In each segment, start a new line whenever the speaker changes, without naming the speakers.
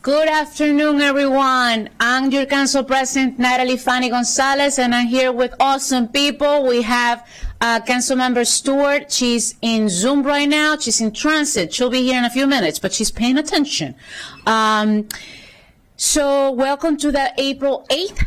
Good afternoon, everyone. I'm your Council President, Natalie Fanny Gonzalez, and I'm here with awesome people. We have Councilmember Stewart. She's in Zoom right now. She's in transit. She'll be here in a few minutes, but she's paying attention. So welcome to the April 8th,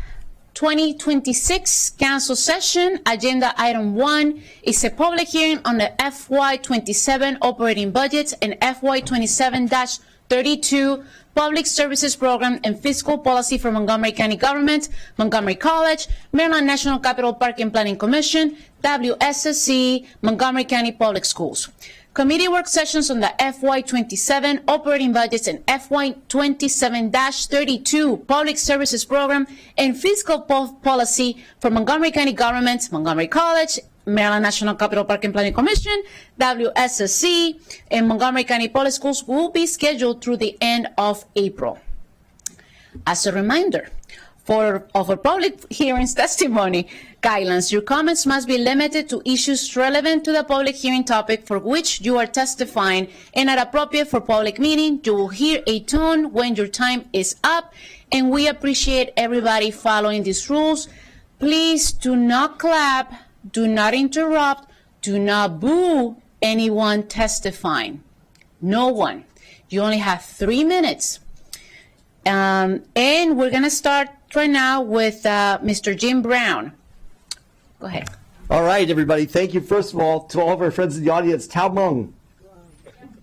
2026 Council session. Agenda item 1 is a public hearing on the FY27 operating budgets and FY27-32 Public Services Program and Fiscal Policy for Montgomery County Government, Montgomery College, Maryland National Capital Park and Planning Commission, WSSC, Montgomery County Public Schools. Committee work sessions on the FY27 operating budgets and FY27-32 Public Services Program and Fiscal Policy for Montgomery County Government, Montgomery College, Maryland National Capital Park and Planning Commission, WSSC, and Montgomery County Public Schools will be scheduled through the end of April. As a reminder, for public hearings testimony guidelines, your comments must be limited to issues relevant to the public hearing topic for which you are testifying and are appropriate for public meeting. You will hear a tone when your time is up, and we appreciate everybody following these rules. Please do not clap, do not interrupt, do not boo anyone testifying. No one. You only have 3 minutes. And we're going to start right now with Mr. Jim Brown. Go ahead.
All right, everybody. Thank you, first of all, to all of our friends in the audience. Tao Mung,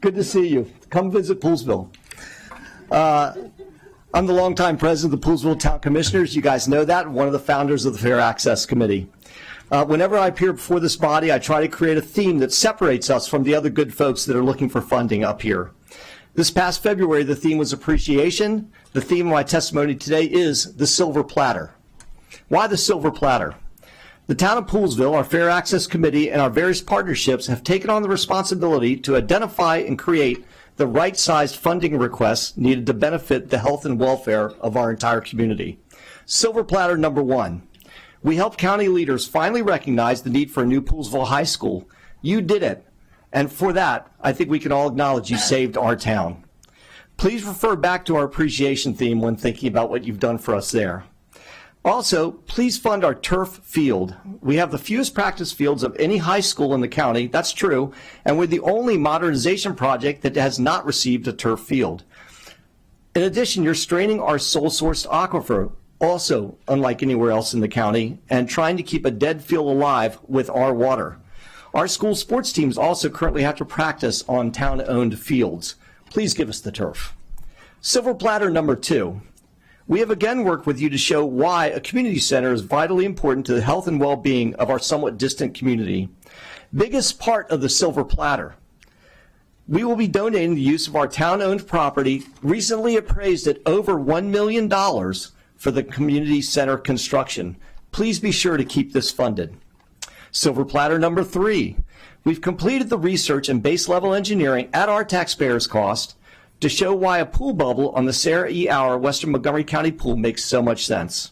good to see you. Come visit Poolesville. I'm the longtime president of the Poolesville Town Commissioners. You guys know that. One of the founders of the Fair Access Committee. Whenever I appear before this body, I try to create a theme that separates us from the other good folks that are looking for funding up here. This past February, the theme was appreciation. The theme of my testimony today is the silver platter. Why the silver platter? The town of Poolesville, our Fair Access Committee, and our various partnerships have taken on the responsibility to identify and create the right-sized funding requests needed to benefit the health and welfare of our entire community. Silver platter number 1. We helped county leaders finally recognize the need for a new Poolesville High School. You did it. And for that, I think we can all acknowledge you saved our town. Please refer back to our appreciation theme when thinking about what you've done for us there. Also, please fund our turf field. We have the fewest practice fields of any high school in the county, that's true, and we're the only modernization project that has not received a turf field. In addition, you're straining our sole-sourced aquifer, also unlike anywhere else in the county, and trying to keep a dead field alive with our water. Our school sports teams also currently have to practice on town-owned fields. Please give us the turf. Silver platter number 2. We have again worked with you to show why a community center is vitally important to the health and well-being of our somewhat distant community. Biggest part of the silver platter. We will be donating the use of our town-owned property, recently appraised at over $1 million for the community center construction. Please be sure to keep this funded. Silver platter number 3. We've completed the research and base level engineering at our taxpayers' cost to show why a pool bubble on the Sarah E. Auer Western Montgomery County Pool makes so much sense.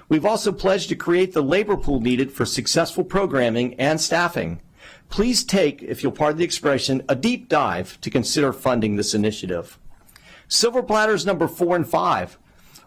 We've also pledged to create the labor pool needed for successful programming and staffing. Please take, if you'll pardon the expression, a deep dive to consider funding this initiative. Silver platters number 4 and 5.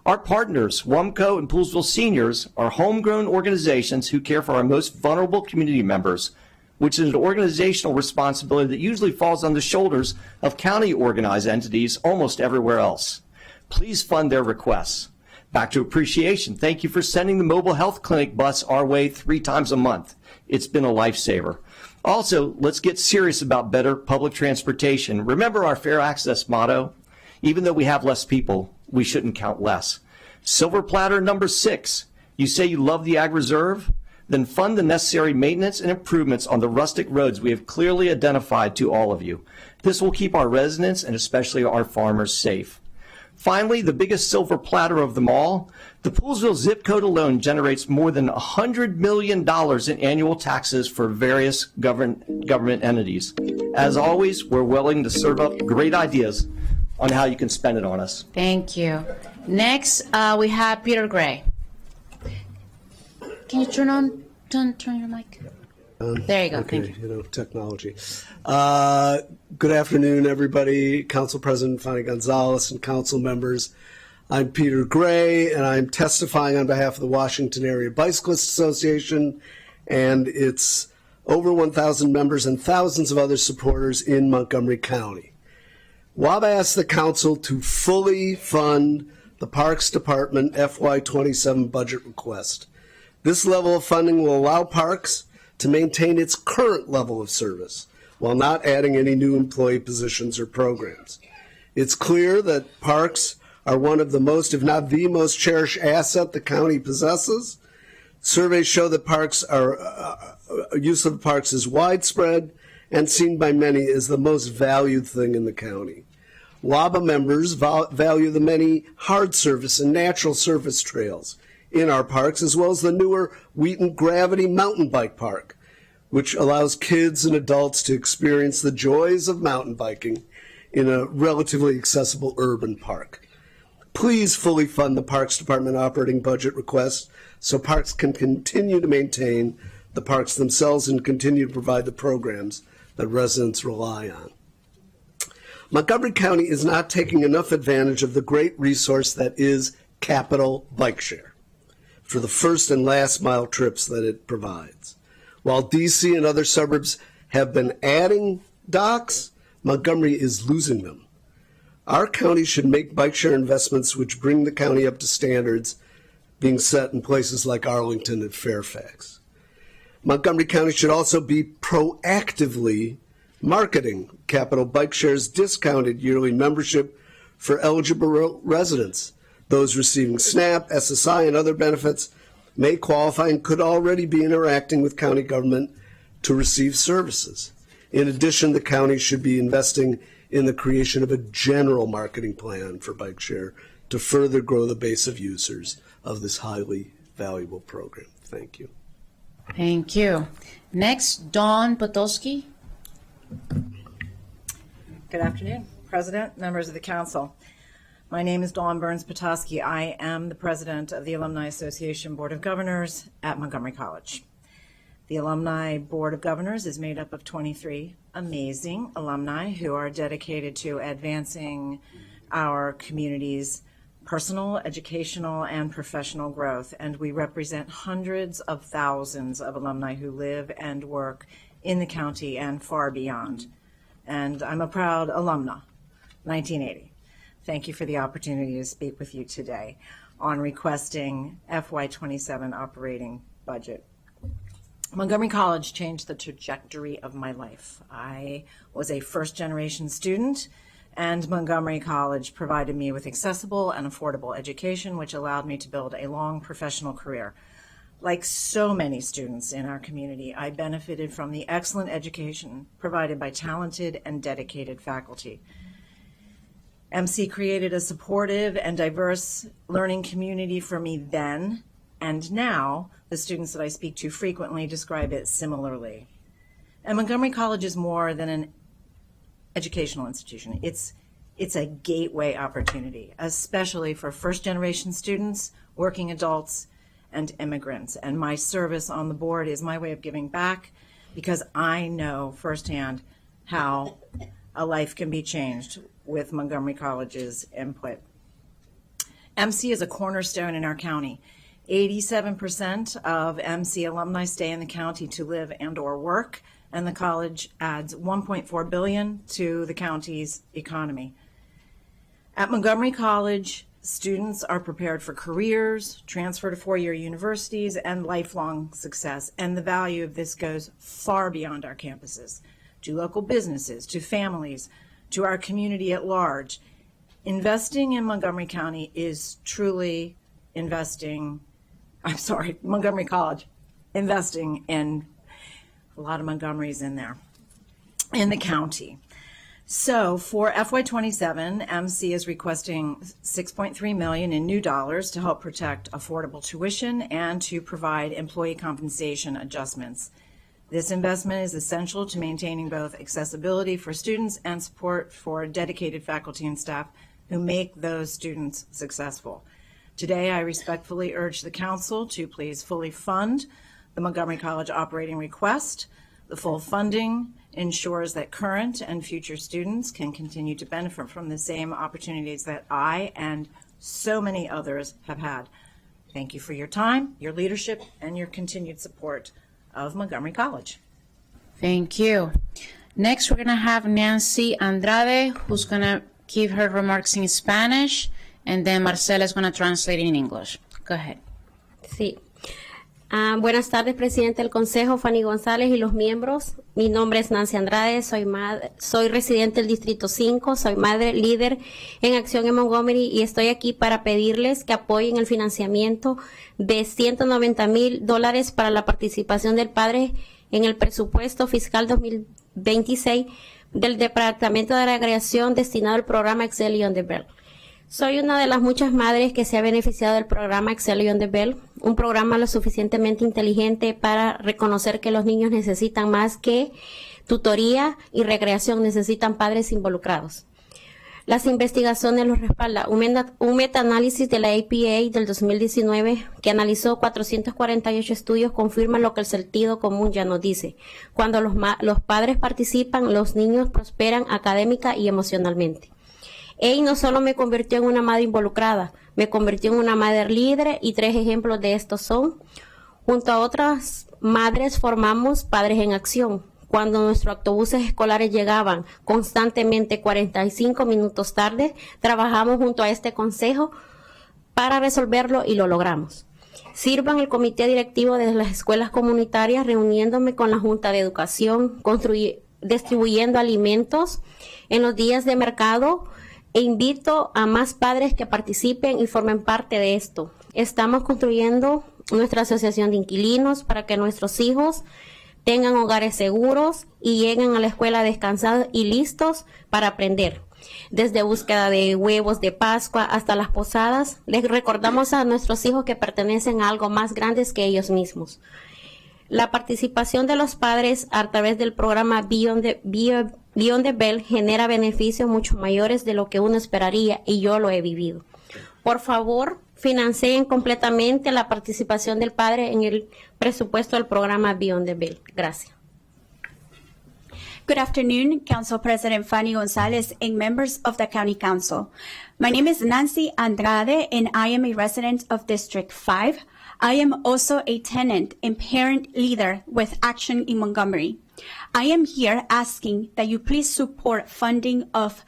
Our partners, WUMCO and Poolesville Seniors, are homegrown organizations who care for our most vulnerable community members, which is an organizational responsibility that usually falls on the shoulders of county organized entities almost everywhere else. Please fund their requests. Back to appreciation. Thank you for sending the mobile health clinic bus our way 3 times a month. It's been a lifesaver. Also, let's get serious about better public transportation. Remember our fair access motto? Even though we have less people, we shouldn't count less. Silver platter number 6. You say you love the Ag Reserve? Then fund the necessary maintenance and improvements on the rustic roads we have clearly identified to all of you. This will keep our residents and especially our farmers safe. Finally, the biggest silver platter of them all, the Poolesville zip code alone generates more than $100 million in annual taxes for various government entities. As always, we're willing to serve up great ideas on how you can spend it on us.
Thank you. Next, we have Peter Gray. Can you turn your mic? There you go.
Okay,
Thank you.
Technology. Good afternoon, everybody. Council President Fanny Gonzalez and council members. I'm Peter Gray, and I'm testifying on behalf of the Washington Area Bicyclist Association and its over 1,000 members and thousands of other supporters in Montgomery County. WABA asked the council to fully fund the Parks Department FY27 budget request. This level of funding will allow Parks to maintain its current level of service while not adding any new employee positions or programs. It's clear that parks are one of the most, if not the most cherished asset the county possesses. Surveys show that use of parks is widespread and seen by many as the most valued thing in the county. WABA members value the many hard surface and natural surface trails in our parks, as well as the newer Wheaton Gravity Mountain Bike Park, which allows kids and adults to experience the joys of mountain biking in a relatively accessible urban park. Please fully fund the Parks Department operating budget request so parks can continue to maintain the parks themselves and continue to provide the programs that residents rely on. Montgomery County is not taking enough advantage of the great resource that is Capital Bike Share for the first and last mile trips that it provides. While DC and other suburbs have been adding docks, Montgomery is losing them. Our county should make bike share investments which bring the county up to standards being set in places like Arlington and Fairfax. Montgomery County should also be proactively marketing Capital Bike Share's discounted yearly membership for eligible residents. Those receiving SNAP, SSI, and other benefits may qualify and could already be interacting with county government to receive services. In addition, the county should be investing in the creation of a general marketing plan for bike share to further grow the base of users of this highly valuable program. Thank you.
Thank you. Next, Dawn Potosky.
Good afternoon, President, members of the council. My name is Dawn Burns Potosky. I am the president of the Alumni Association Board of Governors at Montgomery College. The Alumni Board of Governors is made up of 23 amazing alumni who are dedicated to advancing our community's personal, educational, and professional growth. And we represent hundreds of thousands of alumni who live and work in the county and far beyond. And I'm a proud alumna, 1980. Thank you for the opportunity to speak with you today on requesting FY27 operating budget. Montgomery College changed the trajectory of my life. I was a first-generation student, and Montgomery College provided me with accessible and affordable education, which allowed me to build a long professional career. Like so many students in our community, I benefited from the excellent education provided by talented and dedicated faculty. MC created a supportive and diverse learning community for me then, and now the students that I speak to frequently describe it similarly. And Montgomery College is more than an educational institution. It's a gateway opportunity, especially for first-generation students, working adults, and immigrants. And my service on the board is my way of giving back, because I know firsthand how a life can be changed with Montgomery College's input. MC is a cornerstone in our county. 87% of MC alumni stay in the county to live and or work, and the college adds $1.4 billion to the county's economy. At Montgomery College, students are prepared for careers, transfer to four-year universities, and lifelong success. And the value of this goes far beyond our campuses, to local businesses, to families, to our community at large. Investing in Montgomery County is truly Montgomery College, investing in a lot of Montgomerys in there, in the county. So for FY27, MC is requesting $6.3 million in new dollars to help protect affordable tuition and to provide employee compensation adjustments. This investment is essential to maintaining both accessibility for students and support for dedicated faculty and staff who make those students successful. Today, I respectfully urge the council to please fully fund the Montgomery College operating request. The full funding ensures that current and future students can continue to benefit from the same opportunities that I and so many others have had. Thank you for your time, your leadership, and your continued support of Montgomery College.
Thank you. Next, we're going to have Nancy Andrade, who's going to give her remarks in Spanish, and then Marcela is going to translate in English. Go ahead.
Sí. Buenas tardes, presidente del Consejo, Fanny González y los miembros. Mi nombre es Nancy Andrade, soy residente del Distrito 5, soy madre líder en Acción en Montgomery y estoy aquí para pedirles que apoyen el financiamiento de $190,000 para la participación del padre en el presupuesto fiscal 2026 del Departamento de Recreación destinado al programa Excel Beyond the Bell. Soy una de las muchas madres que se ha beneficiado del programa Excel Beyond the Bell, un programa lo suficientemente inteligente para reconocer que los niños necesitan más que tutoría y recreación, necesitan padres involucrados. Las investigaciones los respaldan. Un metaanálisis de la APA del 2019 que analizó 448 estudios confirma lo que el sentido común ya nos dice. Cuando los padres participan, los niños prosperan académica y emocionalmente. Ella no solo me convirtió en una madre involucrada, me convirtió en una madre líder y 3 ejemplos de estos son, junto a otras madres formamos Padres en Acción. Cuando nuestros autobuses escolares llegaban constantemente 45 minutos tarde, trabajamos junto a este consejo para resolverlo y lo logramos. Sirvan el comité directivo de las escuelas comunitarias reuniéndome con la Junta de Educación, distribuyendo alimentos en los días de mercado, e invito a más padres que participen y formen parte de esto. Estamos construyendo nuestra asociación de inquilinos para que nuestros hijos tengan hogares seguros y lleguen a la escuela descansados y listos para aprender. Desde búsqueda de huevos de Pascua hasta las posadas, les recordamos a nuestros hijos que pertenecen a algo más grande que ellos mismos. La participación de los padres a través del programa Beyond the Bell genera beneficios mucho mayores de lo que uno esperaría y yo lo he vivido. Por favor, financien completamente la participación del padre en el presupuesto del programa Beyond the Bell. Gracias.
Good afternoon, Council President Fanny Gonzalez and members of the County Council. My name is Nancy Andrade and I am a resident of District 5. I am also a tenant and parent leader with Action in Montgomery. I am here asking that you please support funding of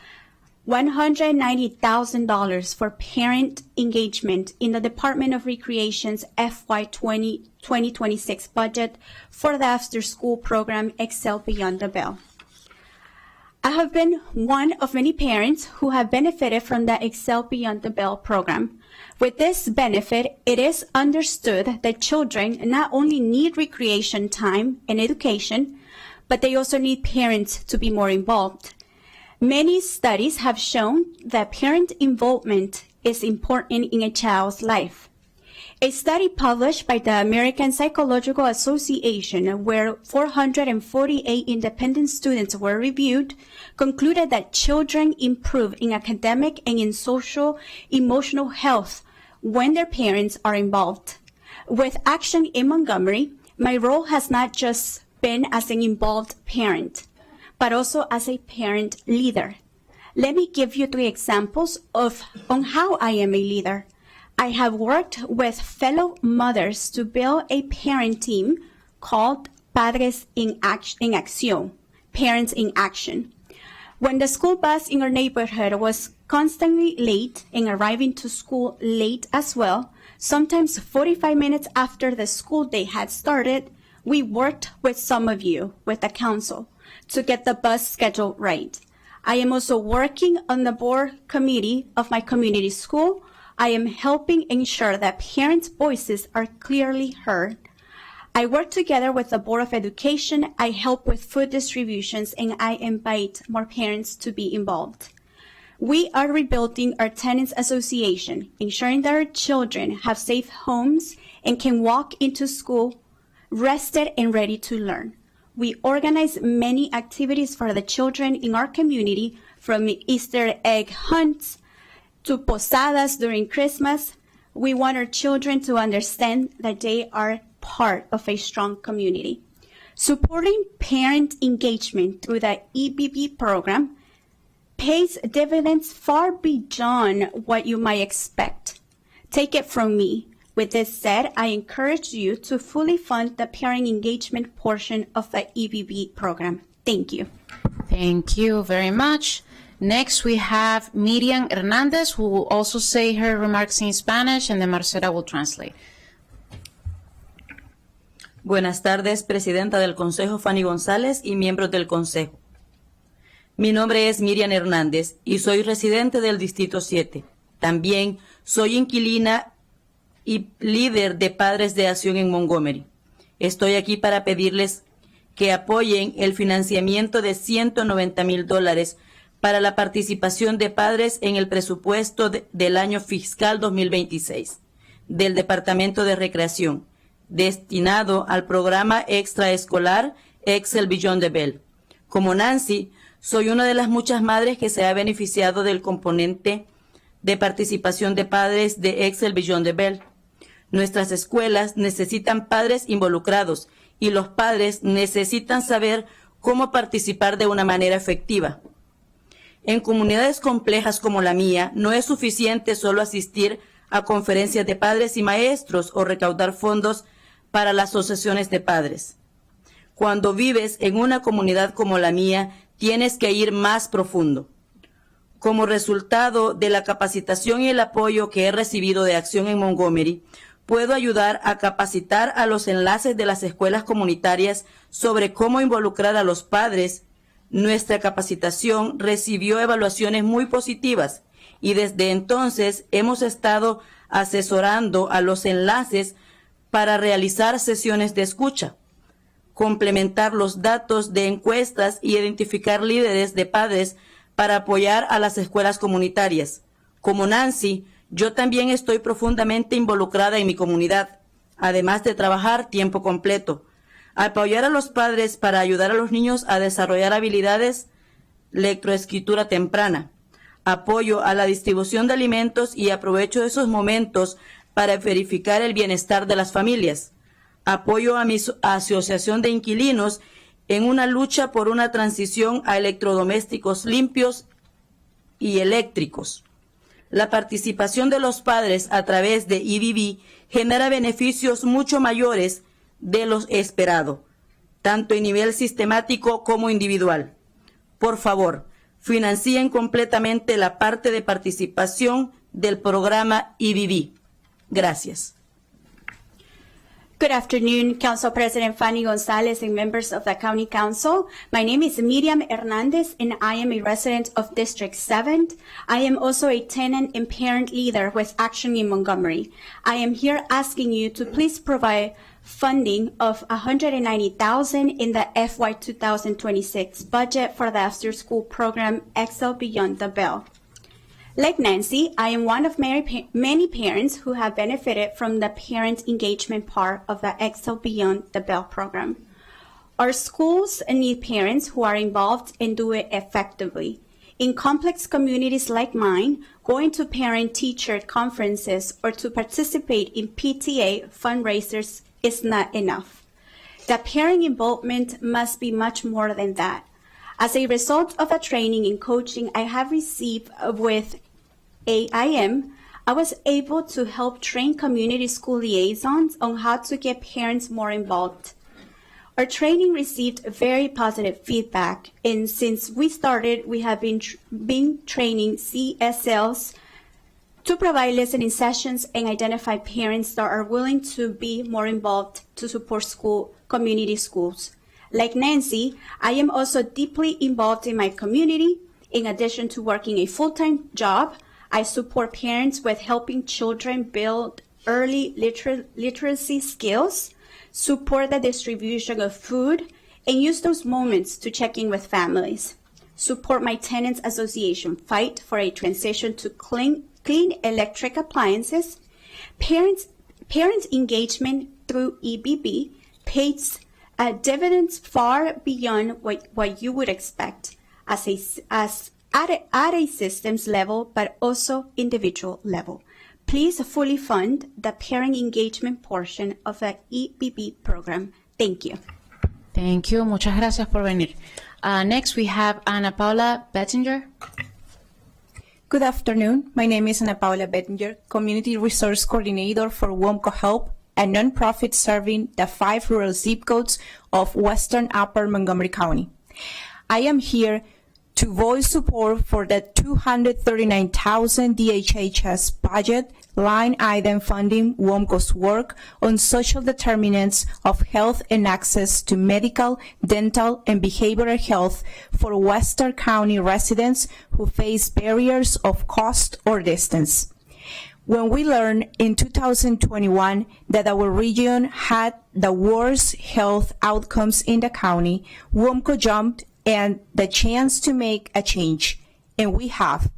$190,000 for parent engagement in the Department of Recreation's FY 2026 budget for the after-school program Excel Beyond the Bell. I have been one of many parents who have benefited from the Excel Beyond the Bell program. With this benefit, it is understood that children not only need recreation time and education, but they also need parents to be more involved. Many studies have shown that parent involvement is important in a child's life. A study published by the American Psychological Association, where 448 independent students were reviewed, concluded that children improve in academic and in social emotional health when their parents are involved. With Action in Montgomery, my role has not just been as an involved parent, but also as a parent leader. Let me give you 3 examples on how I am a leader. I have worked with fellow mothers to build a parent team called Padres en Acción, Parents in Action. When the school bus in our neighborhood was constantly late and arriving to school late as well, sometimes 45 minutes after the school day had started, we worked with some of you, with the council, to get the bus schedule right. I am also working on the board committee of my community school. I am helping ensure that parents' voices are clearly heard. I work together with the Board of Education. I help with food distributions, and I invite more parents to be involved. We are rebuilding our tenants association, ensuring that our children have safe homes and can walk into school rested and ready to learn. We organize many activities for the children in our community, from Easter egg hunts to posadas during Christmas. We want our children to understand that they are part of a strong community. Supporting parent engagement through the EBB program pays dividends far beyond what you might expect. Take it from me. With this said, I encourage you to fully fund the parent engagement portion of the EBB program. Thank you.
Thank you very much. Next, we have Miriam Hernandez, who will also say her remarks in Spanish, and then Marcela will translate.
Buenas tardes, Presidenta del Consejo Fanny González y miembros del Consejo. Mi nombre es Miriam Hernández y soy residente del Distrito 7. También soy inquilina y líder de Padres de Acción en Montgomery. Estoy aquí para pedirles que apoyen el financiamiento de $190,000 para la participación de padres en el presupuesto del año fiscal 2026 del Departamento de Recreación, destinado al programa extraescolar Excel Beyond the Bell. Como Nancy, soy una de las muchas madres que se ha beneficiado del componente de participación de padres de Excel Beyond the Bell. Nuestras escuelas necesitan padres involucrados y los padres necesitan saber cómo participar de una manera efectiva. En comunidades complejas como la mía, no es suficiente solo asistir a conferencias de padres y maestros o recaudar fondos para las asociaciones de padres. Cuando vives en una comunidad como la mía, tienes que ir más profundo. Como resultado de la capacitación y el apoyo que he recibido de Acción en Montgomery, puedo ayudar a capacitar a los enlaces de las escuelas comunitarias sobre cómo involucrar a los padres. Nuestra capacitación recibió evaluaciones muy positivas y desde entonces hemos estado asesorando a los enlaces para realizar sesiones de escucha, complementar los datos de encuestas y identificar líderes de padres para apoyar a las escuelas comunitarias. Como Nancy, yo también estoy profundamente involucrada en mi comunidad, además de trabajar tiempo completo. Apoyar a los padres para ayudar a los niños a desarrollar habilidades, lectoescritura temprana. Apoyo a la distribución de alimentos y aprovecho esos momentos para verificar el bienestar de las familias. Apoyo a mi asociación de inquilinos en una lucha por una transición a electrodomésticos limpios y eléctricos. La participación de los padres a través de EBB genera beneficios mucho mayores de los esperados, tanto en nivel sistemático como individual. Por favor, financien completamente la parte de participación del programa EBB. Gracias.
Good afternoon, Council President Fanny Gonzalez and members of the County Council. My name is Miriam Hernandez and I am a resident of District 7. I am also a tenant and parent leader with Action in Montgomery. I am here asking you to please provide funding of $190,000 in the FY 2026 budget for the after-school program Excel Beyond the Bell. Like Nancy, I am one of many parents who have benefited from the parent engagement part of the Excel Beyond the Bell program. Our schools need parents who are involved and do it effectively. In complex communities like mine, going to parent-teacher conferences or to participate in PTA fundraisers is not enough. The parent involvement must be much more than that. As a result of the training and coaching I have received with AIM, I was able to help train community school liaisons on how to get parents more involved. Our training received very positive feedback, and since we started, we have been training CSLs to provide listening sessions and identify parents that are willing to be more involved to support community schools. Like Nancy, I am also deeply involved in my community. In addition to working a full-time job, I support parents with helping children build early literacy skills, support the distribution of food, and use those moments to check in with families. Support my tenants association fight for a transition to clean electric appliances. Parent engagement through EBB pays dividends far beyond what you would expect at a systems level, but also individual level. please fully fund the parent engagement portion of the EBB program. Thank you.
Thank you. Muchas gracias por venir. Next, we have Ana Paula Bettinger.
Good afternoon. My name is Ana Paula Bettinger, Community Resource Coordinator for WOMCO Help, a nonprofit serving the 5 rural zip codes of Western Upper Montgomery County. I am here to voice support for the $239,000 DHHS budget line item funding WOMCO's work on social determinants of health and access to medical, dental, and behavioral health for Western County residents who face barriers of cost or distance. When we learned in 2021 that our region had the worst health outcomes in the county, WOMCO jumped and the chance to make a change, and we have.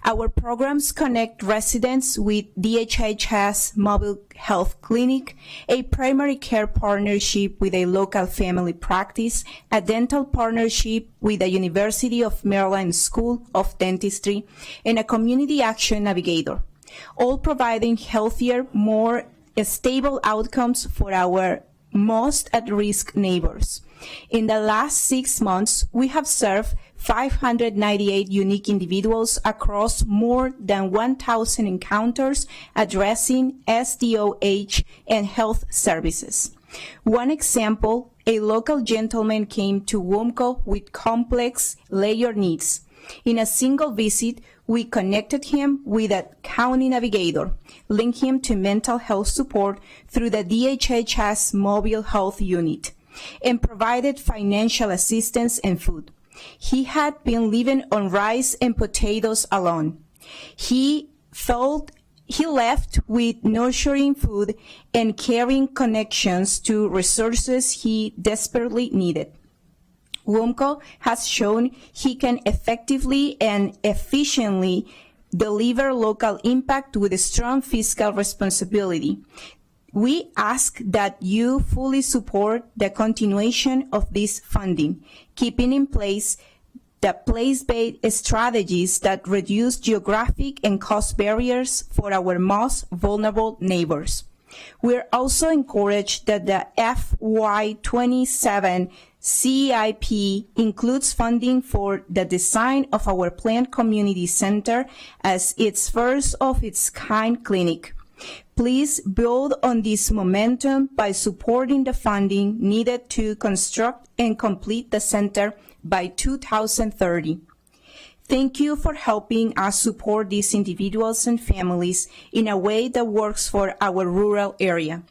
Our programs connect residents with DHHS Mobile Health Clinic, a primary care partnership with a local family practice, a dental partnership with the University of Maryland School of Dentistry, and a community action navigator, all providing healthier, more stable outcomes for our most at-risk neighbors. In the last 6 months, we have served 598 unique individuals across more than 1,000 encounters addressing SDOH and health services. One example, a local gentleman came to WOMCO with complex layered needs. In a single visit, we connected him with a county navigator, linked him to mental health support through the DHHS Mobile Health Unit, and provided financial assistance and food. He had been living on rice and potatoes alone. He left with nurturing food and caring connections to resources he desperately needed. WOMCO has shown he can effectively and efficiently deliver local impact with a strong fiscal responsibility. We ask that you fully support the continuation of this funding, keeping in place the place-based strategies that reduce geographic and cost barriers for our most vulnerable neighbors. We're also encouraged that the FY27 CIP includes funding for the design of our planned community center as its first of its kind clinic. Please build on this momentum by supporting the funding needed to construct and complete the center by 2030. Thank you for helping us support these individuals and families in a way that works for our rural area.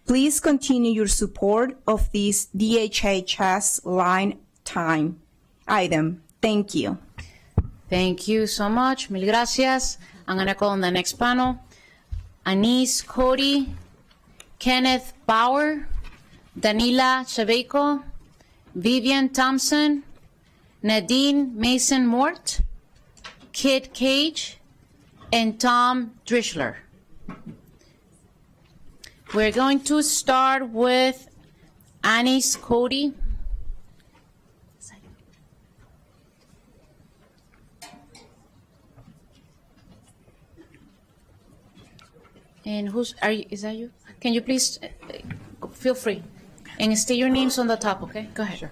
Please continue your support of this DHHS line item. Thank you.
Thank you so much. Mil gracias. I'm going to call on the next panel. Anise Cody, Kenneth Bauer, Danila Chaveco, Vivian Thompson, Nadine Mason-Mort, Kit Cage, and Tom Drischler. We're going to start with Anise Cody. And is that you? Can you please, feel free, and state your names on the top, okay? Go ahead.
Sure.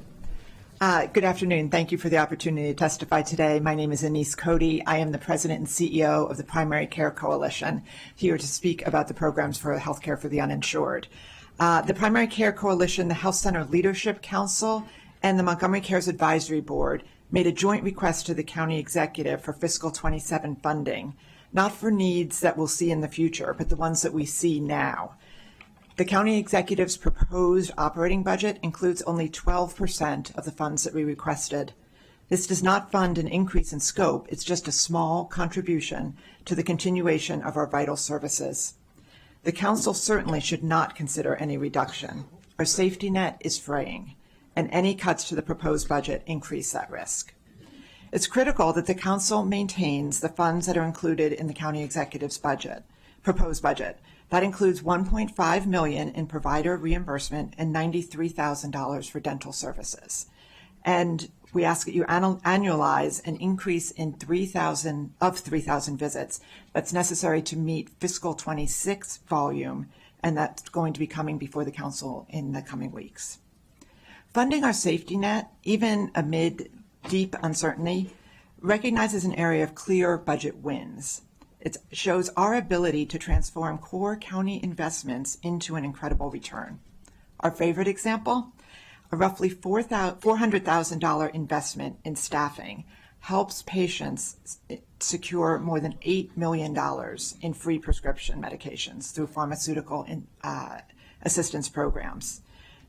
Good afternoon. Thank you for the opportunity to testify today. My name is Anise Cody. I am the president and CEO of the Primary Care Coalition, here to speak about the programs for healthcare for the uninsured. The Primary Care Coalition, the Health Center Leadership Council, and the Montgomery Cares Advisory Board made a joint request to the county executive for fiscal 27 funding, not for needs that we'll see in the future, but the ones that we see now. The county executive's proposed operating budget includes only 12% of the funds that we requested. This does not fund an increase in scope. It's just a small contribution to the continuation of our vital services. The council certainly should not consider any reduction. Our safety net is fraying, and any cuts to the proposed budget increase that risk. It's critical that the council maintains the funds that are included in the county executive's proposed budget. That includes $1.5 million in provider reimbursement and $93,000 for dental services. And we ask that you annualize an increase in 3,000 visits that's necessary to meet fiscal 26 volume, and that's going to be coming before the council in the coming weeks. Funding our safety net, even amid deep uncertainty, recognizes an area of clear budget wins. It shows our ability to transform core county investments into an incredible return. Our favorite example, a roughly $400,000 investment in staffing helps patients secure more than $8 million in free prescription medications through pharmaceutical assistance programs.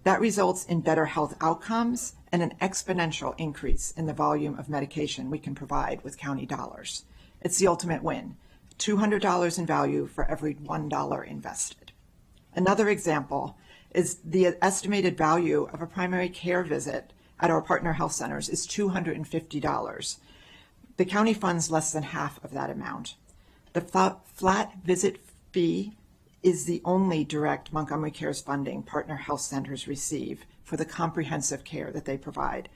That results in better health outcomes and an exponential increase in the volume of medication we can provide with county dollars. It's the ultimate win, $200 in value for every $1 invested. Another example is the estimated value of a primary care visit at our partner health centers is $250. The county funds less than half of that amount. The flat visit fee is the only direct Montgomery Cares funding partner health centers receive for the comprehensive care that they provide.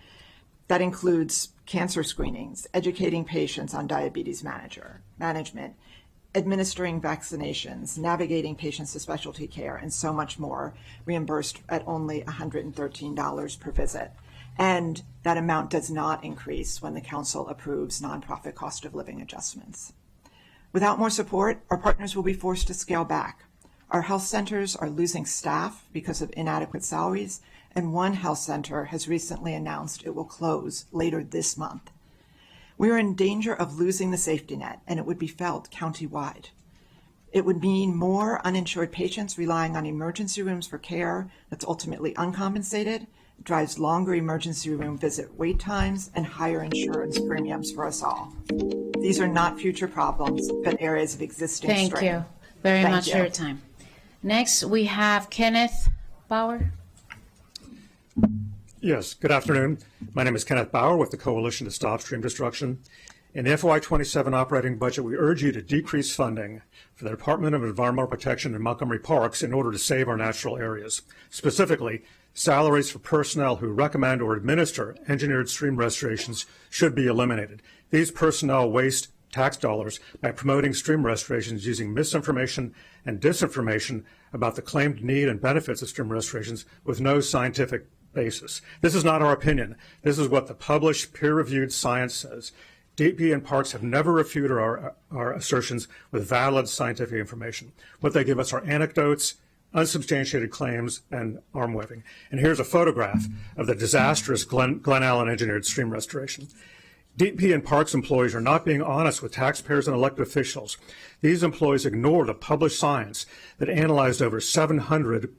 That includes cancer screenings, educating patients on diabetes management, administering vaccinations, navigating patients to specialty care, and so much more, reimbursed at only $113 per visit. And that amount does not increase when the council approves nonprofit cost of living adjustments. Without more support, our partners will be forced to scale back. Our health centers are losing staff because of inadequate salaries, and one health center has recently announced it will close later this month. We are in danger of losing the safety net, and it would be felt countywide. It would mean more uninsured patients relying on emergency rooms for care that's ultimately uncompensated, drives longer emergency room visit wait times, and higher insurance premiums for us all. These are not future problems, but areas of existing
Thank
strain.
you very
Thank
much
you.
for your time. Next, we have Kenneth Bauer.
Yes, good afternoon. My name is Kenneth Bauer with the Coalition to Stop Stream Destruction. In the FY27 operating budget, we urge you to decrease funding for the Department of Environmental Protection and Montgomery Parks in order to save our natural areas. Specifically, salaries for personnel who recommend or administer engineered stream restorations should be eliminated. These personnel waste tax dollars by promoting stream restorations using misinformation and disinformation about the claimed need and benefits of stream restorations with no scientific basis. This is not our opinion. This is what the published peer-reviewed science says. DEP and Parks have never refuted our assertions with valid scientific information. What they give us are anecdotes, unsubstantiated claims, and arm waving. And here's a photograph of the disastrous Glen Allen engineered stream restoration. DEP and Parks employees are not being honest with taxpayers and elected officials. These employees ignore the published science that analyzed over 700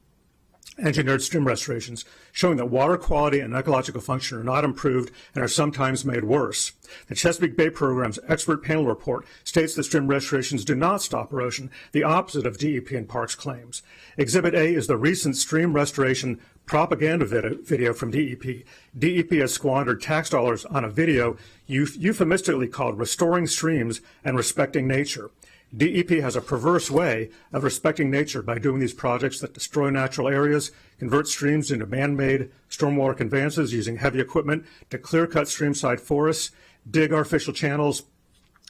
engineered stream restorations, showing that water quality and ecological function are not improved and are sometimes made worse. The Chesapeake Bay Program's expert panel report states that stream restorations do not stop erosion, the opposite of DEP and Parks claims. Exhibit A is the recent stream restoration propaganda video from DEP. DEP has squandered tax dollars on a video euphemistically called Restoring Streams and Respecting Nature. DEP has a perverse way of respecting nature by doing these projects that destroy natural areas, convert streams into man-made stormwater conveyances using heavy equipment to clear-cut streamside forests, dig artificial channels,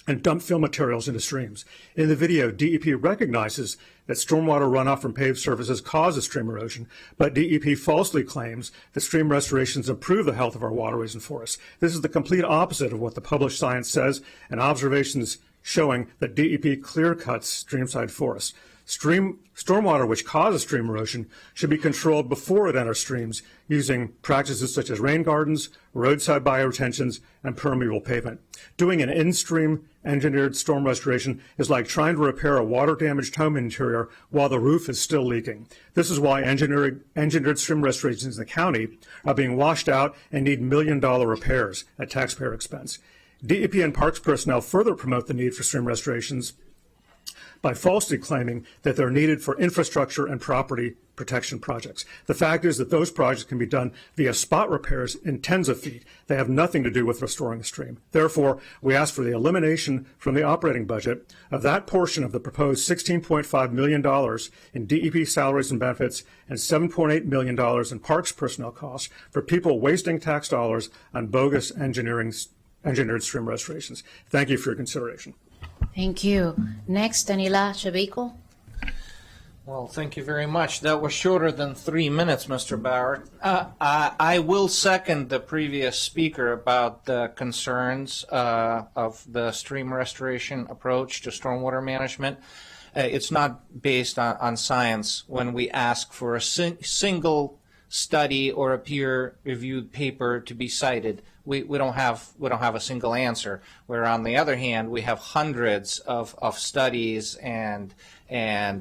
and dump fill materials into streams. In the video, DEP recognizes that stormwater runoff from paved surfaces causes stream erosion, but DEP falsely claims that stream restorations improve the health of our waterways and forests. This is the complete opposite of what the published science says, and observations showing that DEP clear-cuts streamside forests. Stormwater which causes stream erosion should be controlled before it enters streams using practices such as rain gardens, roadside bioretentions, and permeable pavement. Doing an in-stream engineered storm restoration is like trying to repair a water-damaged home interior while the roof is still leaking. This is why engineered stream restorations in the county are being washed out and need million-dollar repairs at taxpayer expense. DEP and Parks personnel further promote the need for stream restorations by falsely claiming that they're needed for infrastructure and property protection projects. The fact is that those projects can be done via spot repairs in tens of feet. They have nothing to do with restoring the stream. Therefore, we ask for the elimination from the operating budget of that portion of the proposed $16.5 million in DEP salaries and benefits and $7.8 million in parks personnel costs for people wasting tax dollars on bogus engineered stream restorations. Thank you for your consideration.
Thank you. Next, Danila Shabico.
Well, thank you very much. That was shorter than 3 minutes, Mr. Bauer. I will second the previous speaker about the concerns of the stream restoration approach to stormwater management. It's not based on science when we ask for a single study or a peer-reviewed paper to be cited. We don't have a single answer. Where on the other hand, we have hundreds of studies and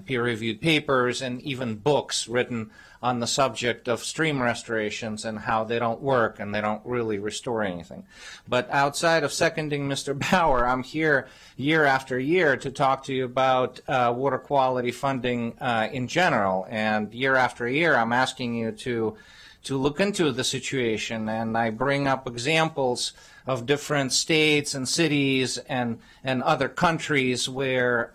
peer-reviewed papers and even books written on the subject of stream restorations and how they don't work and they don't really restore anything. But outside of seconding Mr. Bauer, I'm here year after year to talk to you about water quality funding in general. And year after year, I'm asking you to look into the situation, and I bring up examples of different states and cities and other countries where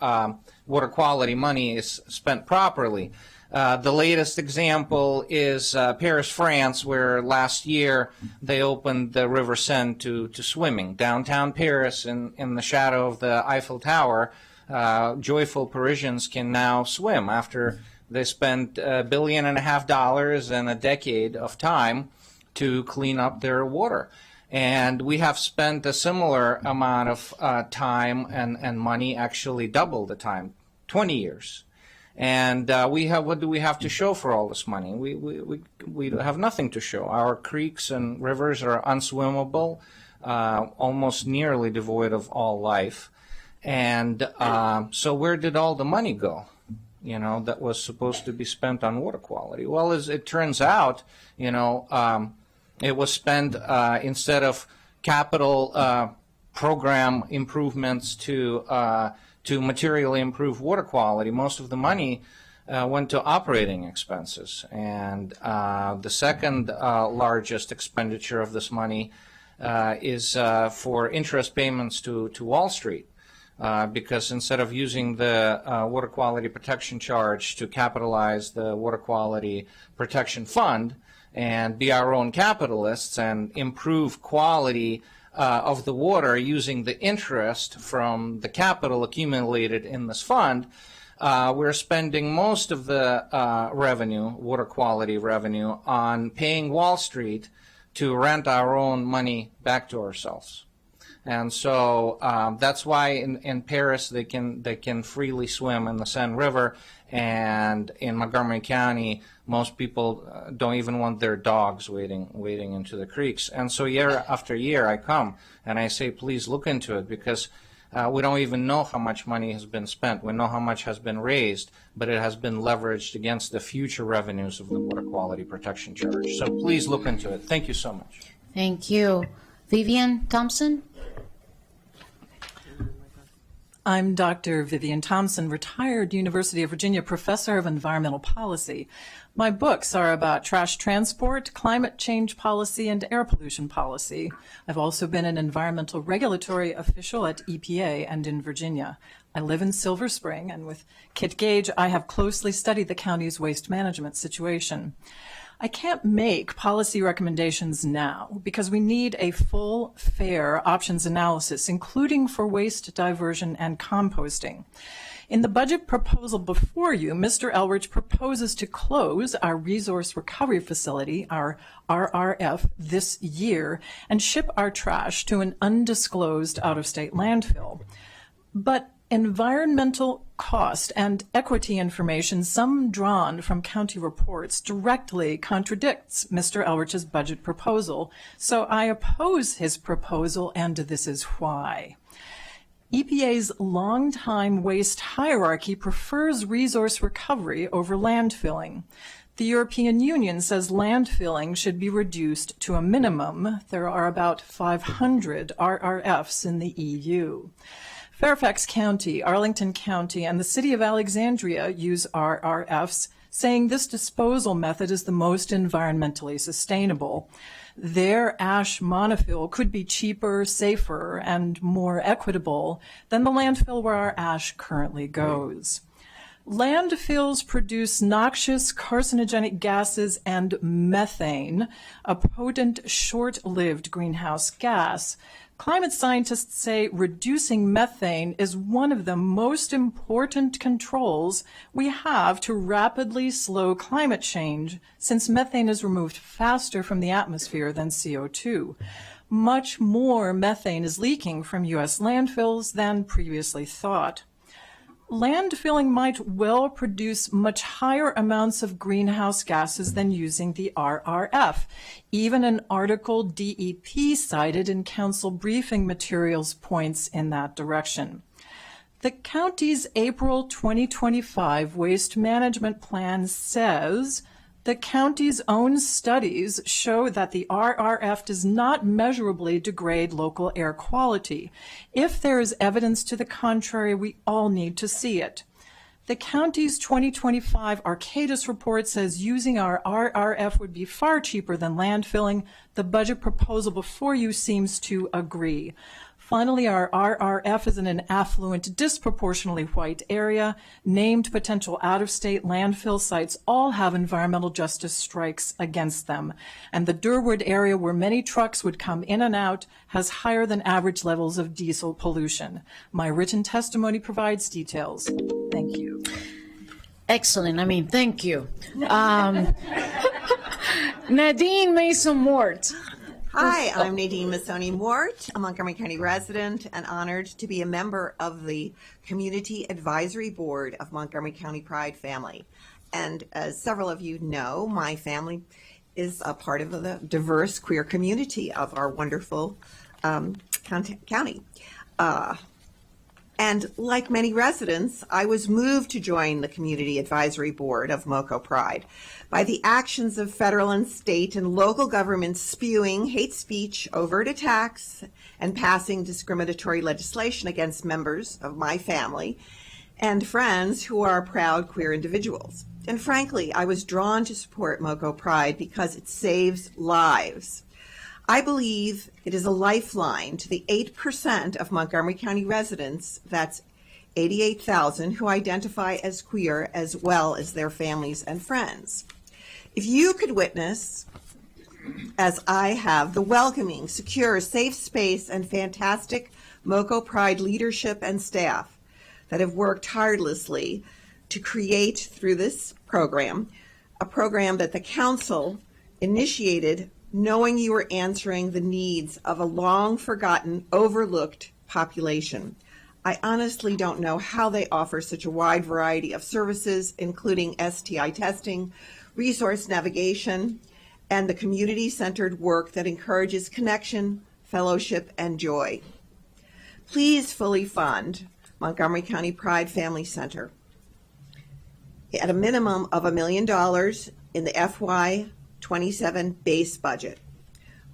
water quality money is spent properly. The latest example is Paris, France, where last year they opened the River Seine to swimming. Downtown Paris, in the shadow of the Eiffel Tower, joyful Parisians can now swim after they spent $1.5 billion and a decade of time to clean up their water. And we have spent a similar amount of time and money, actually double the time, 20 years. And what do we have to show for all this money? We have nothing to show. Our creeks and rivers are unswimmable, almost nearly devoid of all life. And so where did all the money go, that was supposed to be spent on water quality? Well, as it turns out, it was spent instead of capital program improvements to materially improve water quality. Most of the money went to operating expenses. And the second largest expenditure of this money is for interest payments to Wall Street. Because instead of using the water quality protection charge to capitalize the water quality protection fund and be our own capitalists and improve quality of the water using the interest from the capital accumulated in this fund, we're spending most of the revenue, water quality revenue, on paying Wall Street to rent our own money back to ourselves. And so that's why in Paris they can freely swim in the Seine River, and in Montgomery County most people don't even want their dogs wading into the creeks. And so year after year I come and I say, please look into it, because we don't even know how much money has been spent. We know how much has been raised, but it has been leveraged against the future revenues of the water quality protection charge. So please look into it. Thank you so much.
Thank you. Vivian Thompson.
I'm Dr. Vivian Thompson, retired University of Virginia professor of environmental policy. My books are about trash transport, climate change policy, and air pollution policy. I've also been an environmental regulatory official at EPA and in Virginia. I live in Silver Spring, and with Kit Gage, I have closely studied the county's waste management situation. I can't make policy recommendations now because we need a full, fair options analysis, including for waste diversion and composting. In the budget proposal before you, Mr. Elrich proposes to close our resource recovery facility, our RRF, this year and ship our trash to an undisclosed out-of-state landfill. But environmental cost and equity information, some drawn from county reports, directly contradicts Mr. Elrich's budget proposal. So I oppose his proposal, and this is why. EPA's longtime waste hierarchy prefers resource recovery over landfilling. The European Union says landfilling should be reduced to a minimum. There are about 500 RRFs in the EU. Fairfax County, Arlington County, and the City of Alexandria use RRFs, saying this disposal method is the most environmentally sustainable. Their ash monofill could be cheaper, safer, and more equitable than the landfill where our ash currently goes. Landfills produce noxious carcinogenic gases and methane, a potent, short-lived greenhouse gas. Climate scientists say reducing methane is one of the most important controls we have to rapidly slow climate change, since methane is removed faster from the atmosphere than CO2. Much more methane is leaking from U.S. landfills than previously thought. Landfilling might well produce much higher amounts of greenhouse gases than using the RRF. Even an article DEP cited in council briefing materials points in that direction. The county's April 2025 waste management plan says the county's own studies show that the RRF does not measurably degrade local air quality. If there is evidence to the contrary, we all need to see it. The county's 2025 Arcadis report says using our RRF would be far cheaper than landfilling. The budget proposal before you seems to agree. Finally, our RRF is in an affluent, disproportionately white area. Named potential out-of-state landfill sites all have environmental justice strikes against them. And the Durwood area, where many trucks would come in and out, has higher than average levels of diesel pollution. My written testimony provides details. Thank you.
Excellent. I mean, thank you. Nadine Mason-Mort.
Hi, I'm Nadine Massoni-Mort, a Montgomery County resident and honored to be a member of the Community Advisory Board of Montgomery County Pride Family. And as several of you know, my family is a part of the diverse queer community of our wonderful county. And like many residents, I was moved to join the Community Advisory Board of MoCo Pride by the actions of federal and state and local governments spewing hate speech, overt attacks, and passing discriminatory legislation against members of my family and friends who are proud queer individuals. And frankly, I was drawn to support MoCo Pride because it saves lives. I believe it is a lifeline to the 8% of Montgomery County residents, that's 88,000, who identify as queer, as well as their families and friends. If you could witness, as I have, the welcoming, secure, safe space and fantastic MoCo Pride leadership and staff that have worked tirelessly to create through this program, a program that the council initiated knowing you were answering the needs of a long-forgotten, overlooked population. I honestly don't know how they offer such a wide variety of services, including STI testing, resource navigation, and the community-centered work that encourages connection, fellowship, and joy. Please fully fund Montgomery County Pride Family Center at a minimum of $1 million in the FY27 base budget.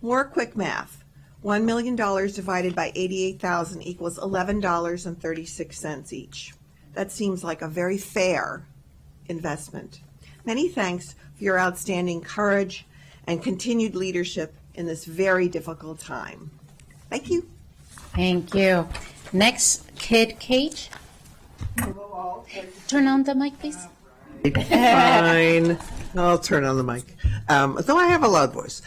More quick math. $1 million divided by 88,000 equals $11.36 each. That seems like a very fair investment. Many thanks for your outstanding courage and continued leadership in this very difficult time. Thank you.
Thank you. Next, Kid Cage. Turn on the mic, please.
Fine. I'll turn on the mic. Though I have a loud voice.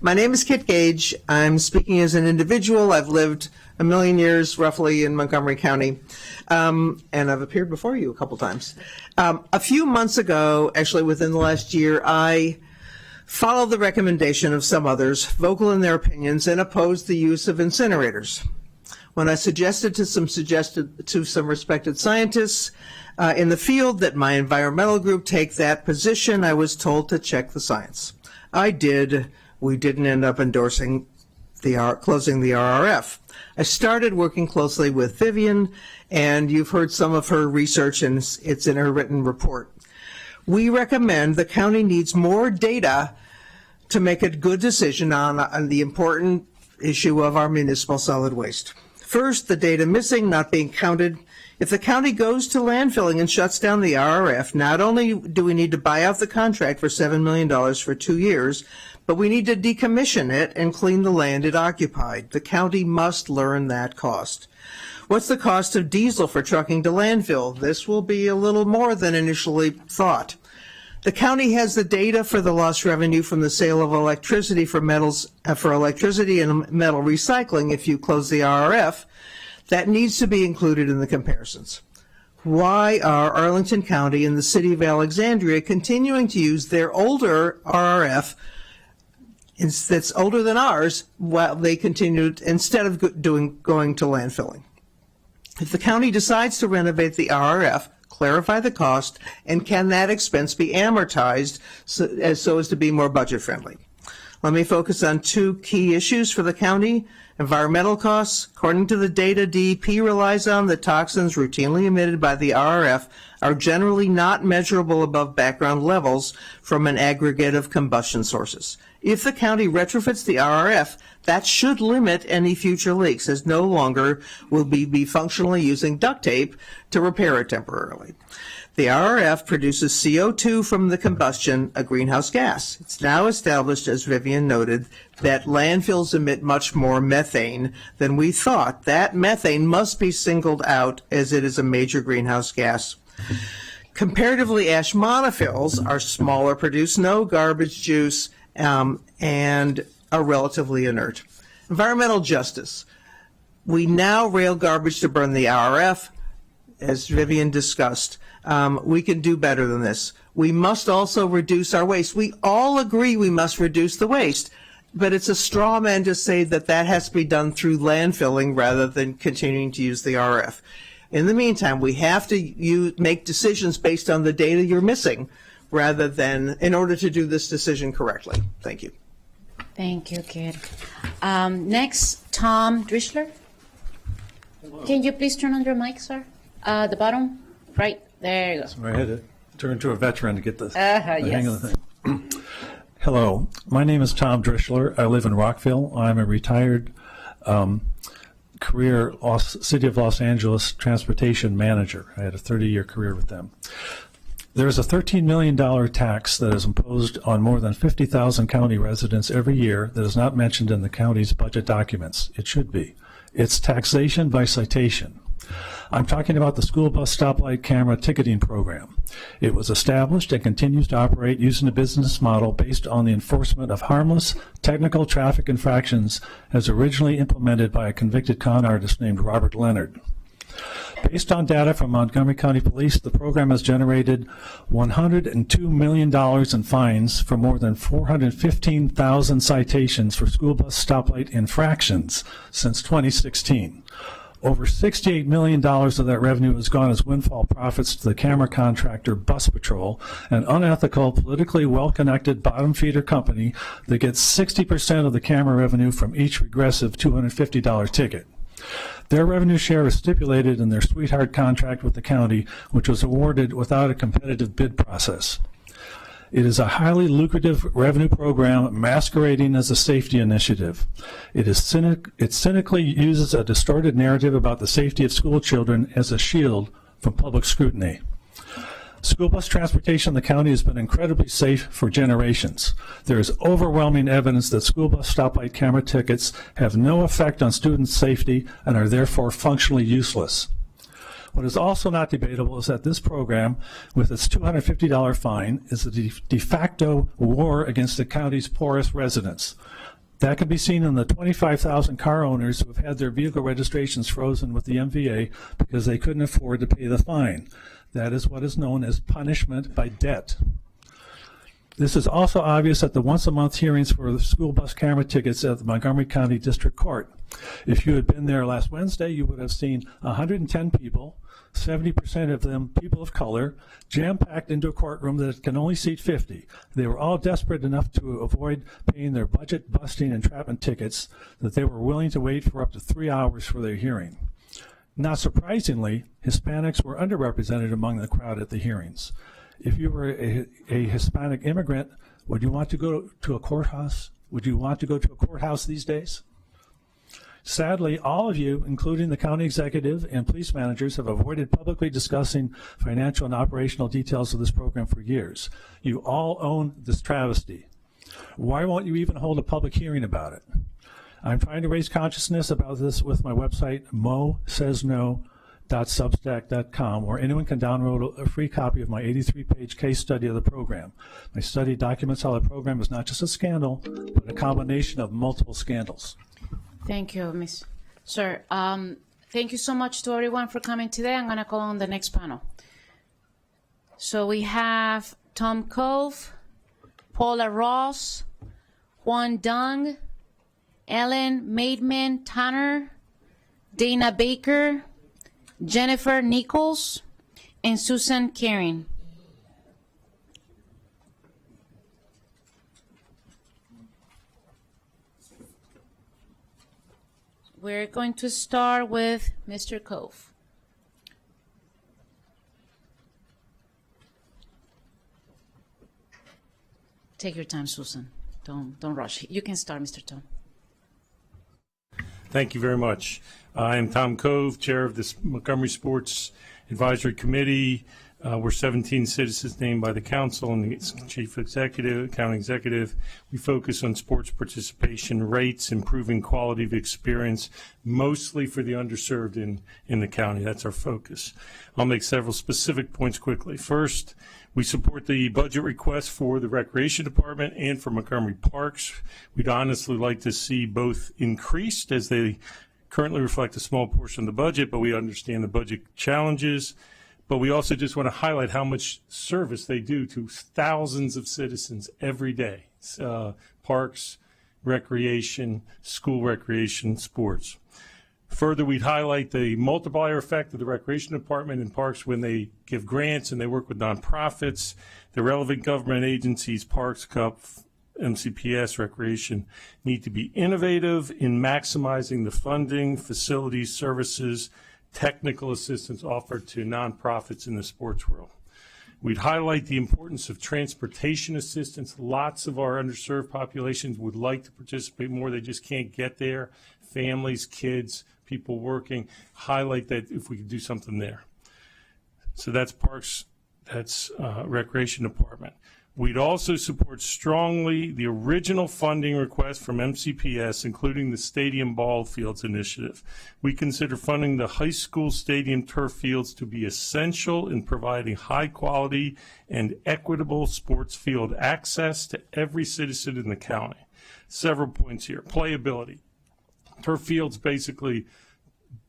My name is Kit Gage. I'm speaking as an individual. I've lived a million years roughly in Montgomery County, and I've appeared before you a couple times. A few months ago, actually within the last year, I followed the recommendation of some others, vocal in their opinions, and opposed the use of incinerators. When I suggested to some respected scientists in the field that my environmental group take that position, I was told to check the science. I did. We didn't end up endorsing closing the RRF. I started working closely with Vivian, and you've heard some of her research, and it's in her written report. We recommend the county needs more data to make a good decision on the important issue of our municipal solid waste. First, the data missing, not being counted. If the county goes to landfilling and shuts down the RRF, not only do we need to buy out the contract for $7 million for 2 years, but we need to decommission it and clean the land it occupied. The county must learn that cost. What's the cost of diesel for trucking to landfill? This will be a little more than initially thought. The county has the data for the lost revenue from the sale of electricity for electricity and metal recycling if you close the RRF. That needs to be included in the comparisons. Why are Arlington County and the city of Alexandria continuing to use their older RRF that's older than ours while they continued instead of going to landfilling? If the county decides to renovate the RRF, clarify the cost, and can that expense be amortized so as to be more budget friendly? Let me focus on 2 key issues for the county. Environmental costs. According to the data DEP relies on, the toxins routinely emitted by the RRF are generally not measurable above background levels from an aggregate of combustion sources. If the county retrofits the RRF, that should limit any future leaks, as no longer will be functionally using duct tape to repair it temporarily. The RRF produces CO2 from the combustion, a greenhouse gas. It's now established, as Vivian noted, that landfills emit much more methane than we thought. That methane must be singled out as it is a major greenhouse gas. Comparatively, ash monofills are smaller, produce no garbage juice, and are relatively inert. Environmental justice. We now rail garbage to burn the RRF, as Vivian discussed. We can do better than this. We must also reduce our waste. We all agree we must reduce the waste, but it's a straw man to say that that has to be done through landfilling rather than continuing to use the RF. In the meantime, we have to make decisions based on the data you're missing rather than in order to do this decision correctly. Thank you.
Thank you, Kid. Next, Tom Drischler. Can you please turn on your mic, sir? The bottom, right there you go.
I had to turn to a veteran to get the hang of the thing. Hello, my name is Tom Drischler. I live in Rockville. I'm a retired career City of Los Angeles transportation manager. I had a 30-year career with them. There's a $13 million tax that is imposed on more than 50,000 county residents every year that is not mentioned in the county's budget documents. It should be. It's taxation by citation. I'm talking about the school bus stoplight camera ticketing program. It was established and continues to operate using a business model based on the enforcement of harmless technical traffic infractions as originally implemented by a convicted con artist named Robert Leonard. Based on data from Montgomery County Police, the program has generated $102 million in fines for more than 415,000 citations for school bus stoplight infractions since 2016. Over $68 million of that revenue has gone as windfall profits to the camera contractor Bus Patrol, an unethical, politically well-connected bottom feeder company that gets 60% of the camera revenue from each regressive $250 ticket. Their revenue share is stipulated in their sweetheart contract with the county, which was awarded without a competitive bid process. It is a highly lucrative revenue program masquerading as a safety initiative. It cynically uses a distorted narrative about the safety of school children as a shield from public scrutiny. School bus transportation in the county has been incredibly safe for generations. There is overwhelming evidence that school bus stoplight camera tickets have no effect on students' safety and are therefore functionally useless. What is also not debatable is that this program, with its $250 fine, is a de facto war against the county's poorest residents. That can be seen in the 25,000 car owners who have had their vehicle registrations frozen with the MVA because they couldn't afford to pay the fine. That is what is known as punishment by debt. This is also obvious at the once-a-month hearings for the school bus camera tickets at the Montgomery County District Court. If you had been there last Wednesday, you would have seen 110 people, 70% of them people of color, jam-packed into a courtroom that can only seat 50. They were all desperate enough to avoid paying their budget-busting entrapment tickets that they were willing to wait for up to 3 hours for their hearing. Not surprisingly, Hispanics were underrepresented among the crowd at the hearings. If you were a Hispanic immigrant, would you want to go to a courthouse? Would you want to go to a courthouse these days? Sadly, all of you, including the county executive and police managers, have avoided publicly discussing financial and operational details of this program for years. You all own this travesty. Why won't you even hold a public hearing about it? I'm trying to raise consciousness about this with my website, mosaysno.substack.com, where anyone can download a free copy of my 83-page case study of the program. My study documents how the program is not just a scandal, but a combination of multiple scandals.
Thank you, Ms. Sir. Thank you so much to everyone for coming today. I'm going to call on the next panel. So we have Tom Cove, Paula Ross, Juan Dung, Ellen Maidman Tanner, Dana Baker, Jennifer Nichols, and Susan Caring. We're going to start with Mr. Cove. Take your time, Susan. Don't rush. You can start, Mr. Tom.
Thank you very much. I am Tom Cove, chair of this Montgomery Sports Advisory Committee. We're 17 citizens named by the council and the chief executive, county executive. We focus on sports participation rates, improving quality of experience, mostly for the underserved in the county. That's our focus. I'll make several specific points quickly. First, we support the budget request for the Recreation Department and for Montgomery Parks. We'd honestly like to see both increased, as they currently reflect a small portion of the budget, but we understand the budget challenges. But we also just want to highlight how much service they do to thousands of citizens every day. Parks, recreation, school recreation, sports. Further, we'd highlight the multiplier effect of the Recreation Department and Parks when they give grants and they work with nonprofits. The relevant government agencies, Parks, CUP, MCPS, Recreation, need to be innovative in maximizing the funding, facilities, services, technical assistance offered to nonprofits in the sports world. We'd highlight the importance of transportation assistance. Lots of our underserved populations would like to participate more. They just can't get there. Families, kids, people working. Highlight that if we could do something there. So that's Parks, that's Recreation Department. We'd also support strongly the original funding request from MCPS, including the Stadium Ball Fields Initiative. We consider funding the high school stadium turf fields to be essential in providing high quality and equitable sports field access to every citizen in the county. Several points here. Playability. Turf fields basically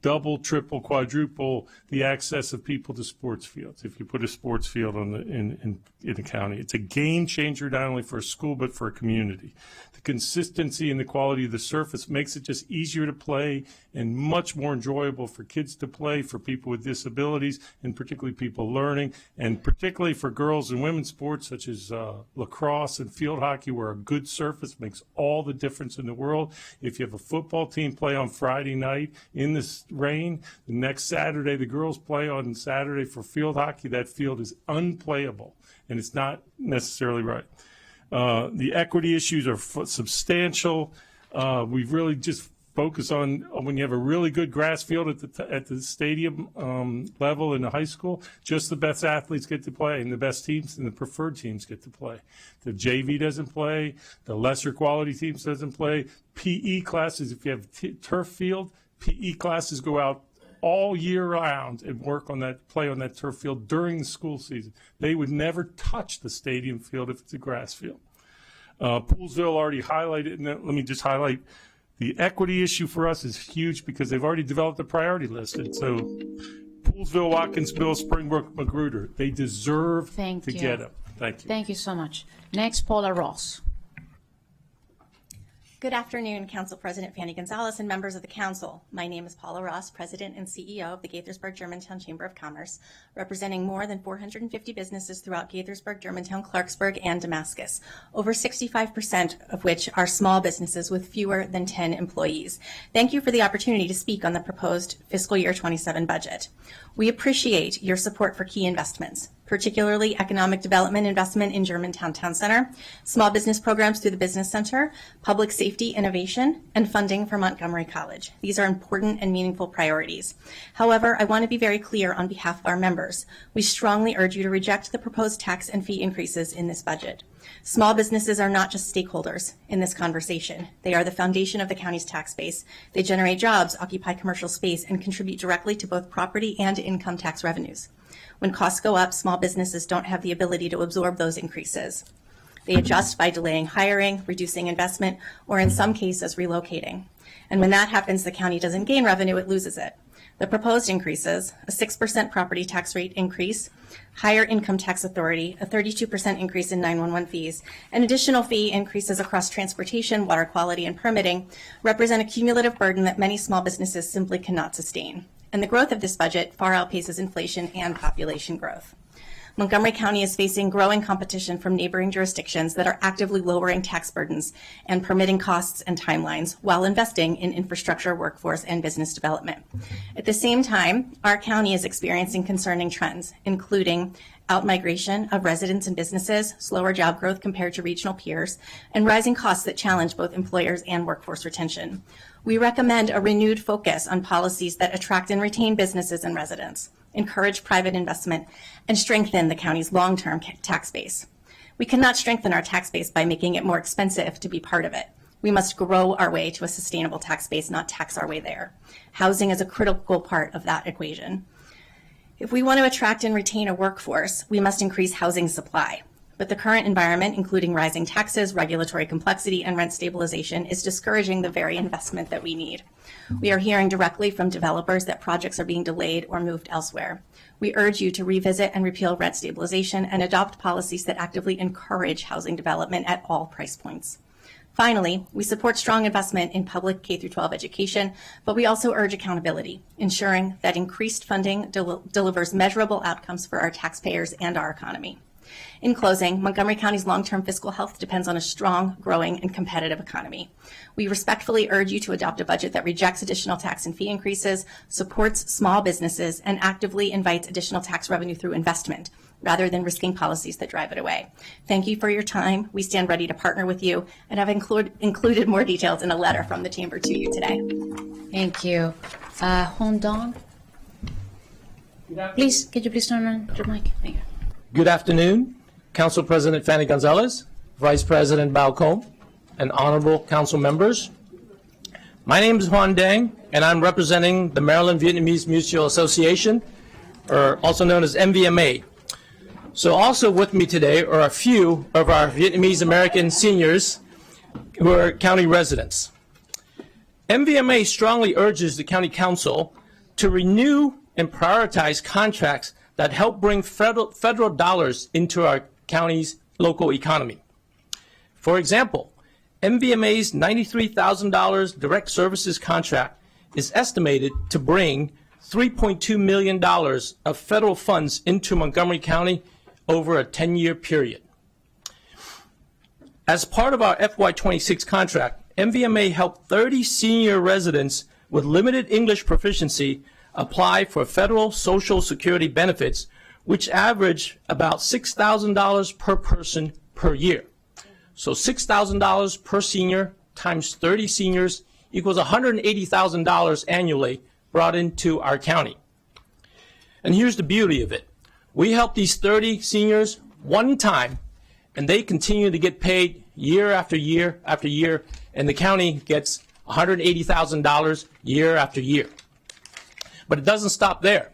double, triple, quadruple the access of people to sports fields. If you put a sports field on in the county, it's a game changer not only for a school but for a community. The consistency and the quality of the surface makes it just easier to play and much more enjoyable for kids to play, for people with disabilities, and particularly people learning, and particularly for girls and women's sports such as lacrosse and field hockey, where a good surface makes all the difference in the world. If you have a football team play on Friday night in this rain, the next Saturday the girls play on Saturday for field hockey, that field is unplayable and it's not necessarily right. The equity issues are substantial. We've really just focused on when you have a really good grass field at the stadium level in the high school, just the best athletes get to play and the best teams and the preferred teams get to play. The JV doesn't play, the lesser quality teams doesn't play. PE classes, if you have turf field, PE classes go out all year round and work on that, play on that turf field during the school season. They would never touch the stadium field if it's a grass field. Poolsville already highlighted, and let me just highlight the equity issue for us is huge because they've already developed a priority list. And so Poolsville, Watkinsville, Springbrook, Magruder, they deserve to get them. Thank you.
Thank you so much. Next, Paula Ross.
Good afternoon, Council President Fanny Gonzalez and members of the Council. My name is Paula Ross, President and CEO of the Gaithersburg Germantown Chamber of Commerce, representing more than 450 businesses throughout Gaithersburg, Germantown, Clarksburg, and Damascus, over 65% of which are small businesses with fewer than 10 employees. Thank you for the opportunity to speak on the proposed fiscal year 27 budget. We appreciate your support for key investments, particularly economic development investment in Germantown Town Center, small business programs through the Business Center, public safety innovation, and funding for Montgomery College. These are important and meaningful priorities. However, I want to be very clear on behalf of our members. We strongly urge you to reject the proposed tax and fee increases in this budget. Small businesses are not just stakeholders in this conversation. They are the foundation of the county's tax base. They generate jobs, occupy commercial space, and contribute directly to both property and income tax revenues. When costs go up, small businesses don't have the ability to absorb those increases. They adjust by delaying hiring, reducing investment, or in some cases, relocating. And when that happens, the county doesn't gain revenue, it loses it. The proposed increases, a 6% property tax rate increase, higher income tax authority, a 32% increase in 911 fees, and additional fee increases across transportation, water quality, and permitting, represent a cumulative burden that many small businesses simply cannot sustain. And the growth of this budget far outpaces inflation and population growth. Montgomery County is facing growing competition from neighboring jurisdictions that are actively lowering tax burdens and permitting costs and timelines while investing in infrastructure, workforce, and business development. At the same time, our county is experiencing concerning trends, including outmigration of residents and businesses, slower job growth compared to regional peers, and rising costs that challenge both employers and workforce retention. We recommend a renewed focus on policies that attract and retain businesses and residents, encourage private investment, and strengthen the county's long-term tax base. We cannot strengthen our tax base by making it more expensive to be part of it. We must grow our way to a sustainable tax base, not tax our way there. Housing is a critical part of that equation. If we want to attract and retain a workforce, we must increase housing supply. But the current environment, including rising taxes, regulatory complexity, and rent stabilization, is discouraging the very investment that we need. We are hearing directly from developers that projects are being delayed or moved elsewhere. We urge you to revisit and repeal rent stabilization and adopt policies that actively encourage housing development at all price points. Finally, we support strong investment in public K-12 education, but we also urge accountability, ensuring that increased funding delivers measurable outcomes for our taxpayers and our economy. In closing, Montgomery County's long-term fiscal health depends on a strong, growing, and competitive economy. We respectfully urge you to adopt a budget that rejects additional tax and fee increases, supports small businesses, and actively invites additional tax revenue through investment, rather than risking policies that drive it away. Thank you for your time. We stand ready to partner with you, and have included more details in a letter from the Chamber to you today.
Thank you. Hong Dong? Please, could you please turn on your mic? Thank you.
Good afternoon, Council President Fanny Gonzalez, Vice President Bao Công, and honorable council members. My name is Hoan Dang, and I'm representing the Maryland Vietnamese Mutual Association, or also known as MVMA. So also with me today are a few of our Vietnamese American seniors who are county residents. MVMA strongly urges the County Council to renew and prioritize contracts that help bring federal dollars into our county's local economy. For example, MVMA's $93,000 direct services contract is estimated to bring $3.2 million of federal funds into Montgomery County over a 10-year period. As part of our FY26 contract, MVMA helped 30 senior residents with limited English proficiency apply for federal Social Security benefits, which average about $6,000 per person per year. So $6,000 per senior times 30 seniors equals $180,000 annually brought into our county. And here's the beauty of it. We help these 30 seniors one time, and they continue to get paid year after year after year, and the county gets $180,000 year after year. But it doesn't stop there.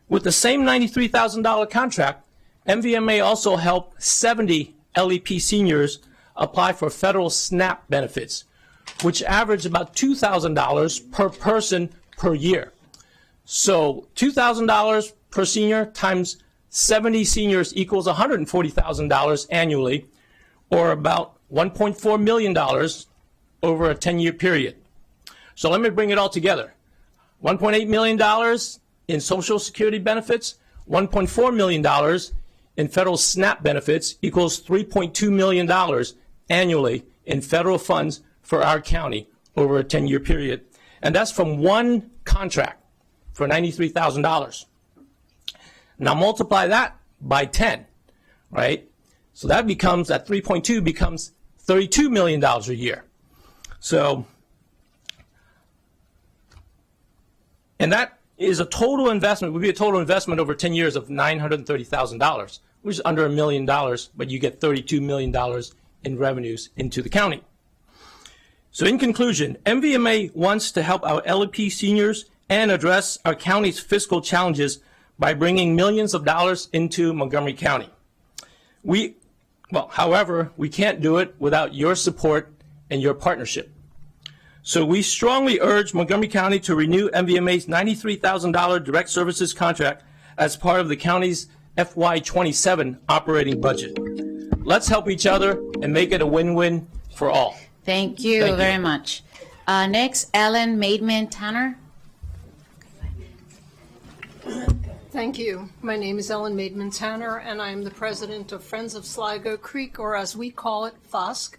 With the same $93,000 contract, MVMA also helped 70 LEP seniors apply for federal SNAP benefits, which average about $2,000 per person per year. So $2,000 per senior times 70 seniors equals $140,000 annually, or about $1.4 million over a 10-year period. So let me bring it all together. $1.8 million in Social Security benefits, $1.4 million in federal SNAP benefits equals $3.2 million annually in federal funds for our county over a 10-year period. And that's from one contract for $93,000. Now multiply that by 10, right? So that 3.2 becomes $32 million a year. So, and that is a total investment, would be a total investment over 10 years of $930,000, which is under $1 million, but you get $32 million in revenues into the county. So in conclusion, MVMA wants to help our LEP seniors and address our county's fiscal challenges by bringing millions of dollars into Montgomery County. However, we can't do it without your support and your partnership. So we strongly urge Montgomery County to renew MVMA's $93,000 direct services contract as part of the county's FY27 operating budget. Let's help each other and make it a win-win for all.
Thank you very much. Next, Ellen Maidman Tanner.
Thank you. My name is Ellen Maidman Tanner, and I am the president of Friends of Sligo Creek, or as we call it, FOSC.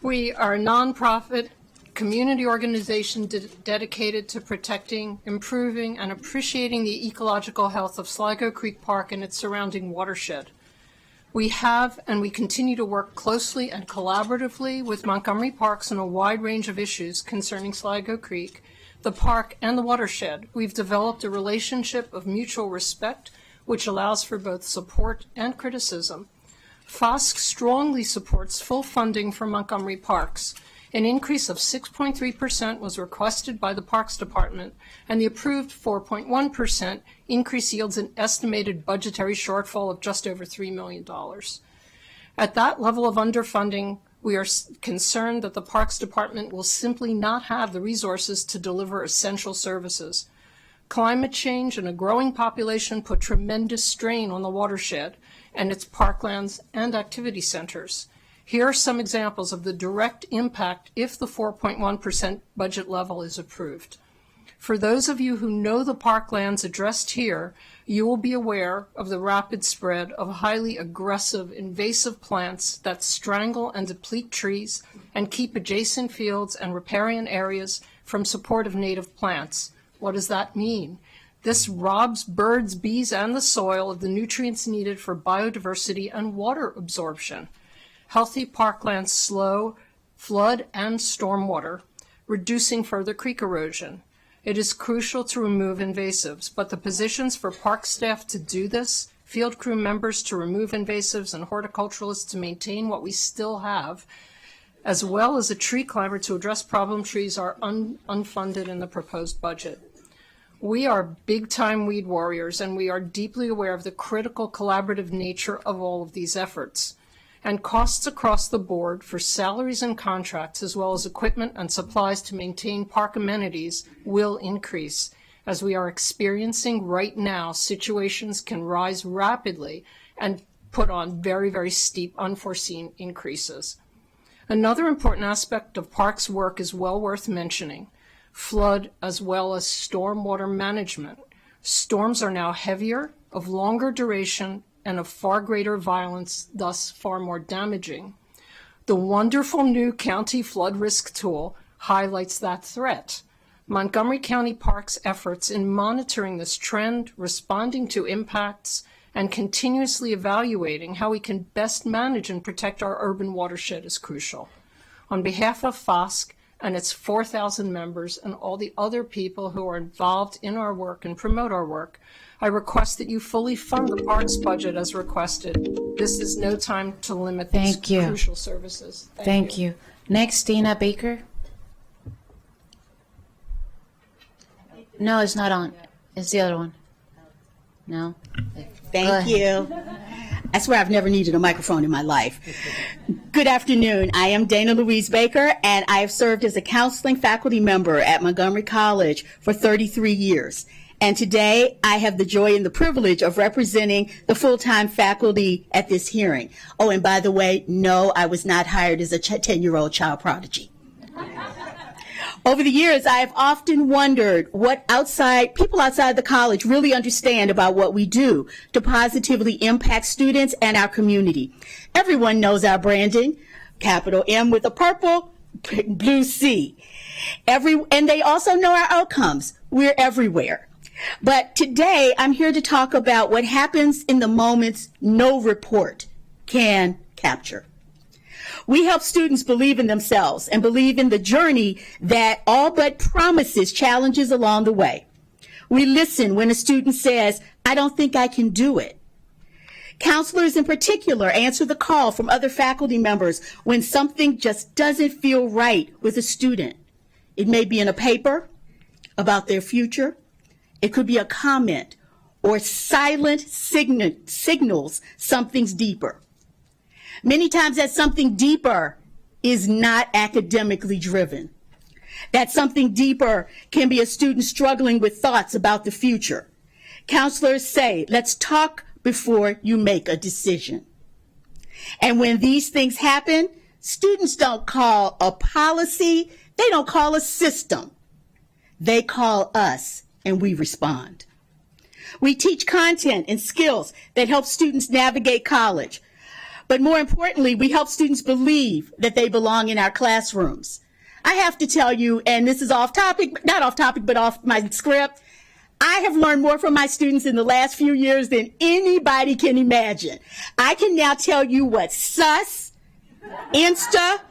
We are a nonprofit community organization dedicated to protecting, improving, and appreciating the ecological health of Sligo Creek Park and its surrounding watershed. We have and we continue to work closely and collaboratively with Montgomery Parks on a wide range of issues concerning Sligo Creek, the park, and the watershed. We've developed a relationship of mutual respect, which allows for both support and criticism. FOSC strongly supports full funding for Montgomery Parks. An increase of 6.3% was requested by the Parks Department, and the approved 4.1% increase yields an estimated budgetary shortfall of just over $3 million. At that level of underfunding, we are concerned that the Parks Department will simply not have the resources to deliver essential services. Climate change and a growing population put tremendous strain on the watershed and its parklands and activity centers. Here are some examples of the direct impact if the 4.1% budget level is approved. For those of you who know the parklands addressed here, you will be aware of the rapid spread of highly aggressive invasive plants that strangle and deplete trees and keep adjacent fields and riparian areas from support of native plants. What does that mean? This robs birds, bees, and the soil of the nutrients needed for biodiversity and water absorption. Healthy parklands slow flood and stormwater, reducing further creek erosion. It is crucial to remove invasives, but the positions for park staff to do this, field crew members to remove invasives, and horticulturalists to maintain what we still have, as well as a tree climber to address problem trees, are unfunded in the proposed budget. We are big-time weed warriors, and we are deeply aware of the critical collaborative nature of all of these efforts. And costs across the board for salaries and contracts, as well as equipment and supplies to maintain park amenities, will increase. As we are experiencing right now, situations can rise rapidly and put on very, very steep, unforeseen increases. Another important aspect of parks work is well worth mentioning: flood as well as stormwater management. Storms are now heavier, of longer duration, and of far greater violence, thus far more damaging. The wonderful new county flood risk tool highlights that threat. Montgomery County Parks' efforts in monitoring this trend, responding to impacts, and continuously evaluating how we can best manage and protect our urban watershed is crucial. On behalf of FOSC and its 4,000 members and all the other people who are involved in our work and promote our work, I request that you fully fund the parks budget as requested. This is no time to limit these crucial services.
Thank you. Next, Dana Baker. No, it's not on. It's the other one. No.
Thank you. I swear I've never needed a microphone in my life. Good afternoon. I am Dana Louise Baker, and I have served as a counseling faculty member at Montgomery College for 33 years. And today, I have the joy and the privilege of representing the full-time faculty at this hearing. Oh, and by the way, no, I was not hired as a 10-year-old child prodigy. Over the years, I have often wondered what people outside the college really understand about what we do to positively impact students and our community. Everyone knows our branding, capital M with a purple, blue C. And they also know our outcomes. We're everywhere. But today, I'm here to talk about what happens in the moments no report can capture. We help students believe in themselves and believe in the journey that all but promises challenges along the way. We listen when a student says, "I don't think I can do it." Counselors in particular answer the call from other faculty members when something just doesn't feel right with a student. It may be in a paper about their future. It could be a comment or silent signals something's deeper. Many times that something deeper is not academically driven. That something deeper can be a student struggling with thoughts about the future. Counselors say, let's talk before you make a decision. And when these things happen, students don't call a policy, they don't call a system. They call us and we respond. We teach content and skills that help students navigate college. But more importantly, we help students believe that they belong in our classrooms. I have to tell you, and this is off topic, not off topic, but off my script, I have learned more from my students in the last few years than anybody can imagine. I can now tell you what sus, Insta,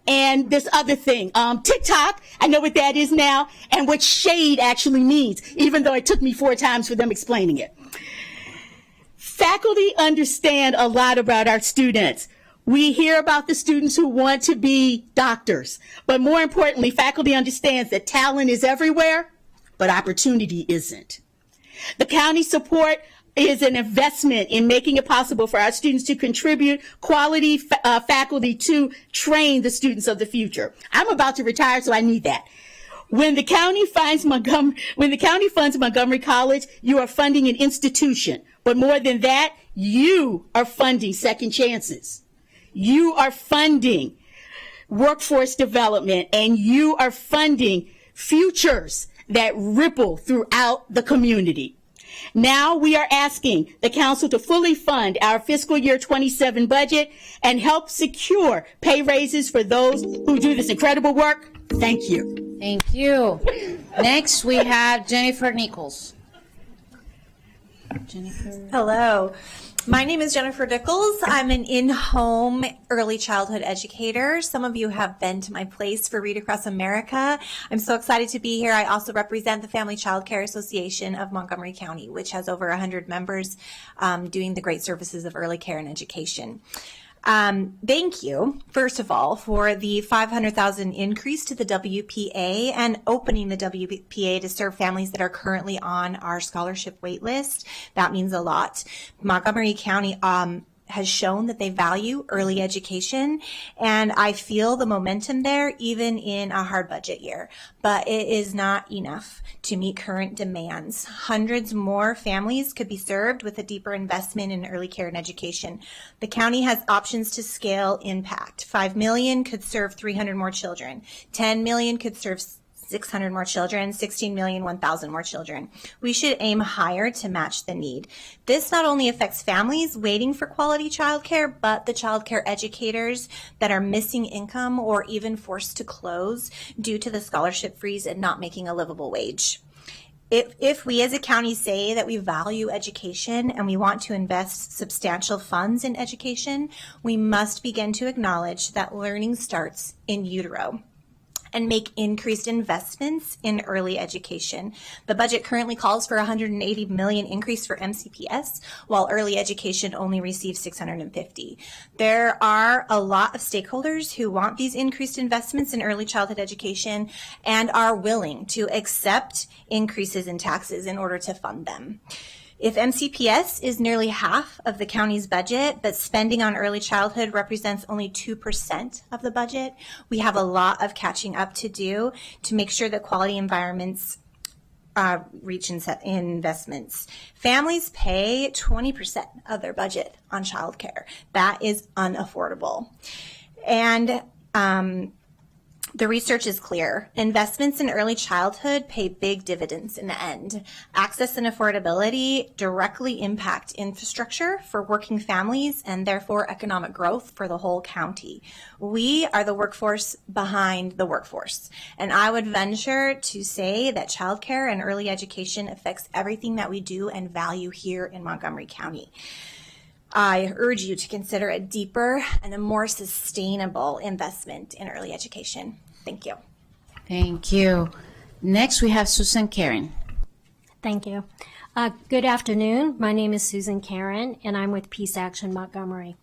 and this other thing, TikTok, I know what that is now, and what shade actually means, even though it took me 4 times for them explaining it. Faculty understand a lot about our students. We hear about the students who want to be doctors, but more importantly, faculty understands that talent is everywhere, but opportunity isn't. The county support is an investment in making it possible for our students to contribute quality faculty to train the students of the future. I'm about to retire, so I need that. When the county funds Montgomery College, you are funding an institution. But more than that, you are funding second chances. You are funding workforce development, and you are funding futures that ripple throughout the community. Now we are asking the council to fully fund our fiscal year 27 budget and help secure pay raises for those who do this incredible work. Thank you.
Thank you. Next, we have Jennifer Nichols.
Hello. My name is Jennifer Nichols. I'm an in-home early childhood educator. Some of you have been to my place for Read Across America. I'm so excited to be here. I also represent the Family Child Care Association of Montgomery County, which has over 100 members doing the great services of early care and education. Thank you, first of all, for the $500,000 increase to the WPA and opening the WPA to serve families that are currently on our scholarship wait list. That means a lot. Montgomery County has shown that they value early education, and I feel the momentum there even in a hard budget year. But it is not enough to meet current demands. Hundreds more families could be served with a deeper investment in early care and education. The county has options to scale impact. 5 million could serve 300 more children. 10 million could serve 600 more children, 16 million, 1,000 more children. We should aim higher to match the need. This not only affects families waiting for quality childcare, but the childcare educators that are missing income or even forced to close due to the scholarship freeze and not making a livable wage. If we as a county say that we value education and we want to invest substantial funds in education, we must begin to acknowledge that learning starts in utero and make increased investments in early education. The budget currently calls for $180 million increase for MCPS, while early education only receives $650. There are a lot of stakeholders who want these increased investments in early childhood education and are willing to accept increases in taxes in order to fund them. If MCPS is nearly half of the county's budget, but spending on early childhood represents only 2% of the budget, we have a lot of catching up to do to make sure that quality environments reach investments. Families pay 20% of their budget on childcare. That is unaffordable. And The research is clear. Investments in early childhood pay big dividends in the end. Access and affordability directly impact infrastructure for working families and therefore economic growth for the whole county. We are the workforce behind the workforce. And I would venture to say that childcare and early education affects everything that we do and value here in Montgomery County. I urge you to consider a deeper and a more sustainable investment in early education. Thank you.
Thank you. Next, we have Susan Karen.
Thank you. Good afternoon. My name is Susan Karen, and I'm with Peace Action Montgomery.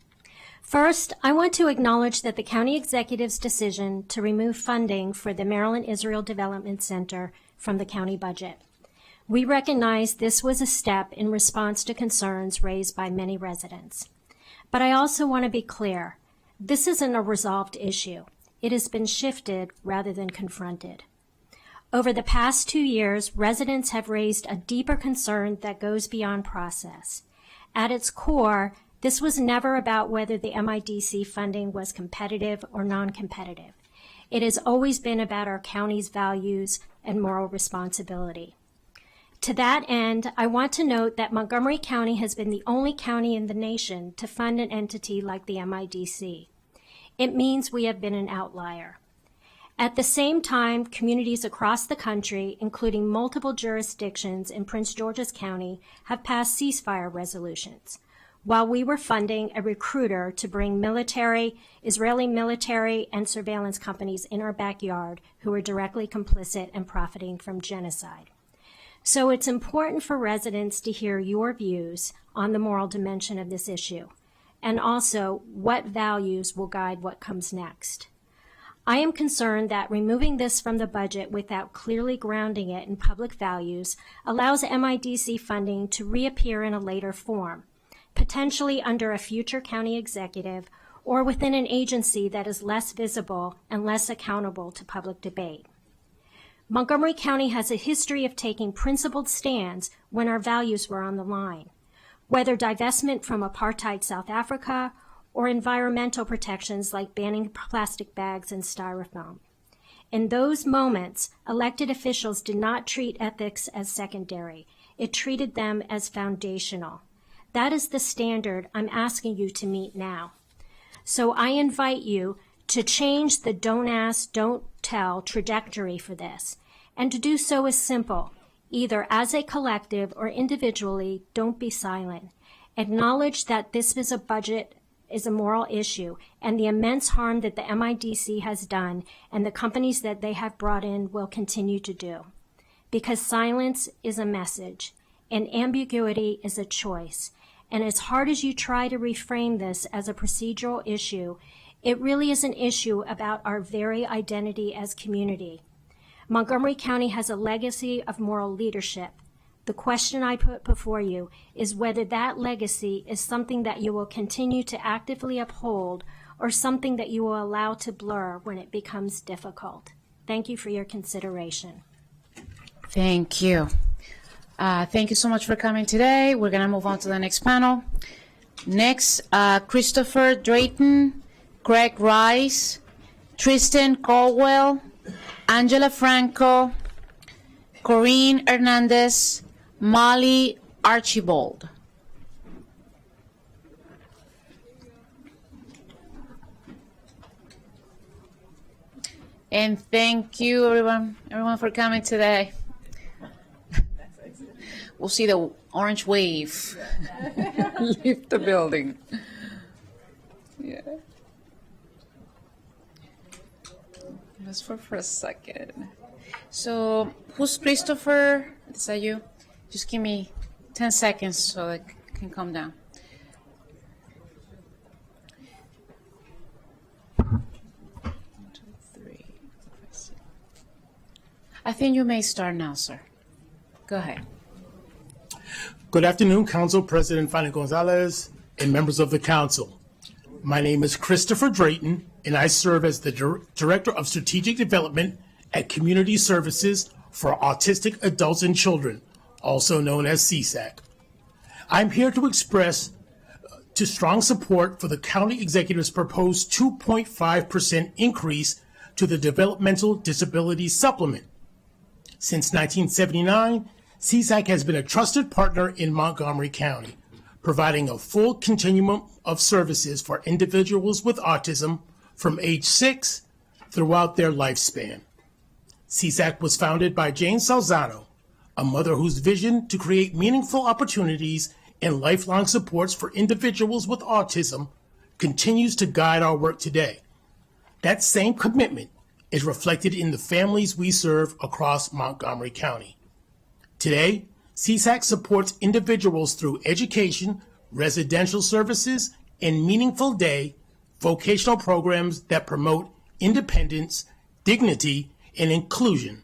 First, I want to acknowledge that the county executive's decision to remove funding for the Maryland Israel Development Center from the county budget. We recognize this was a step in response to concerns raised by many residents. But I also want to be clear, this isn't a resolved issue. It has been shifted rather than confronted. Over the past 2 years, residents have raised a deeper concern that goes beyond process. At its core, this was never about whether the MIDC funding was competitive or non-competitive. It has always been about our county's values and moral responsibility. To that end, I want to note that Montgomery County has been the only county in the nation to fund an entity like the MIDC. It means we have been an outlier. At the same time, communities across the country, including multiple jurisdictions in Prince George's County, have passed ceasefire resolutions, while we were funding a recruiter to bring Israeli military and surveillance companies in our backyard who were directly complicit and profiting from genocide. So it's important for residents to hear your views on the moral dimension of this issue, and also what values will guide what comes next. I am concerned that removing this from the budget without clearly grounding it in public values allows MIDC funding to reappear in a later form, potentially under a future county executive or within an agency that is less visible and less accountable to public debate. Montgomery County has a history of taking principled stands when our values were on the line, whether divestment from apartheid South Africa or environmental protections like banning plastic bags and styrofoam. In those moments, elected officials did not treat ethics as secondary. It treated them as foundational. That is the standard I'm asking you to meet now. So I invite you to change the don't ask, don't tell trajectory for this. And to do so is simple. Either as a collective or individually, don't be silent. Acknowledge that this is a moral issue, and the immense harm that the MIDC has done and the companies that they have brought in will continue to do. Because silence is a message, and ambiguity is a choice. And as hard as you try to reframe this as a procedural issue, it really is an issue about our very identity as community. Montgomery County has a legacy of moral leadership. The question I put before you is whether that legacy is something that you will continue to actively uphold or something that you will allow to blur when it becomes difficult. Thank you for your consideration.
Thank you. Thank you so much for coming today. We're going to move on to the next panel. Next, Christopher Drayton, Greg Rice, Tristan Caldwell, Angela Franco, Corinne Hernandez, Molly Archibald. And thank you, everyone for coming today. We'll see the orange wave leave the building. Yeah. Just for a second. So, who's Christopher? Is that you? Just give me 10 seconds so I can calm down. I think you may start now, sir. Go ahead.
Good afternoon, Council President Fanny Gonzalez and members of the Council. My name is Christopher Drayton, and I serve as the Director of Strategic Development at Community Services for Autistic Adults and Children, also known as CSAC. I'm here to express strong support for the County Executive's proposed 2.5% increase to the Developmental Disability Supplement. Since 1979, CSAC has been a trusted partner in Montgomery County, providing a full continuum of services for individuals with autism from age 6 throughout their lifespan. CSAC was founded by Jane Salzano, a mother whose vision to create meaningful opportunities and lifelong supports for individuals with autism continues to guide our work today. That same commitment is reflected in the families we serve across Montgomery County. Today, CSAC supports individuals through education, residential services, and meaningful day vocational programs that promote independence, dignity, and inclusion.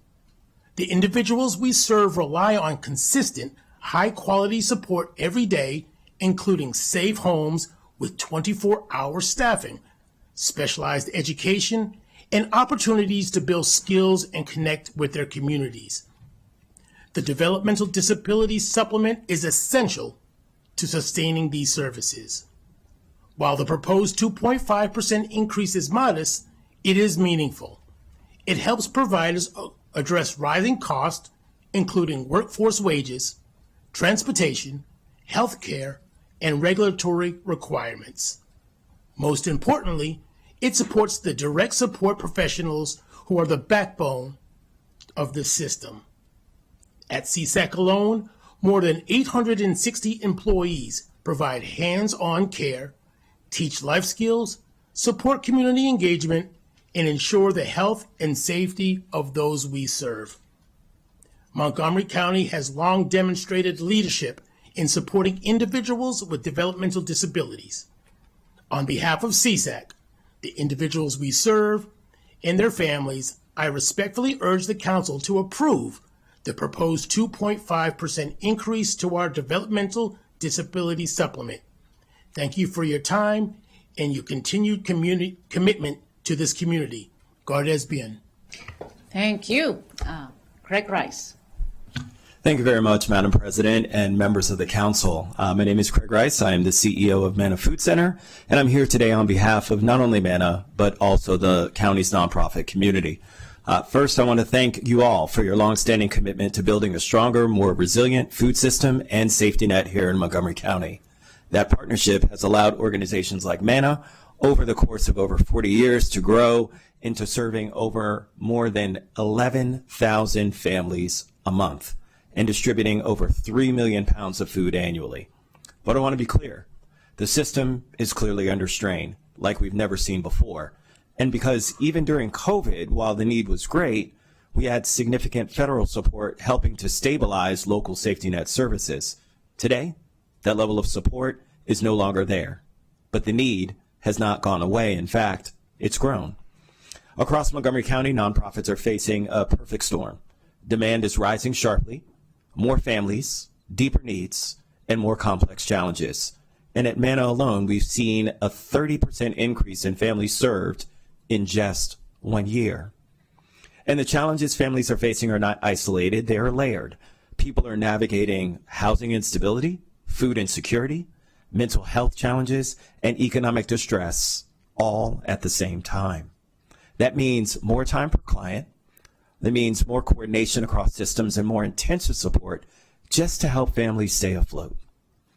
The individuals we serve rely on consistent, high-quality support every day, including safe homes with 24-hour staffing, specialized education, and opportunities to build skills and connect with their communities. The Developmental Disability Supplement is essential to sustaining these services. While the proposed 2.5% increase is modest, it is meaningful. It helps providers address rising costs, including workforce wages, transportation, health care, and regulatory requirements. Most importantly, it supports the direct support professionals who are the backbone of the system. At CSAC alone, more than 860 employees provide hands-on care, teach life skills, support community engagement, and ensure the health and safety of those we serve. Montgomery County has long demonstrated leadership in supporting individuals with developmental disabilities. On behalf of CSAC, the individuals we serve, and their families, I respectfully urge the Council to approve the proposed 2.5% increase to our Developmental Disability Supplement. Thank you for your time and your continued commitment to this community. Gracias bien.
Thank you. Craig Rice.
Thank you very much, Madam President and members of the Council. My name is Craig Rice. I am the CEO of Manna Food Center, and I'm here today on behalf of not only Manna, but also the county's nonprofit community. First, I want to thank you all for your longstanding commitment to building a stronger, more resilient food system and safety net here in Montgomery County. That partnership has allowed organizations like Manna over the course of over 40 years to grow into serving over more than 11,000 families a month and distributing over 3 million pounds of food annually. But I want to be clear, the system is clearly under strain, like we've never seen before. And because even during COVID, while the need was great, we had significant federal support helping to stabilize local safety net services. Today, that level of support is no longer there, but the need has not gone away. In fact, it's grown. Across Montgomery County, nonprofits are facing a perfect storm. Demand is rising sharply, more families, deeper needs, and more complex challenges. And at Manna alone, we've seen a 30% increase in families served in just 1 year. And the challenges families are facing are not isolated, they are layered. People are navigating housing instability, food insecurity, mental health challenges, and economic distress all at the same time. That means more time per client. That means more coordination across systems and more intensive support just to help families stay afloat.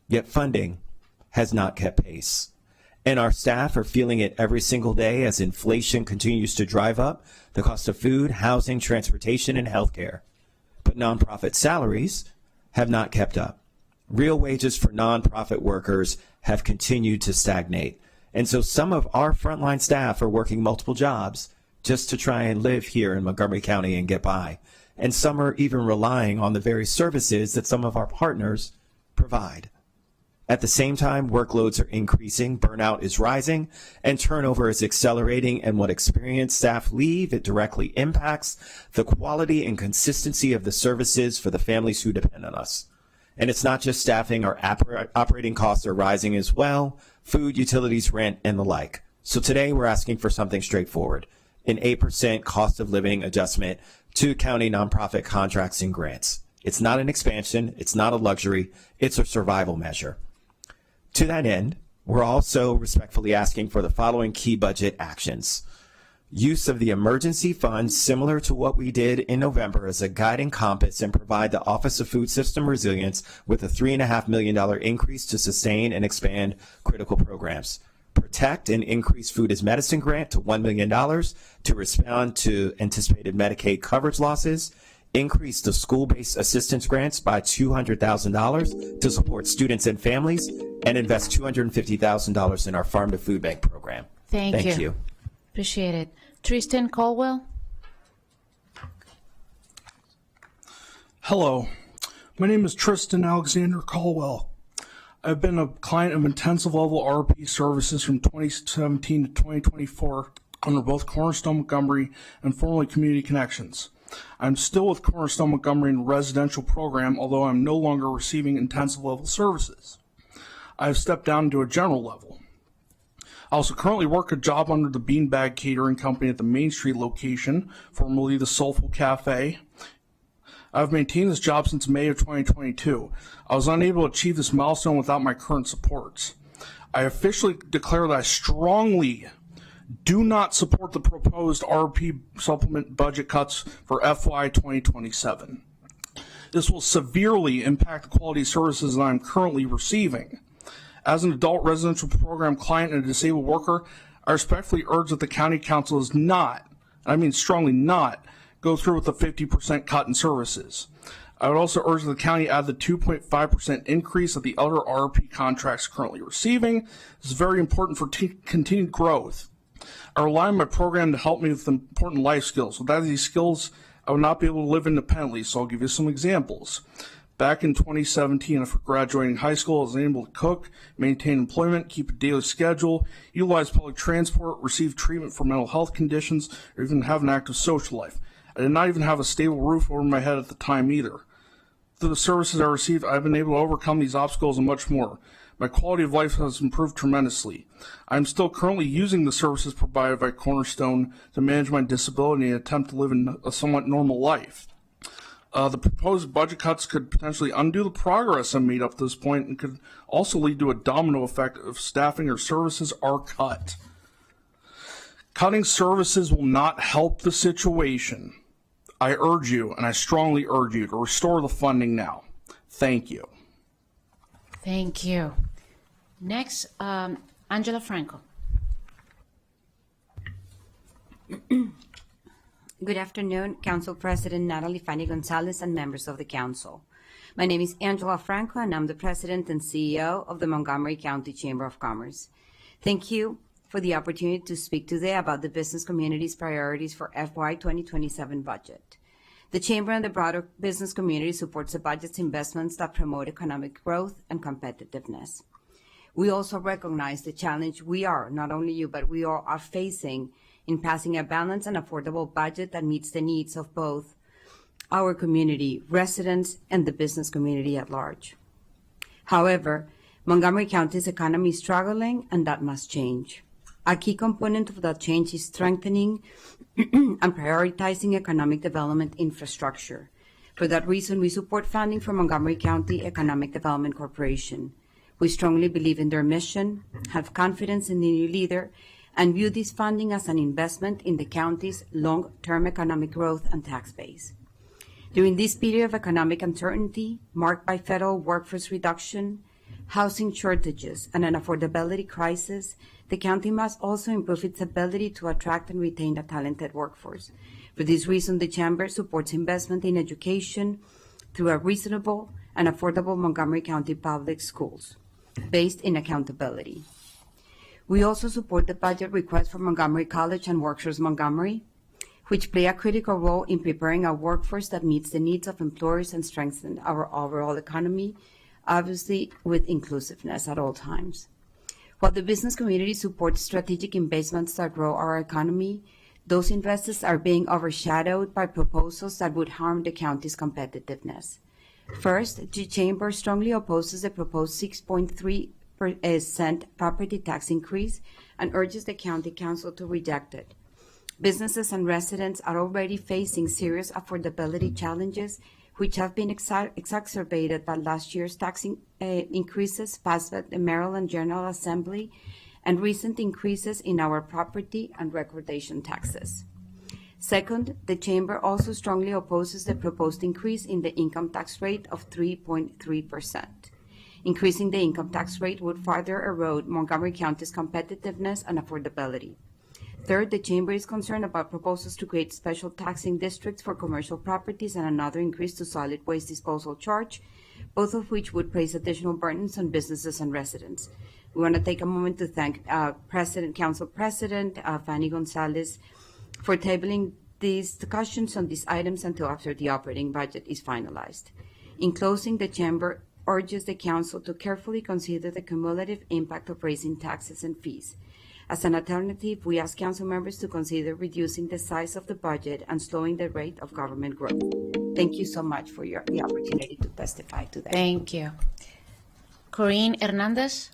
Yet funding has not kept pace. And our staff are feeling it every single day as inflation continues to drive up the cost of food, housing, transportation, and healthcare. But nonprofit salaries have not kept up. Real wages for nonprofit workers have continued to stagnate. And so some of our frontline staff are working multiple jobs just to try and live here in Montgomery County and get by. And some are even relying on the very services that some of our partners provide. At the same time, workloads are increasing, burnout is rising, and turnover is accelerating. And when experienced staff leave, it directly impacts the quality and consistency of the services for the families who depend on us. And it's not just staffing, our operating costs are rising as well, food, utilities, rent, and the like. So today we're asking for something straightforward, an 8% cost of living adjustment to county nonprofit contracts and grants. It's not an expansion, it's not a luxury, it's a survival measure. To that end, we're also respectfully asking for the following key budget actions. use of the emergency fund similar to what we did in November as a guiding compass and provide the Office of Food System Resilience with a $3.5 million increase to sustain and expand critical programs. Protect and increase Food as Medicine grant to $1 million to respond to anticipated Medicaid coverage losses. Increase the school-based assistance grants by $200,000 to support students and families, and invest $250,000 in our Farm to Food Bank program.
Thank you. Appreciate it. Tristan Colwell.
Hello, my name is Tristan Alexander Caldwell. I've been a client of intensive level RP services from 2017 to 2024 under both Cornerstone Montgomery and formerly Community Connections. I'm still with Cornerstone Montgomery in the residential program, although I'm no longer receiving intensive level services. I have stepped down to a general level. I also currently work a job under the Beanbag Catering Company at the Main Street location, formerly the Soulful Cafe. I've maintained this job since May of 2022. I was unable to achieve this milestone without my current supports. I officially declare that I strongly do not support the proposed RP supplement budget cuts for FY 2027. This will severely impact the quality of services that I'm currently receiving. As an adult residential program client and a disabled worker, I respectfully urge that the County Council is not, I mean strongly not, go through with the 50% cut in services. I would also urge that the county add the 2.5% increase that the other RP contracts currently receiving. This is very important for continued growth. I rely on my program to help me with important life skills. Without these skills, I would not be able to live independently, so I'll give you some examples. Back in 2017, after graduating high school, I was able to cook, maintain employment, keep a daily schedule, utilize public transport, receive treatment for mental health conditions, or even have an active social life. I did not even have a stable roof over my head at the time either. Through the services I received, I've been able to overcome these obstacles and much more. My quality of life has improved tremendously. I'm still currently using the services provided by Cornerstone to manage my disability and attempt to live a somewhat normal life. The proposed budget cuts could potentially undo the progress I made up to this point and could also lead to a domino effect if staffing or services are cut. Cutting services will not help the situation. I urge you, and I strongly urge you, to restore the funding now. Thank you.
Thank you. Next, Angela Franco.
Good afternoon, Council President Natalie Fanny Gonzalez and members of the Council. My name is Angela Franco, and I'm the President and CEO of the Montgomery County Chamber of Commerce. Thank you for the opportunity to speak today about the business community's priorities for FY 2027 budget. The Chamber and the broader business community supports the budget's investments that promote economic growth and competitiveness. We also recognize the challenge we are, not only you, but we all are facing in passing a balanced and affordable budget that meets the needs of both our community, residents, and the business community at large. However, Montgomery County's economy is struggling, and that must change. A key component of that change is strengthening and prioritizing economic development infrastructure. For that reason, we support funding for Montgomery County Economic Development Corporation. We strongly believe in their mission, have confidence in the new leader, and view this funding as an investment in the county's long-term economic growth and tax base. During this period of economic uncertainty, marked by federal workforce reduction, housing shortages, and an affordability crisis, the county must also improve its ability to attract and retain a talented workforce. For this reason, the Chamber supports investment in education through a reasonable and affordable Montgomery County public schools, based in accountability. We also support the budget request for Montgomery College and Workforce Montgomery, which play a critical role in preparing a workforce that meets the needs of employers and strengthens our overall economy, obviously with inclusiveness at all times. While the business community supports strategic investments that grow our economy, those investments are being overshadowed by proposals that would harm the county's competitiveness. First, the Chamber strongly opposes the proposed 6.3% property tax increase and urges the County Council to reject it. Businesses and residents are already facing serious affordability challenges, which have been exacerbated by last year's tax increases passed by the Maryland General Assembly and recent increases in our property and recordation taxes. Second, the Chamber also strongly opposes the proposed increase in the income tax rate of 3.3%. Increasing the income tax rate would further erode Montgomery County's competitiveness and affordability. Third, the Chamber is concerned about proposals to create special taxing districts for commercial properties and another increase to solid waste disposal charge, both of which would place additional burdens on businesses and residents. We want to take a moment to thank Council President Fanny Gonzalez for tabling these discussions on these items until after the operating budget is finalized. In closing, the Chamber urges the Council to carefully consider the cumulative impact of raising taxes and fees. As an alternative, we ask Council members to consider reducing the size of the budget and slowing the rate of government growth. Thank you so much for the opportunity to testify today.
Thank you. Corinne Hernandez.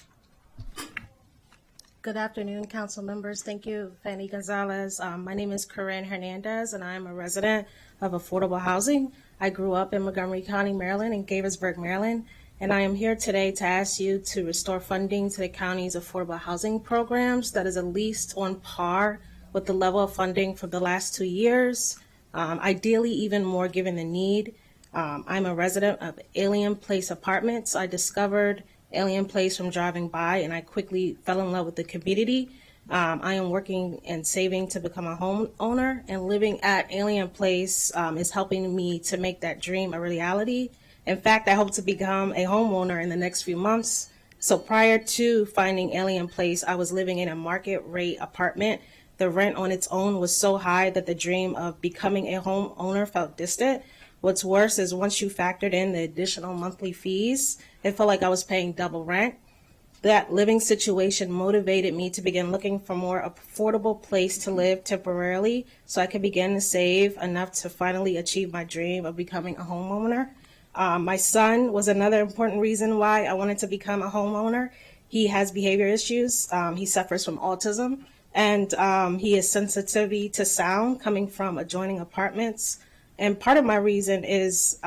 Good afternoon, council members. Thank you, Fanny Gonzalez. My name is Corinne Hernandez, and I am a resident of affordable housing. I grew up in Montgomery County, Maryland, and Gaithersburg, Maryland, and I am here today to ask you to restore funding to the county's affordable housing programs that is at least on par with the level of funding for the last 2 years, ideally even more given the need. I'm a resident of Alien Place Apartments. I discovered Alien Place from driving by, and I quickly fell in love with the community. I am working and saving to become a homeowner, and living at Alien Place is helping me to make that dream a reality. In fact, I hope to become a homeowner in the next few months. So prior to finding Alien Place, I was living in a market rate apartment. The rent on its own was so high that the dream of becoming a homeowner felt distant. What's worse is once you factored in the additional monthly fees, it felt like I was paying double rent. That living situation motivated me to begin looking for a more affordable place to live temporarily so I could begin to save enough to finally achieve my dream of becoming a homeowner. My son was another important reason why I wanted to become a homeowner. He has behavior issues. He suffers from autism, and he has sensitivity to sound coming from adjoining apartments. And part of my reason is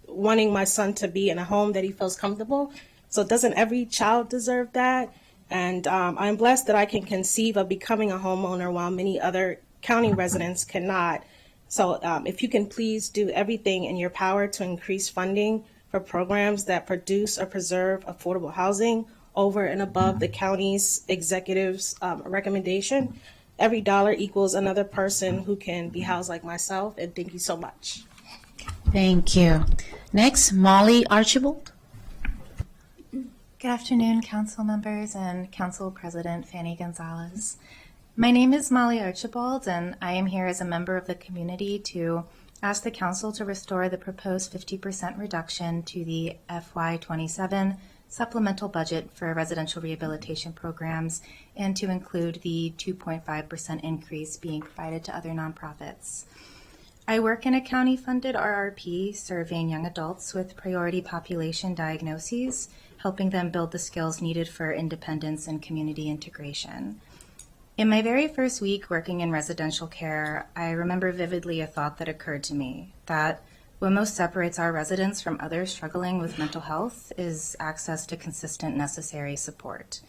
wanting my son to be in a home that he feels comfortable. So doesn't every child deserve that? And I'm blessed that I can conceive of becoming a homeowner while many other county residents cannot. So if you can please do everything in your power to increase funding for programs that produce or preserve affordable housing over and above the county's executive's recommendation. Every dollar equals another person who can be housed like myself, and thank you so much.
Thank you. Next, Molly Archibald.
Good afternoon, council members and Council President Fanny Gonzalez. My name is Molly Archibald, and I am here as a member of the community to ask the council to restore the proposed 50% reduction to the FY27 supplemental budget for residential rehabilitation programs and to include the 2.5% increase being provided to other nonprofits. I work in a county-funded RRP serving young adults with priority population diagnoses, helping them build the skills needed for independence and community integration. In my very first week working in residential care, I remember vividly a thought that occurred to me, that what most separates our residents from others struggling with mental health is access to consistent, necessary support.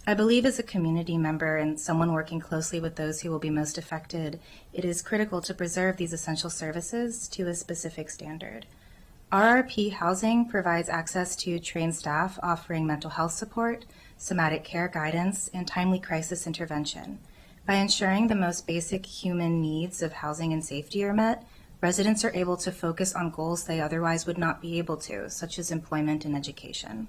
I believe as a community member and someone working closely with those who will be most affected, it is critical to preserve these essential services to a specific standard. RRP housing provides access to trained staff offering mental health support, somatic care guidance, and timely crisis intervention. By ensuring the most basic human needs of housing and safety are met, residents are able to focus on goals they otherwise would not be able to, such as employment and education.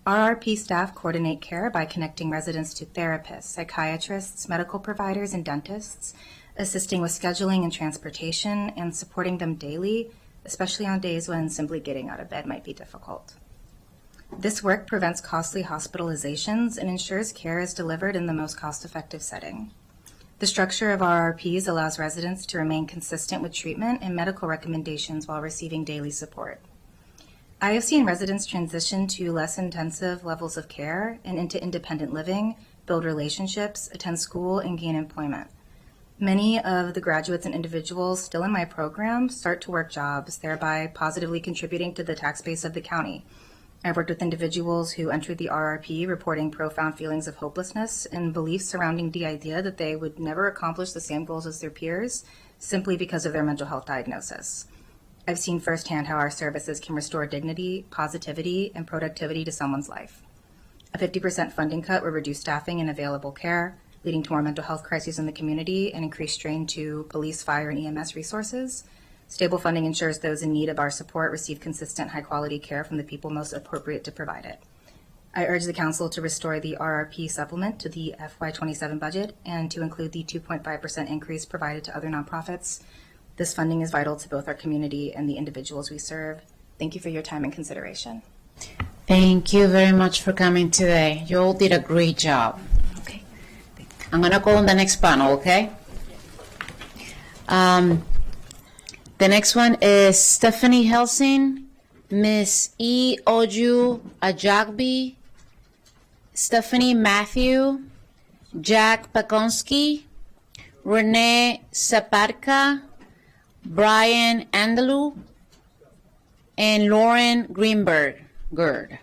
RRP staff coordinate care by connecting residents to therapists, psychiatrists, medical providers, and dentists, assisting with scheduling and transportation, and supporting them daily, especially on days when simply getting out of bed might be difficult. This work prevents costly hospitalizations and ensures care is delivered in the most cost-effective setting. The structure of RRPs allows residents to remain consistent with treatment and medical recommendations while receiving daily support. I have seen residents transition to less intensive levels of care and into independent living, build relationships, attend school, and gain employment. Many of the graduates and individuals still in my program start to work jobs, thereby positively contributing to the tax base of the county. I've worked with individuals who entered the RRP reporting profound feelings of hopelessness and beliefs surrounding the idea that they would never accomplish the same goals as their peers simply because of their mental health diagnosis. I've seen firsthand how our services can restore dignity, positivity, and productivity to someone's life. A 50% funding cut will reduce staffing and available care, leading to more mental health crises in the community and increased strain to police, fire, and EMS resources. Stable funding ensures those in need of our support receive consistent, high-quality care from the people most appropriate to provide it. I urge the Council to restore the RRP supplement to the FY27 budget and to include the 2.5% increase provided to other nonprofits. This funding is vital to both our community and the individuals we serve. Thank you for your time and consideration.
Thank you very much for coming today. You all did a great job. Okay. I'm going to go on the next panel, okay? The next one is Stephanie Helsing, Miss E. Oju Ajagbi, Stephanie Matthew, Jack Pakonski, Renee Zaparka, Brian Andalou, and Lauren Greenberg. Greenberger.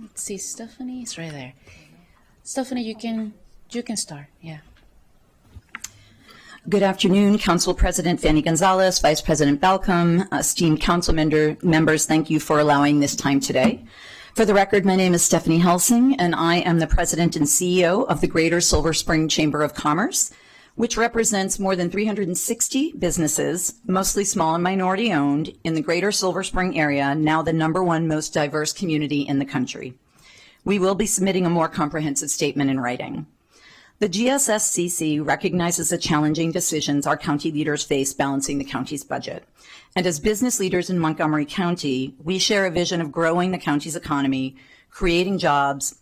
Let's see, Stephanie is right there. Stephanie, you can start. Yeah.
Good afternoon, Council President Fanny Gonzalez, Vice President Balcom, esteemed council members. Thank you for allowing this time today. For the record, my name is Stephanie Helsing, and I am the President and CEO of the Greater Silver Spring Chamber of Commerce, which represents more than 360 businesses, mostly small and minority owned, in the Greater Silver Spring area, now the #1 most diverse community in the country. We will be submitting a more comprehensive statement in writing. The GSSCC recognizes the challenging decisions our county leaders face balancing the county's budget. And as business leaders in Montgomery County, we share a vision of growing the county's economy, creating jobs,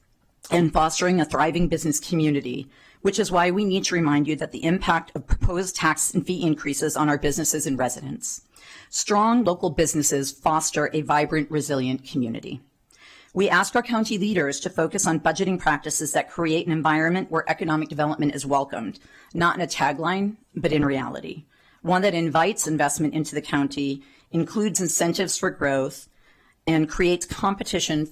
and fostering a thriving business community, which is why we need to remind you that the impact of proposed tax and fee increases on our businesses and residents. Strong local businesses foster a vibrant, resilient community. We ask our county leaders to focus on budgeting practices that create an environment where economic development is welcomed, not in a tagline, but in reality. One that invites investment into the county, includes incentives for growth, and creates competition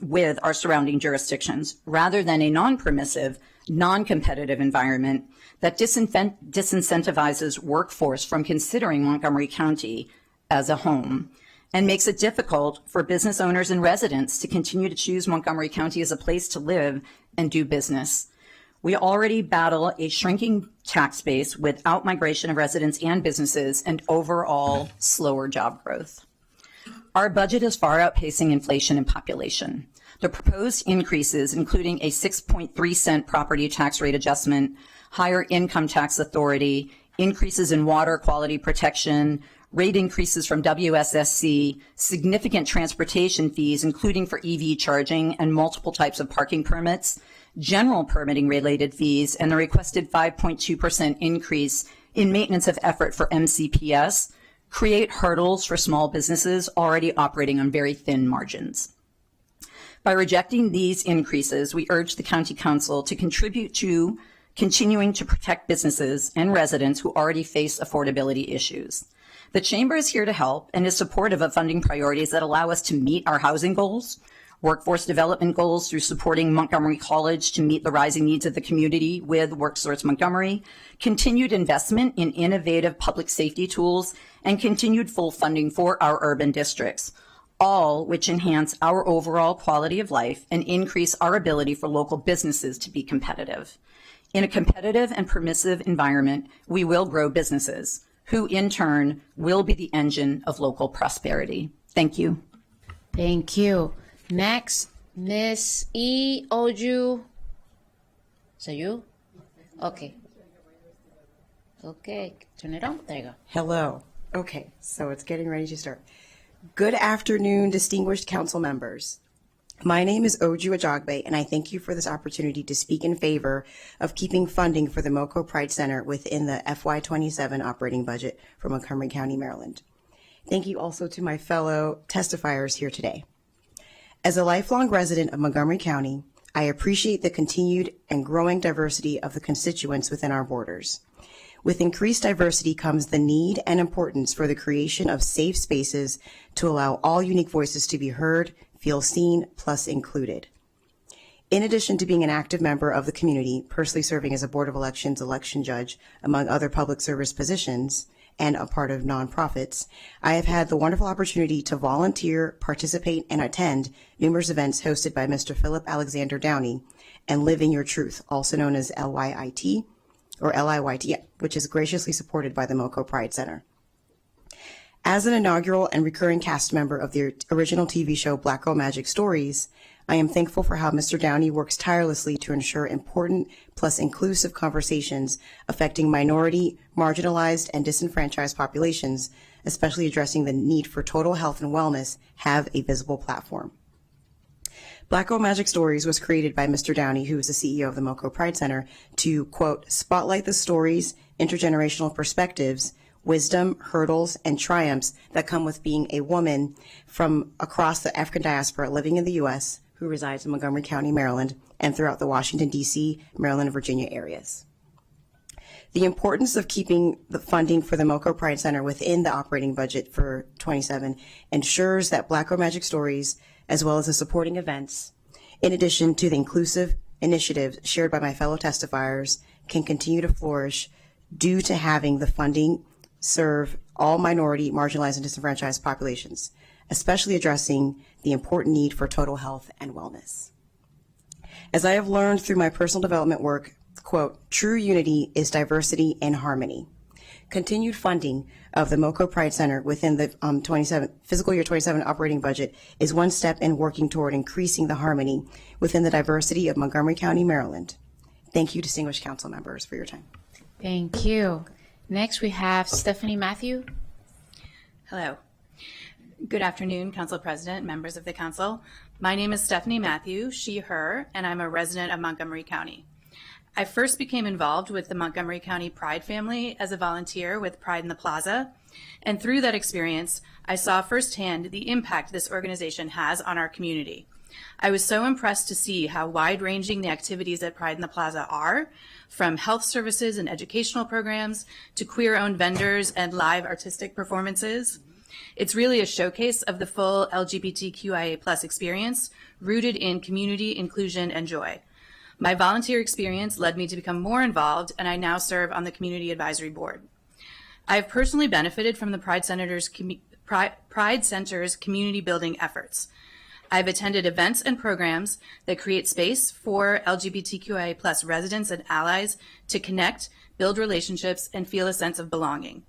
with our surrounding jurisdictions, rather than a non-permissive, non-competitive environment that disincentivizes workforce from considering Montgomery County as a home, and makes it difficult for business owners and residents to continue to choose Montgomery County as a place to live and do business. We already battle a shrinking tax base with out-migration of residents and businesses and overall slower job growth. Our budget is far outpacing inflation and population. The proposed increases, including a 6.3 cent property tax rate adjustment, higher income tax authority, increases in water quality protection, rate increases from WSSC, significant transportation fees, including for EV charging and multiple types of parking permits, general permitting related fees, and the requested 5.2% increase in maintenance of effort for MCPS create hurdles for small businesses already operating on very thin margins. By rejecting these increases, we urge the County Council to contribute to continuing to protect businesses and residents who already face affordability issues. The Chamber is here to help and is supportive of funding priorities that allow us to meet our housing goals, workforce development goals through supporting Montgomery College to meet the rising needs of the community with WorkSource Montgomery, continued investment in innovative public safety tools, and continued full funding for our urban districts, all which enhance our overall quality of life and increase our ability for local businesses to be competitive. In a competitive and permissive environment, we will grow businesses, who in turn will be the engine of local prosperity. Thank you.
Thank you. Next, Miss E. Oju. Is that you? Okay. Okay, turn it on. There you go.
Hello. Okay, so it's getting ready to start. Good afternoon, distinguished council members. My name is Oju Ajagbe, and I thank you for this opportunity to speak in favor of keeping funding for the MoCo Pride Center within the FY27 operating budget for Montgomery County, Maryland. Thank you also to my fellow testifiers here today. As a lifelong resident of Montgomery County, I appreciate the continued and growing diversity of the constituents within our borders. With increased diversity comes the need and importance for the creation of safe spaces to allow all unique voices to be heard, feel seen, plus included. In addition to being an active member of the community, personally serving as a Board of Elections election judge, among other public service positions, and a part of nonprofits, I have had the wonderful opportunity to volunteer, participate, and attend numerous events hosted by Mr. Philip Alexander Downey and Living Your Truth, also known as LYIT, or LIYT, which is graciously supported by the MoCo Pride Center. As an inaugural and recurring cast member of the original TV show Black Girl Magic Stories, I am thankful for how Mr. Downey works tirelessly to ensure important plus inclusive conversations affecting minority, marginalized, and disenfranchised populations, especially addressing the need for total health and wellness, have a visible platform. Black Girl Magic Stories was created by Mr. Downey, who is the CEO of the MoCo Pride Center, to, quote, spotlight the stories, intergenerational perspectives, wisdom, hurdles, and triumphs that come with being a woman from across the African diaspora living in the U.S. who resides in Montgomery County, Maryland, and throughout the Washington, D.C., Maryland, and Virginia areas. The importance of keeping the funding for the MoCo Pride Center within the operating budget for 27 ensures that Black Girl Magic Stories, as well as the supporting events, in addition to the inclusive initiatives shared by my fellow testifiers, can continue to flourish due to having the funding serve all minority, marginalized, and disenfranchised populations, especially addressing the important need for total health and wellness. As I have learned through my personal development work, quote, true unity is diversity and harmony. Continued funding of the MoCo Pride Center within the fiscal year 27 operating budget is one step in working toward increasing the harmony within the diversity of Montgomery County, Maryland. Thank you, distinguished council members, for your time.
Thank you. Next, we have Stephanie Matthew.
Hello. Good afternoon, Council President, members of the council. My name is Stephanie Matthew, she, her, and I'm a resident of Montgomery County. I first became involved with the Montgomery County Pride family as a volunteer with Pride in the Plaza, and through that experience, I saw firsthand the impact this organization has on our community. I was so impressed to see how wide-ranging the activities at Pride in the Plaza are, from health services and educational programs to queer-owned vendors and live artistic performances. It's really a showcase of the full LGBTQIA+ experience, rooted in community, inclusion, and joy. My volunteer experience led me to become more involved, and I now serve on the Community Advisory Board. I have personally benefited from the Pride Center's community building efforts. I've attended events and programs that create space for LGBTQIA+ residents and allies to connect, build relationships, and feel a sense of belonging.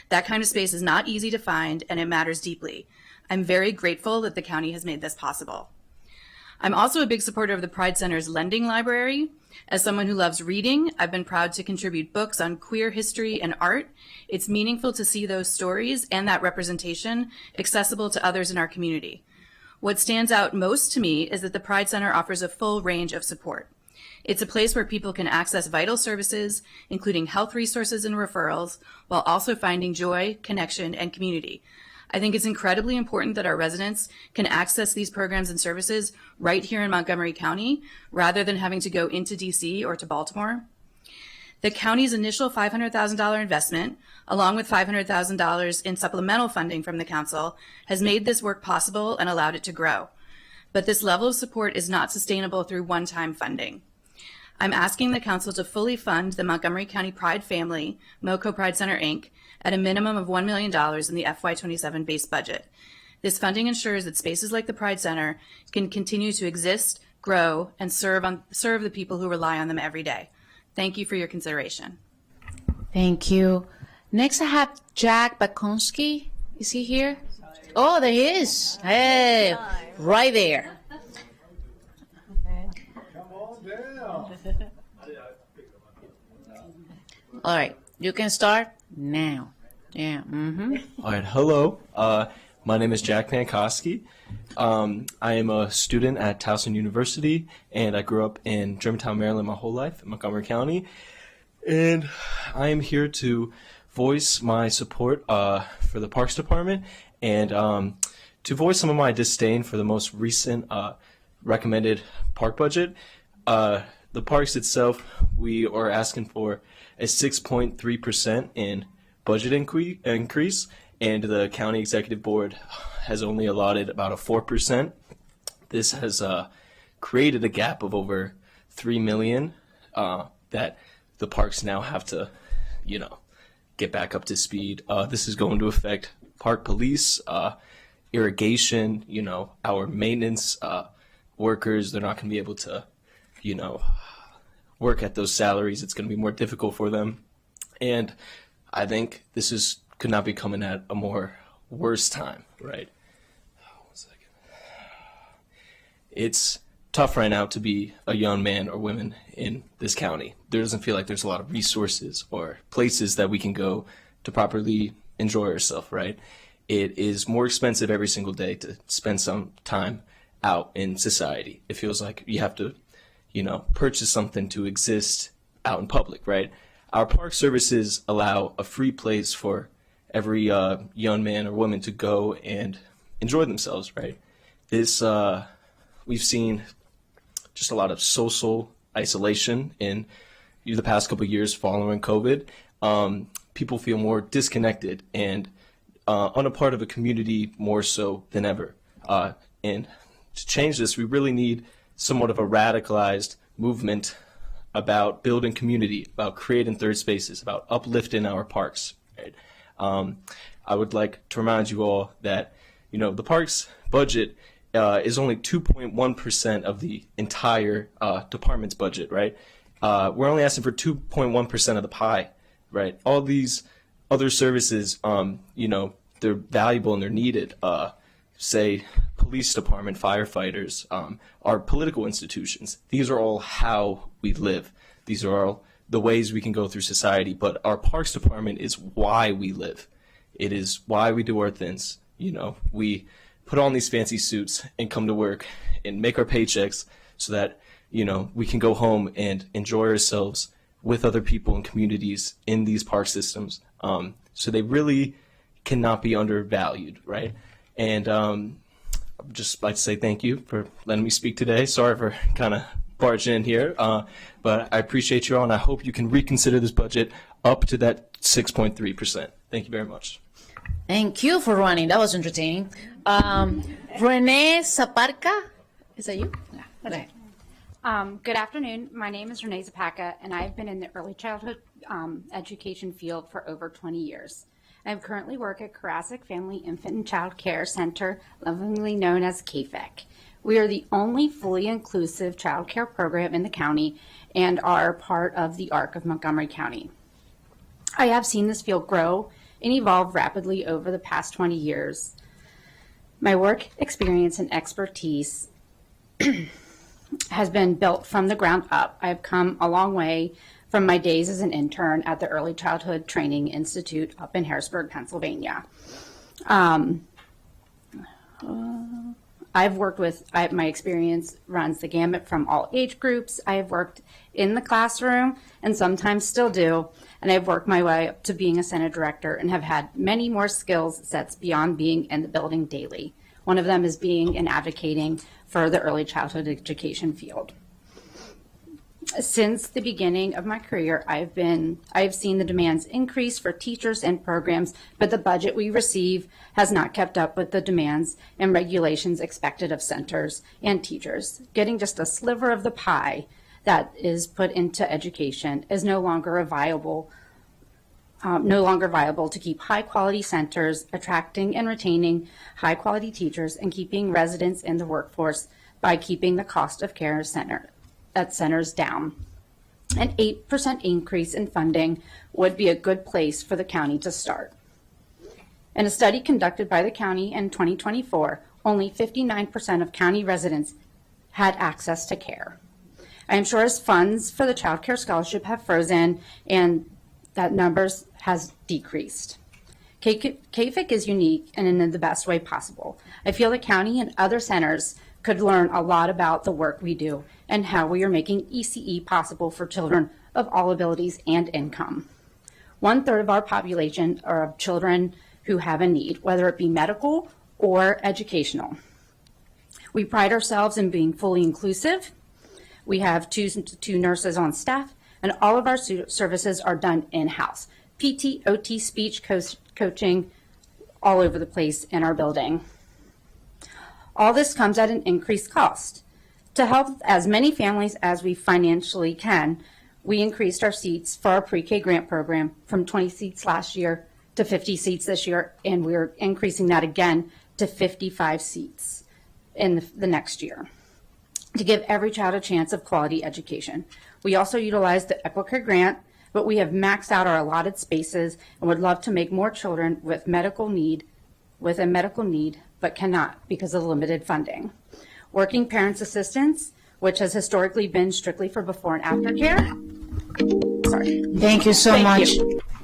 That kind of space is not easy to find, and it matters deeply. I'm very grateful that the county has made this possible. I'm also a big supporter of the Pride Center's lending library. As someone who loves reading, I've been proud to contribute books on queer history and art. It's meaningful to see those stories and that representation accessible to others in our community. What stands out most to me is that the Pride Center offers a full range of support. It's a place where people can access vital services, including health resources and referrals, while also finding joy, connection, and community. I think it's incredibly important that our residents can access these programs and services right here in Montgomery County, rather than having to go into DC or to Baltimore. The county's initial $500,000 investment, along with $500,000 in supplemental funding from the council, has made this work possible and allowed it to grow. But this level of support is not sustainable through one-time funding. I'm asking the council to fully fund the Montgomery County Pride family, MoCo Pride Center, Inc., at a minimum of $1 million in the FY27 base budget. This funding ensures that spaces like the Pride Center can continue to exist, grow, and serve the people who rely on them every day. Thank you for your consideration.
Thank you. Next, I have Jack Bakonski. Is he here? Oh, there he is. Hey, right there. All right, you can start now. Yeah.
All right. Hello. My name is Jack Pankowski. I am a student at Towson University, and I grew up in Germantown, Maryland my whole life, in Montgomery County. And I am here to voice my support for the Parks Department and to voice some of my disdain for the most recent recommended park budget. The parks itself, we are asking for a 6.3% in budget increase, and the county executive board has only allotted about a 4%. This has created a gap of over $3 million that the parks now have to, get back up to speed. This is going to affect park police, irrigation, our maintenance workers. They're not going to be able to, work at those salaries. It's going to be more difficult for them. And I think this could not be coming at a more worse time, right? 1 second. It's tough right now to be a young man or woman in this county. There doesn't feel like there's a lot of resources or places that we can go to properly enjoy ourselves, right? It is more expensive every single day to spend some time out in society. It feels like you have to, purchase something to exist out in public, right? Our park services allow a free place for every young man or woman to go and enjoy themselves, right? This, we've seen just a lot of social isolation in the past couple of years following COVID. People feel more disconnected and on a part of a community more so than ever. And to change this, we really need somewhat of a radicalized movement about building community, about creating third spaces, about uplifting our parks. Right? I would like to remind you all that, the parks budget is only 2.1% of the entire department's budget, right? We're only asking for 2.1% of the pie, right? All these other services, they're valuable and they're needed. Say, police department, firefighters, our political institutions. These are all how we live. These are all the ways we can go through society. But our parks department is why we live. It is why we do our things. We put on these fancy suits and come to work and make our paychecks so that, we can go home and enjoy ourselves with other people and communities in these park systems. So they really cannot be undervalued, right? And I'd just like to say thank you for letting me speak today. Sorry for kind of barging in here, but I appreciate you all, and I hope you can reconsider this budget up to that 6.3%. Thank you very much.
Thank you for running. That was entertaining. Renee Zaparka, is that you? Yeah. Okay.
Good afternoon. My name is Renee Zapaka, and I've been in the early childhood education field for over 20 years. I currently work at Karasik Family Infant and Child Care Center, lovingly known as KFEC. We are the only fully inclusive child care program in the county and are part of the ARC of Montgomery County. I have seen this field grow and evolve rapidly over the past 20 years. My work experience and expertise has been built from the ground up. I've come a long way from my days as an intern at the Early Childhood Training Institute up in Harrisburg, Pennsylvania. I've worked with, my experience runs the gamut from all age groups. I have worked in the classroom and sometimes still do, and I've worked my way up to being a Senate director and have had many more skills sets beyond being in the building daily. One of them is being and advocating for the early childhood education field. Since the beginning of my career, I've seen the demands increase for teachers and programs, but the budget we receive has not kept up with the demands and regulations expected of centers and teachers. Getting just a sliver of the pie that is put into education is no longer viable to keep high quality centers, attracting and retaining high quality teachers, and keeping residents in the workforce by keeping the cost of care at centers down. An 8% increase in funding would be a good place for the county to start. In a study conducted by the county in 2024, only 59% of county residents had access to care. I am sure as funds for the Child Care Scholarship have frozen and that numbers has decreased. KFIC is unique and in the best way possible. I feel the county and other centers could learn a lot about the work we do and how we are making ECE possible for children of all abilities and income. 1/3 of our population are of children who have a need, whether it be medical or educational. We pride ourselves in being fully inclusive. We have two nurses on staff. and all of our services are done in-house. PT, OT, speech coaching, all over the place in our building. All this comes at an increased cost. To help as many families as we financially can, we increased our seats for our pre-K grant program from 20 seats last year to 50 seats this year, and we're increasing that again to 55 seats in the next year to give every child a chance of quality education. We also utilize the EquiCare grant, but we have maxed out our allotted spaces and would love to make more children with a medical need, but cannot because of limited funding. Working Parents Assistance, which has historically been strictly for before and after care. Sorry.
Thank you so much.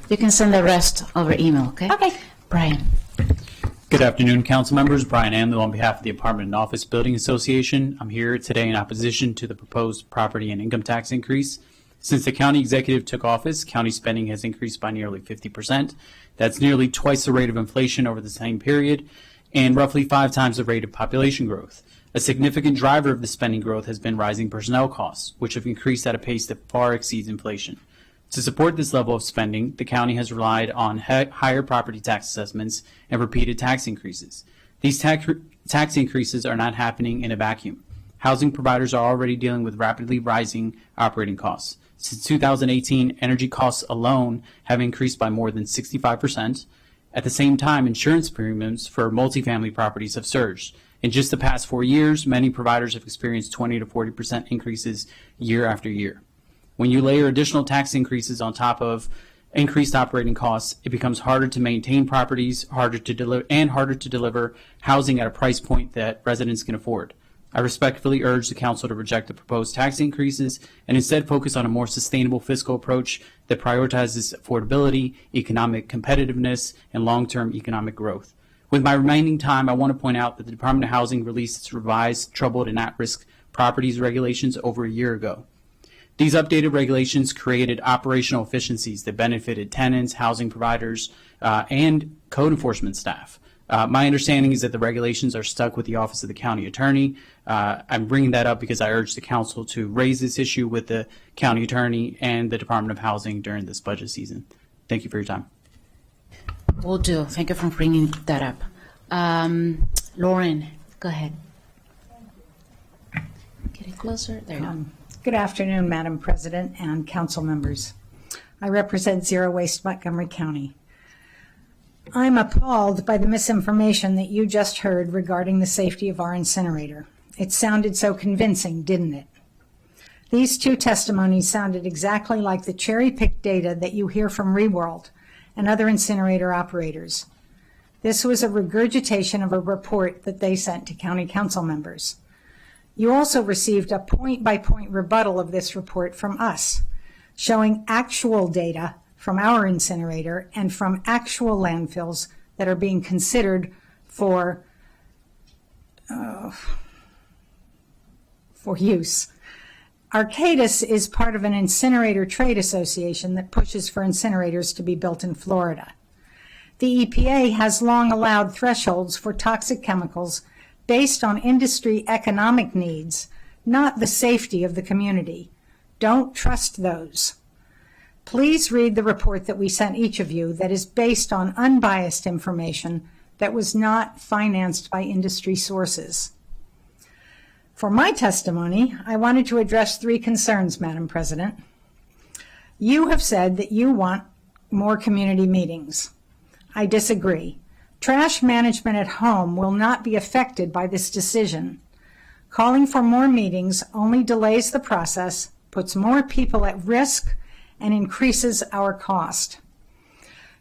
You can send the rest over email, okay?
Okay.
Brian.
Good afternoon, council members. Brian Amlow on behalf of the Apartment and Office Building Association. I'm here today in opposition to the proposed property and income tax increase. Since the county executive took office, county spending has increased by nearly 50%. That's nearly twice the rate of inflation over the same period and roughly 5 times the rate of population growth. A significant driver of the spending growth has been rising personnel costs, which have increased at a pace that far exceeds inflation. To support this level of spending, the county has relied on higher property tax assessments and repeated tax increases. These tax increases are not happening in a vacuum. Housing providers are already dealing with rapidly rising operating costs. Since 2018, energy costs alone have increased by more than 65%. At the same time, insurance premiums for multifamily properties have surged. In just the past 4 years, many providers have experienced 20 to 40% increases year after year. When you layer additional tax increases on top of increased operating costs, it becomes harder to maintain properties, harder to deliver housing at a price point that residents can afford. I respectfully urge the council to reject the proposed tax increases and instead focus on a more sustainable fiscal approach that prioritizes affordability, economic competitiveness, and long-term economic growth. With my remaining time, I want to point out that the Department of Housing released its revised troubled and at-risk properties regulations over a year ago. These updated regulations created operational efficiencies that benefited tenants, housing providers, and code enforcement staff. My understanding is that the regulations are stuck with the Office of the County Attorney. I'm bringing that up because I urge the council to raise this issue with the County Attorney and the Department of Housing during this budget season. Thank you for your time.
Will do. Thank you for bringing that up. Lauren, go ahead. Get it closer. There you go.
Good afternoon, Madam President and council members. I represent Zero Waste Montgomery County. I'm appalled by the misinformation that you just heard regarding the safety of our incinerator. It sounded so convincing, didn't it? These two testimonies sounded exactly like the cherry-picked data that you hear from ReWorld and other incinerator operators. This was a regurgitation of a report that they sent to county council members. You also received a point-by-point rebuttal of this report from us, showing actual data from our incinerator and from actual landfills that are being considered for use. Arcadis is part of an incinerator trade association that pushes for incinerators to be built in Florida. The EPA has long allowed thresholds for toxic chemicals based on industry economic needs, not the safety of the community. Don't trust those. Please read the report that we sent each of you that is based on unbiased information that was not financed by industry sources. For my testimony, I wanted to address 3 concerns, Madam President. You have said that you want more community meetings. I disagree. Trash management at home will not be affected by this decision. Calling for more meetings only delays the process, puts more people at risk, and increases our cost.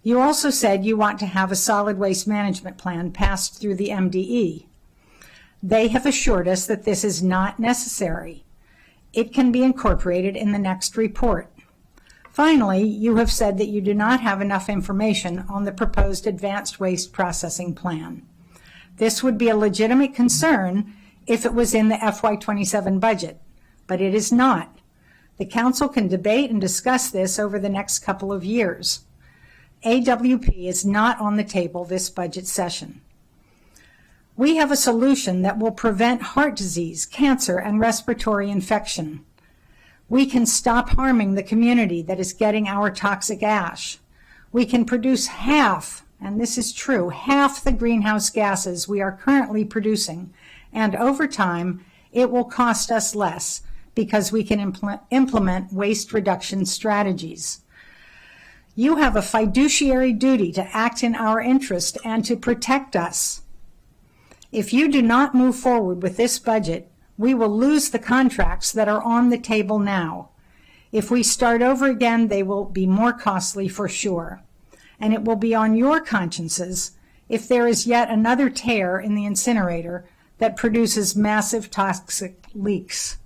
You also said you want to have a solid waste management plan passed through the MDE. They have assured us that this is not necessary. It can be incorporated in the next report. Finally, you have said that you do not have enough information on the proposed advanced waste processing plan. This would be a legitimate concern if it was in the FY27 budget, but it is not. The council can debate and discuss this over the next couple of years. AWP is not on the table this budget session. We have a solution that will prevent heart disease, cancer, and respiratory infection. We can stop harming the community that is getting our toxic ash. We can produce half, and this is true, half the greenhouse gases we are currently producing, and over time, it will cost us less because we can implement waste reduction strategies. You have a fiduciary duty to act in our interest and to protect us. If you do not move forward with this budget, we will lose the contracts that are on the table now. If we start over again, they will be more costly for sure. And it will be on your consciences if there is yet another tear in the incinerator that produces massive toxic leaks.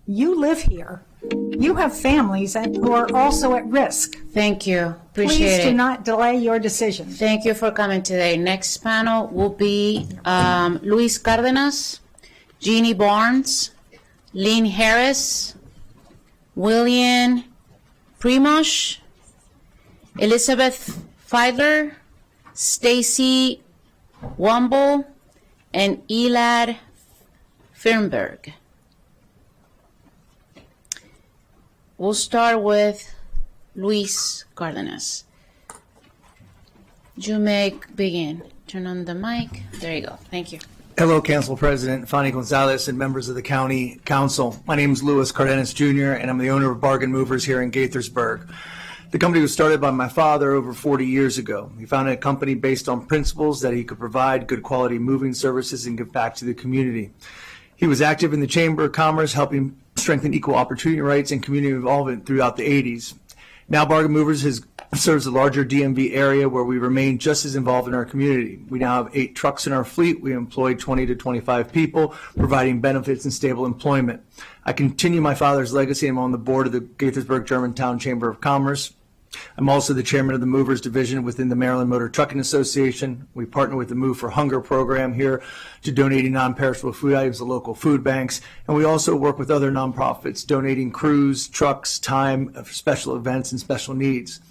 You live here. You have families who are also at risk.
Thank you. Appreciate it.
Please do not delay your decision.
Thank you for coming today. Next panel will be Luis Cardenas, Jeannie Barnes, Lynn Harris, William Primosh, Elizabeth Feidler, Stacy Womble, and Elad Fernberg. We'll start with Luis Cardenas. You may begin. Turn on the mic. There you go. Thank you.
Hello, Council President Fanny Gonzalez and members of the County Council. My name is Luis Cardenas Jr., and I'm the owner of Bargain Movers here in Gaithersburg. The company was started by my father over 40 years ago. He founded a company based on principles that he could provide good quality moving services and give back to the community. He was active in the Chamber of Commerce, helping strengthen equal opportunity rights and community involvement throughout the 80s. Now Bargain Movers serves a larger DMV area where we remain just as involved in our community. We now have 8 trucks in our fleet. We employ 20 to 25 people, providing benefits and stable employment. I continue my father's legacy. I'm on the board of the Gaithersburg Germantown Chamber of Commerce. I'm also the chairman of the Movers Division within the Maryland Motor Trucking Association. We partner with the Move for Hunger program here to donating non-perishable food items to local food banks. And we also work with other nonprofits, donating crews, trucks, time for special events and special needs.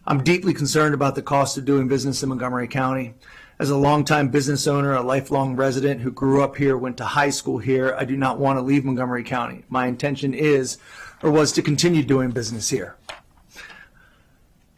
I'm deeply concerned about the cost of doing business in Montgomery County. As a longtime business owner, a lifelong resident who grew up here, went to high school here, I do not want to leave Montgomery County. My intention is, or was, to continue doing business here.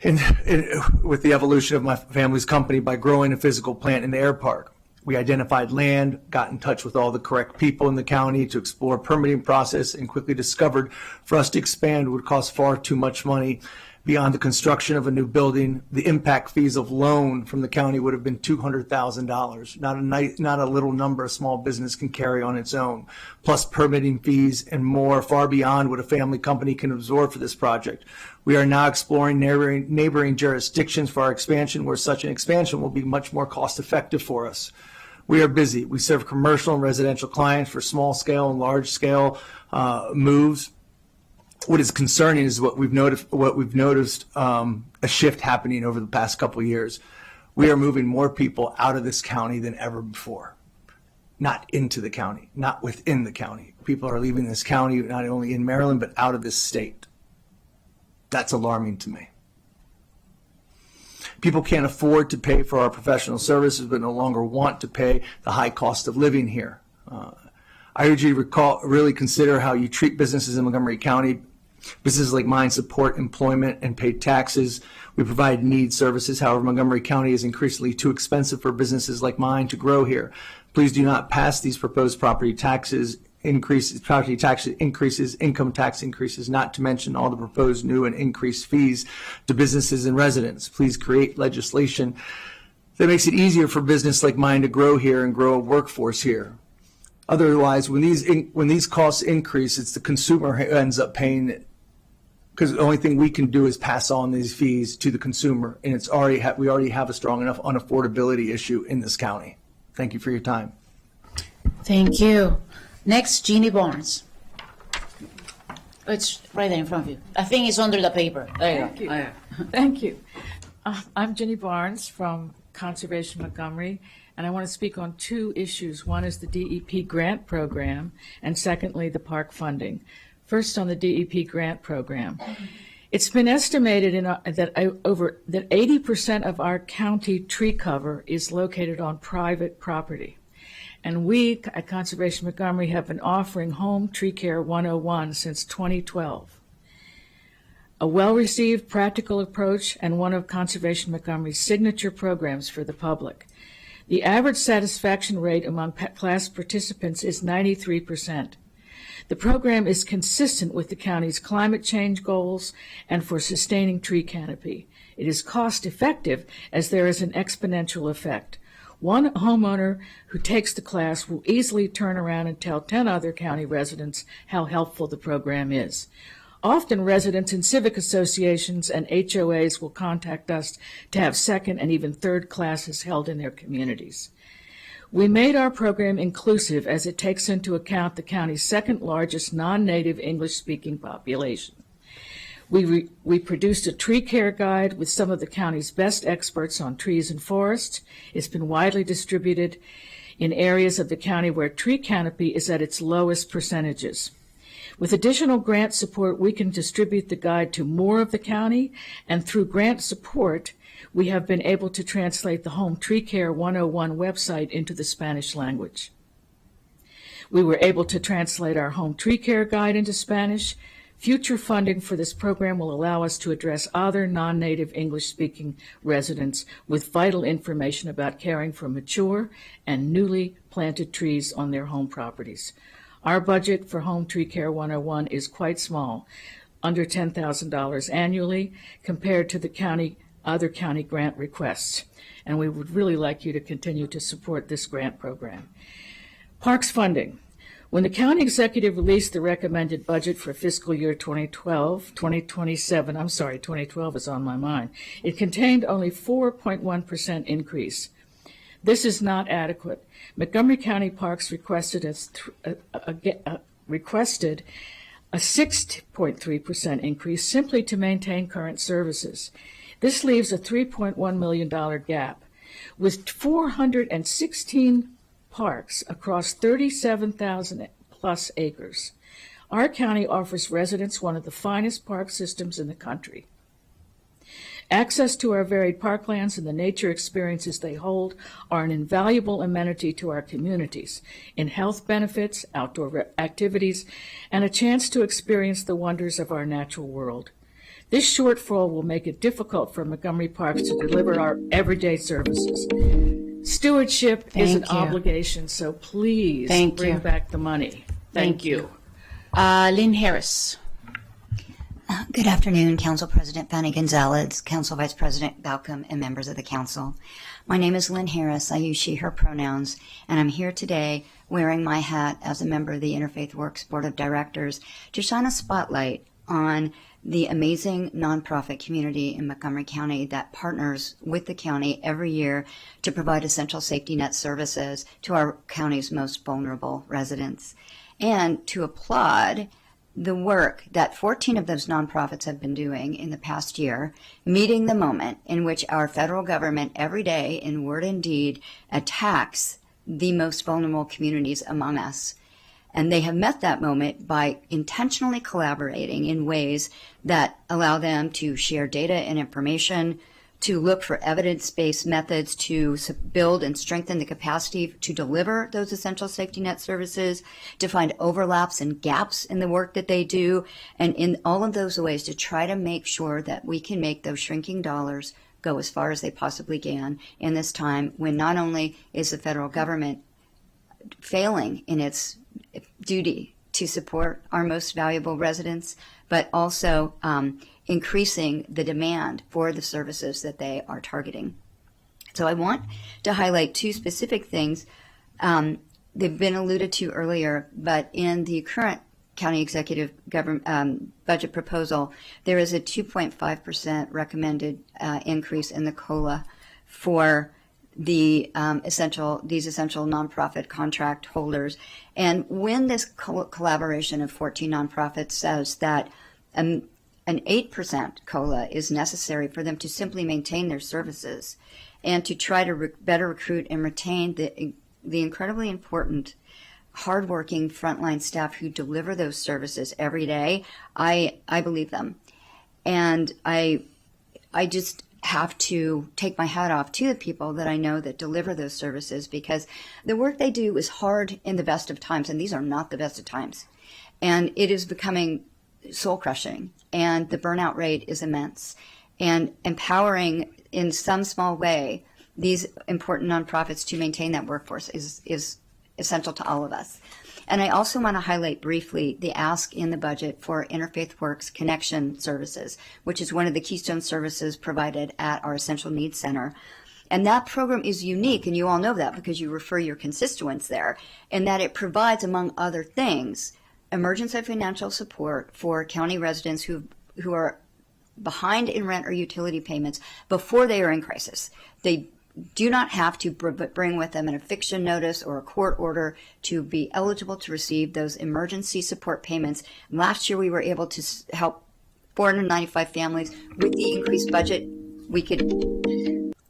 With the evolution of my family's company by growing a physical plant in the air park. We identified land, got in touch with all the correct people in the county to explore a permitting process, and quickly discovered for us to expand would cost far too much money. Beyond the construction of a new building, the impact fees of loan from the county would have been $200,000. Not a little number a small business can carry on its own, plus permitting fees and more, far beyond what a family company can absorb for this project. We are now exploring neighboring jurisdictions for our expansion, where such an expansion will be much more cost effective for us. We are busy. We serve commercial and residential clients for small scale and large scale moves. What is concerning is what we've noticed a shift happening over the past couple of years. We are moving more people out of this county than ever before. Not into the county, not within the county. People are leaving this county not only in Maryland, but out of this state. That's alarming to me. People can't afford to pay for our professional services, but no longer want to pay the high cost of living here. I urge you to really consider how you treat businesses in Montgomery County. Businesses like mine support employment and pay taxes. We provide needs services. However, Montgomery County is increasingly too expensive for businesses like mine to grow here. Please do not pass these proposed property tax increases, income tax increases, not to mention all the proposed new and increased fees to businesses and residents. Please create legislation that makes it easier for business like mine to grow here and grow a workforce here. Otherwise, when these costs increase, it's the consumer who ends up paying it, because the only thing we can do is pass on these fees to the consumer, and we already have a strong enough unaffordability issue in this county. Thank you for your time.
Thank you. Next, Jeannie Barnes. It's right there in front of you. I think it's under the paper. There you go.
Oh, yeah. Thank you. I'm Jenny Barnes from Conservation Montgomery, and I want to speak on 2 issues. One is the DEP grant program, and secondly, the park funding. First, on the DEP grant program. It's been estimated that 80% of our county tree cover is located on private property. And we at Conservation Montgomery have been offering Home Tree Care 101 since 2012. A well-received practical approach and one of Conservation Montgomery's signature programs for the public. The average satisfaction rate among class participants is 93%. The program is consistent with the county's climate change goals and for sustaining tree canopy. It is cost-effective as there is an exponential effect. One homeowner who takes the class will easily turn around and tell 10 other county residents how helpful the program is. Often residents in civic associations and HOAs will contact us to have second and even third classes held in their communities. We made our program inclusive as it takes into account the county's second largest non-native English-speaking population. We produced a tree care guide with some of the county's best experts on trees and forests. It's been widely distributed in areas of the county where tree canopy is at its lowest percentages. With additional grant support, we can distribute the guide to more of the county, and through grant support, we have been able to translate the Home Tree Care 101 website into the Spanish language. We were able to translate our Home Tree Care guide into Spanish. Future funding for this program will allow us to address other non-native English-speaking residents with vital information about caring for mature and newly planted trees on their home properties. Our budget for Home Tree Care 101 is quite small, under $10,000 annually, compared to the other county grant requests, and we would really like you to continue to support this grant program. Parks funding. When the county executive released the recommended budget for fiscal year 2012 is on my mind, it contained only 4.1% increase. This is not adequate. Montgomery County Parks requested a 6.3% increase simply to maintain current services. This leaves a $3.1 million gap. With 416 parks across 37,000 plus acres, our county offers residents one of the finest park systems in the country. Access to our varied parklands and the nature experiences they hold are an invaluable amenity to our communities in health benefits, outdoor activities, and a chance to experience the wonders of our natural world. This shortfall will make it difficult for Montgomery Parks to deliver our everyday services. Stewardship is an obligation, so please bring back the money. Thank you.
Lynn Harris.
Good afternoon, Council President Fanny Gonzalez, Council Vice President Balcom, and members of the Council. My name is Lynn Harris. I use she, her pronouns, and I'm here today wearing my hat as a member of the Interfaith Works Board of Directors to shine a spotlight on the amazing nonprofit community in Montgomery County that partners with the county every year to provide essential safety net services to our county's most vulnerable residents, and to applaud the work that 14 of those nonprofits have been doing in the past year, meeting the moment in which our federal government every day in word and deed attacks the most vulnerable communities among us. And they have met that moment by intentionally collaborating in ways that allow them to share data and information, to look for evidence-based methods to build and strengthen the capacity to deliver those essential safety net services, to find overlaps and gaps in the work that they do, and in all of those ways to try to make sure that we can make those shrinking dollars go as far as they possibly can in this time when not only is the federal government failing in its duty to support our most valuable residents, but also increasing the demand for the services that they are targeting. So I want to highlight two specific things. They've been alluded to earlier, but in the current county executive budget proposal, there is a 2.5% recommended increase in the COLA for these essential nonprofit contract holders. And when this collaboration of 14 nonprofits says that an 8% COLA is necessary for them to simply maintain their services and to try to better recruit and retain the incredibly important, hardworking frontline staff who deliver those services every day, I believe them. And I just have to take my hat off to the people that I know that deliver those services, because the work they do is hard in the best of times, and these are not the best of times. And it is becoming soul crushing, and the burnout rate is immense. And empowering in some small way these important nonprofits to maintain that workforce is essential to all of us. And I also want to highlight briefly the ask in the budget for Interfaith Works Connection Services, which is one of the keystone services provided at our Essential Needs Center. And that program is unique, and you all know that because you refer your constituents there, in that it provides, among other things, emergency financial support for county residents who are behind in rent or utility payments before they are in crisis. They do not have to bring with them an eviction notice or a court order to be eligible to receive those emergency support payments. Last year, we were able to help 495 families. With the increased budget, we could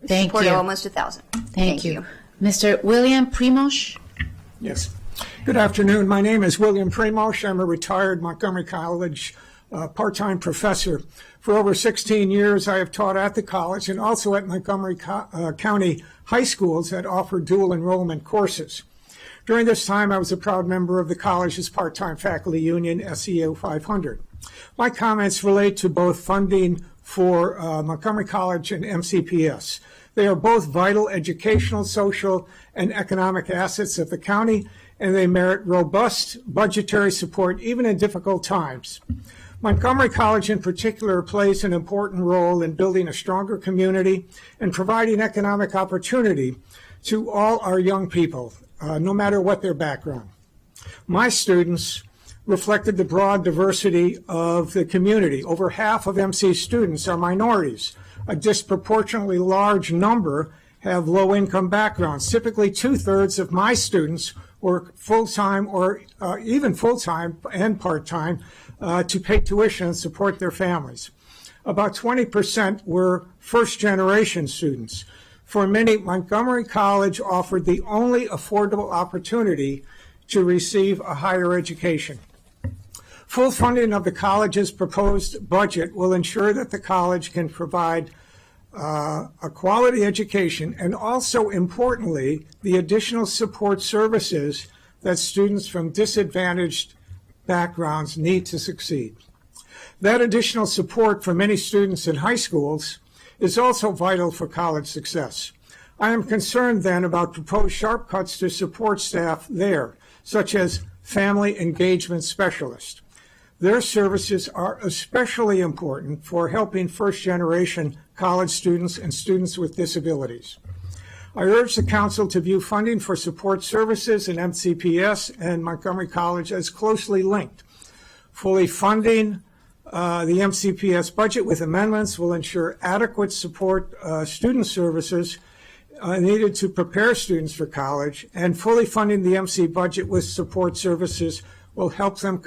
support almost 1,000.
Thank you. Mr. William Primos?
Yes. Good afternoon. My name is William Primos. I'm a retired Montgomery College part-time professor. For over 16 years, I have taught at the college and also at Montgomery County high schools that offer dual enrollment courses. During this time, I was a proud member of the college's part-time faculty union, SEO 500. My comments relate to both funding for Montgomery College and MCPS. They are both vital educational, social, and economic assets of the county, and they merit robust budgetary support even in difficult times. Montgomery College in particular plays an important role in building a stronger community and providing economic opportunity to all our young people, no matter what their background. My students reflected the broad diversity of the community. Over half of MC's students are minorities. A disproportionately large number have low-income backgrounds. Typically, 2/3 of my students work full-time or even full-time and part-time to pay tuition and support their families. About 20% were first-generation students. For many, Montgomery College offered the only affordable opportunity to receive a higher education. Full funding of the college's proposed budget will ensure that the college can provide a quality education and also, importantly, the additional support services that students from disadvantaged backgrounds need to succeed. That additional support for many students in high schools is also vital for college success. I am concerned then about proposed sharp cuts to support staff there, such as family engagement specialists. Their services are especially important for helping first-generation college students and students with disabilities. I urge the Council to view funding for support services in MCPS and Montgomery College as closely linked. Fully funding the MCPS budget with amendments will ensure adequate support student services needed to prepare students for college, and fully funding the MC budget with support services will help them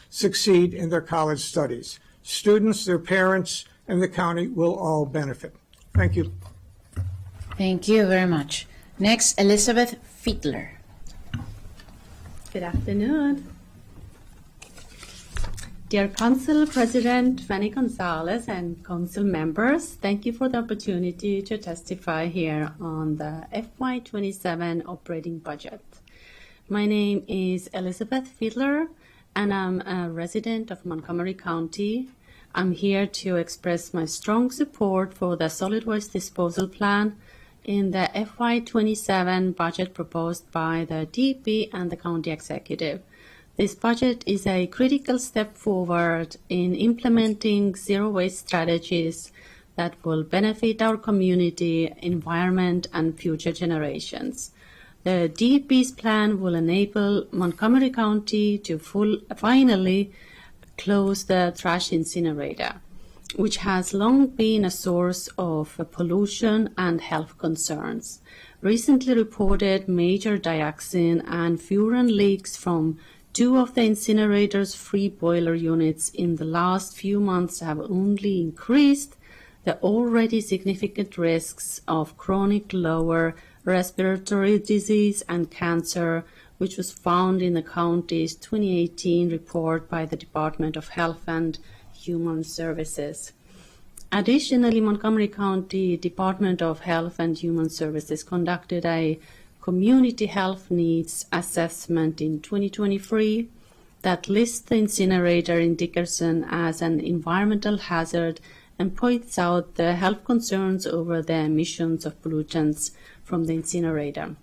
succeed in their college studies. Students, their parents, and the county will all benefit. Thank you.
Thank you very much. Next, Elizabeth Fiedler.
Good afternoon. Dear Council President Fanny Gonzalez and Council members, thank you for the opportunity to testify here on the FY27 operating budget. My name is Elizabeth Fiedler, and I'm a resident of Montgomery County. I'm here to express my strong support for the solid waste disposal plan in the FY27 budget proposed by the DEP and the county executive. This budget is a critical step forward in implementing zero waste strategies that will benefit our community, environment, and future generations. The DEP's plan will enable Montgomery County to finally close the trash incinerator, which has long been a source of pollution and health concerns. Recently reported major dioxin and furan leaks from two of the incinerator's free boiler units in the last few months have only increased the already significant risks of chronic lower respiratory disease and cancer, which was found in the county's 2018 report by the Department of Health and Human Services. Additionally, Montgomery County Department of Health and Human Services conducted a community health needs assessment in 2023 that lists the incinerator in Dickerson as an environmental hazard and points out the health concerns over the emissions of pollutants from the incinerator.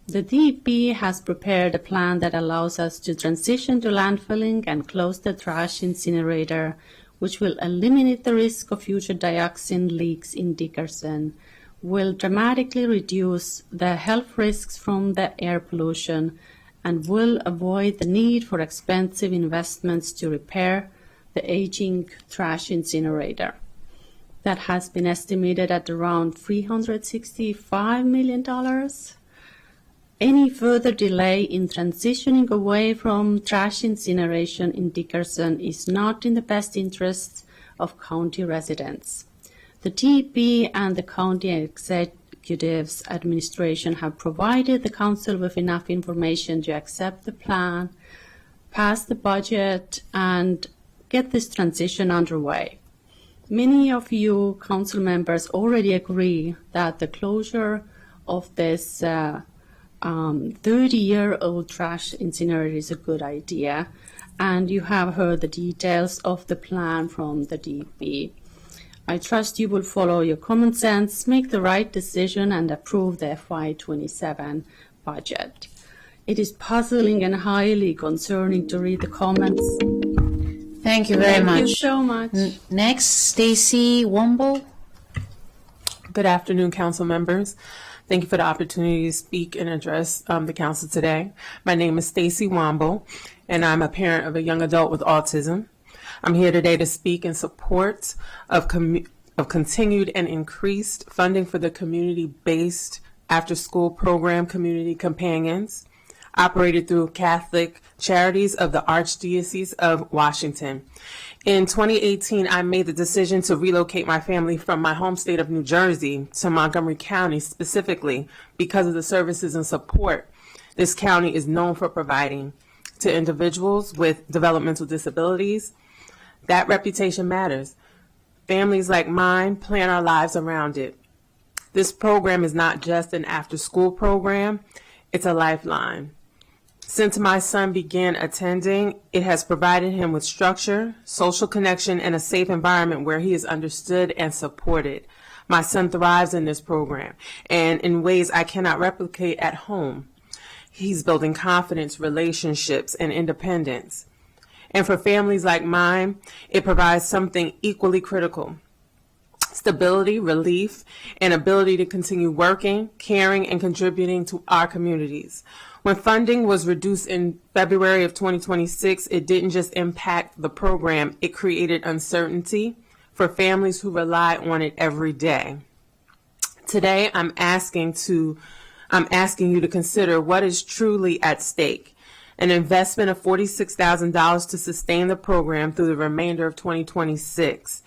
The DEP has prepared a plan that allows us to transition to landfilling and close the trash incinerator, which will eliminate the risk of future dioxin leaks in Dickerson, will dramatically reduce the health risks from the air pollution, and will avoid the need for expensive investments to repair the aging trash incinerator. That has been estimated at around $365 million. Any further delay in transitioning away from trash incineration in Dickerson is not in the best interests of county residents. The DEP and the county executive's administration have provided the council with enough information to accept the plan, pass the budget, and get this transition underway. Many of you council members already agree that the closure of this 30-year-old trash incinerator is a good idea, and you have heard the details of the plan from the DEP. I trust you will follow your common sense, make the right decision, and approve the FY27 budget. It is puzzling and highly concerning to read the comments.
Thank you very much.
Thank you so much.
Next, Stacy Womble.
Good afternoon, council members. Thank you for the opportunity to speak and address the council today. My name is Stacy Womble, and I'm a parent of a young adult with autism. I'm here today to speak in support of continued and increased funding for the community-based after-school program Community Companions, operated through Catholic Charities of the Archdiocese of Washington. In 2018, I made the decision to relocate my family from my home state of New Jersey to Montgomery County, specifically because of the services and support this county is known for providing to individuals with developmental disabilities. That reputation matters. Families like mine plan our lives around it. This program is not just an after-school program, it's a lifeline. Since my son began attending, it has provided him with structure, social connection, and a safe environment where he is understood and supported. My son thrives in this program, and in ways I cannot replicate at home. He's building confidence, relationships, and independence. And for families like mine, it provides something equally critical: stability, relief, and ability to continue working, caring, and contributing to our communities. When funding was reduced in February of 2026, it didn't just impact the program, it created uncertainty for families who rely on it every day. Today, I'm asking you to consider what is truly at stake: an investment of $46,000 to sustain the program through the remainder of 2026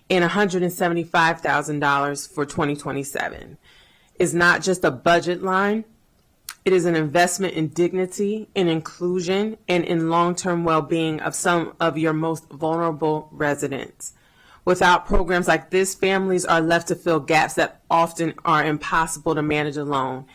and $175,000 for 2027. Is not just a budget line. It is an investment in dignity, in inclusion, and in long-term well-being of some of your most vulnerable residents. Without programs like this, families are left to fill gaps that often are impossible to manage alone.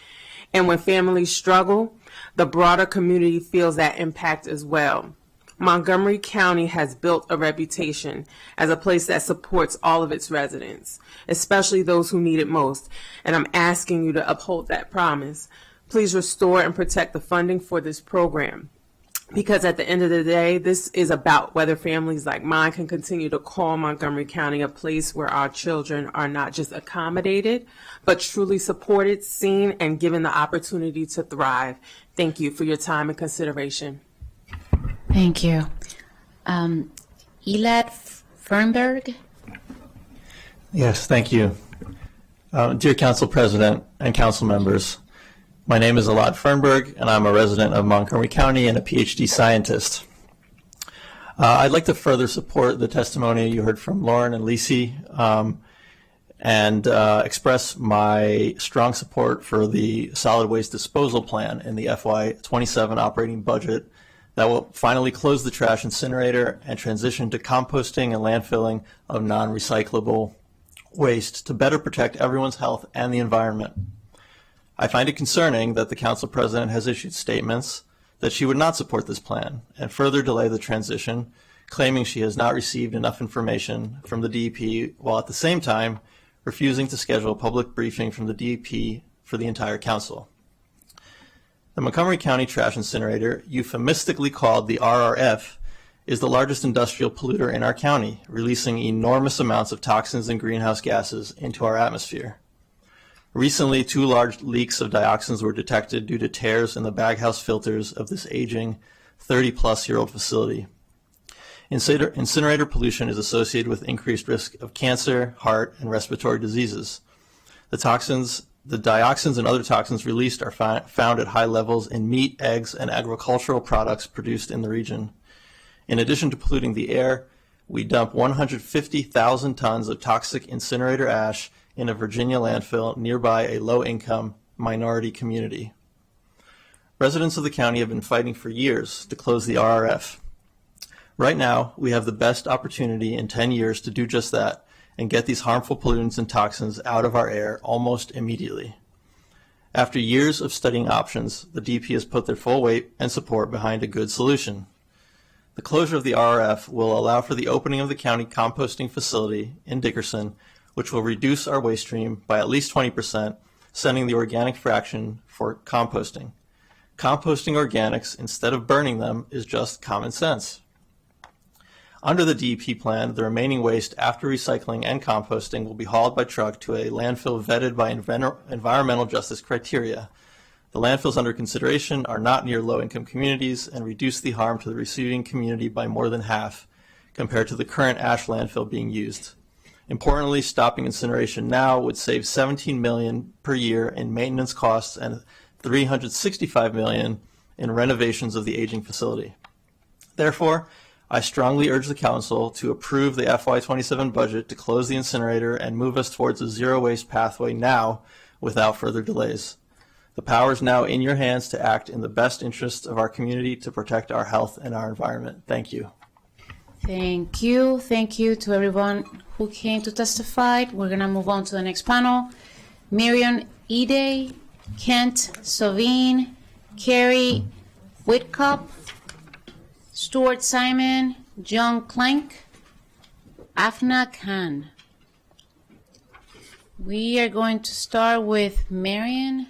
And when families struggle, the broader community feels that impact as well. Montgomery County has built a reputation as a place that supports all of its residents, especially those who need it most, and I'm asking you to uphold that promise. Please restore and protect the funding for this program, because at the end of the day, this is about whether families like mine can continue to call Montgomery County a place where our children are not just accommodated, but truly supported, seen, and given the opportunity to thrive. Thank you for your time and consideration.
Thank you. Elad Fernberg.
Yes, thank you. Dear Council President and Council members, my name is Elad Fernberg, and I'm a resident of Montgomery County and a PhD scientist. I'd like to further support the testimony you heard from Lauren and Lisi, and express my strong support for the solid waste disposal plan in the FY27 operating budget that will finally close the trash incinerator and transition to composting and landfilling of non-recyclable waste to better protect everyone's health and the environment. I find it concerning that the Council President has issued statements that she would not support this plan and further delay the transition, claiming she has not received enough information from the DEP, while at the same time refusing to schedule a public briefing from the DEP for the entire Council. The Montgomery County Trash Incinerator, euphemistically called the RRF, is the largest industrial polluter in our county, releasing enormous amounts of toxins and greenhouse gases into our atmosphere. Recently, 2 large leaks of dioxins were detected due to tears in the baghouse filters of this aging 30-plus-year-old facility. Incinerator pollution is associated with increased risk of cancer, heart, and respiratory diseases. The dioxins and other toxins released are found at high levels in meat, eggs, and agricultural products produced in the region. In addition to polluting the air, we dump 150,000 tons of toxic incinerator ash in a Virginia landfill nearby a low-income minority community. Residents of the county have been fighting for years to close the RRF. Right now, we have the best opportunity in 10 years to do just that and get these harmful pollutants and toxins out of our air almost immediately. After years of studying options, the DEP has put their full weight and support behind a good solution. The closure of the RRF will allow for the opening of the county composting facility in Dickerson, which will reduce our waste stream by at least 20%, sending the organic fraction for composting. Composting organics instead of burning them is just common sense. Under the DEP plan, the remaining waste after recycling and composting will be hauled by truck to a landfill vetted by environmental justice criteria. The landfills under consideration are not near low-income communities and reduce the harm to the receiving community by more than half compared to the current ash landfill being used. Importantly, stopping incineration now would save $17 million per year in maintenance costs and $365 million in renovations of the aging facility. Therefore, I strongly urge the Council to approve the FY27 budget to close the incinerator and move us towards a zero-waste pathway now without further delays. The power is now in your hands to act in the best interests of our community to protect our health and our environment. Thank you.
Thank you. Thank you to everyone who came to testify. We're going to move on to the next panel. Miriam Ide, Kent Sovine, Carrie Whitcup, Stuart Simon, John Clank, Afna Khan. We are going to start with Marion.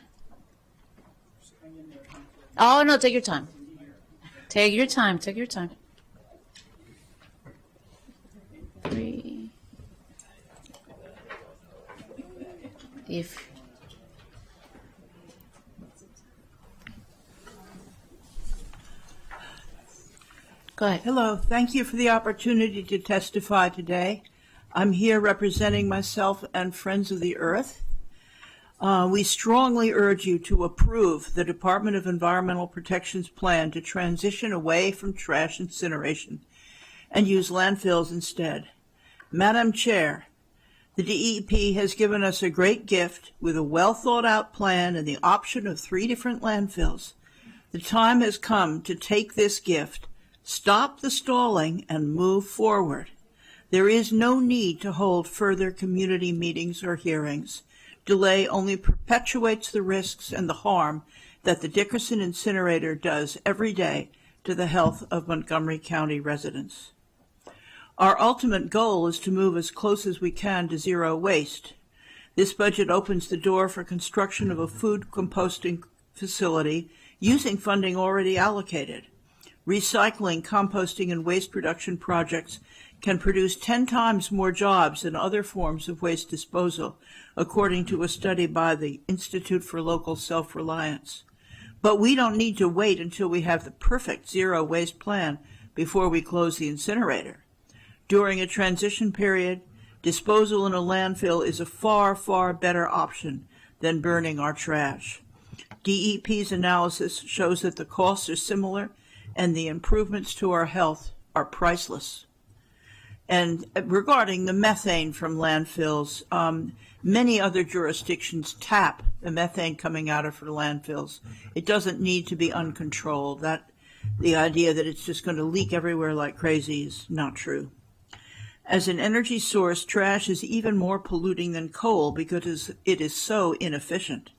Oh, no, take your time. Take your time. Take your time. 3. If Go ahead.
Hello. Thank you for the opportunity to testify today. I'm here representing myself and Friends of the Earth. We strongly urge you to approve the Department of Environmental Protection's plan to transition away from trash incineration and use landfills instead. Madam Chair, the DEP has given us a great gift with a well-thought-out plan and the option of 3 different landfills. The time has come to take this gift, stop the stalling, and move forward. There is no need to hold further community meetings or hearings. Delay only perpetuates the risks and the harm that the Dickerson incinerator does every day to the health of Montgomery County residents. Our ultimate goal is to move as close as we can to zero waste. This budget opens the door for construction of a food composting facility using funding already allocated. Recycling, composting, and waste production projects can produce 10 times more jobs than other forms of waste disposal, according to a study by the Institute for Local Self-Reliance. But we don't need to wait until we have the perfect zero waste plan before we close the incinerator. During a transition period, disposal in a landfill is a far, far better option than burning our trash. DEP's analysis shows that the costs are similar and the improvements to our health are priceless. And regarding the methane from landfills, many other jurisdictions tap the methane coming out of landfills. It doesn't need to be uncontrolled. The idea that it's just going to leak everywhere like crazy is not true. As an energy source, trash is even more polluting than coal because it is so inefficient.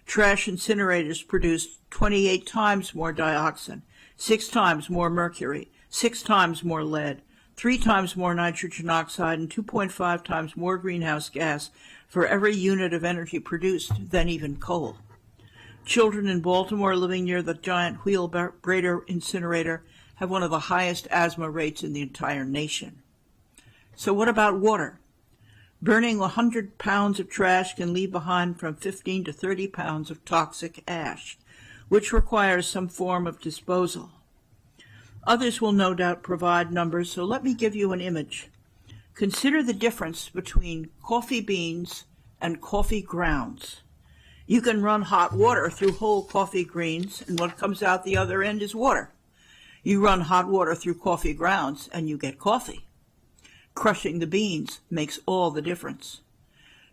Trash incinerators produce 28 times more dioxin, 6 times more mercury, 6 times more lead, 3 times more nitrogen oxide, and 2.5 times more greenhouse gas for every unit of energy produced than even coal. Children in Baltimore living near the giant Wheelbrader incinerator have one of the highest asthma rates in the entire nation. So what about water? Burning 100 pounds of trash can leave behind from 15 to 30 pounds of toxic ash, which requires some form of disposal. Others will no doubt provide numbers, so let me give you an image. Consider the difference between coffee beans and coffee grounds. You can run hot water through whole coffee greens, and what comes out the other end is water. You run hot water through coffee grounds, and you get coffee. Crushing the beans makes all the difference.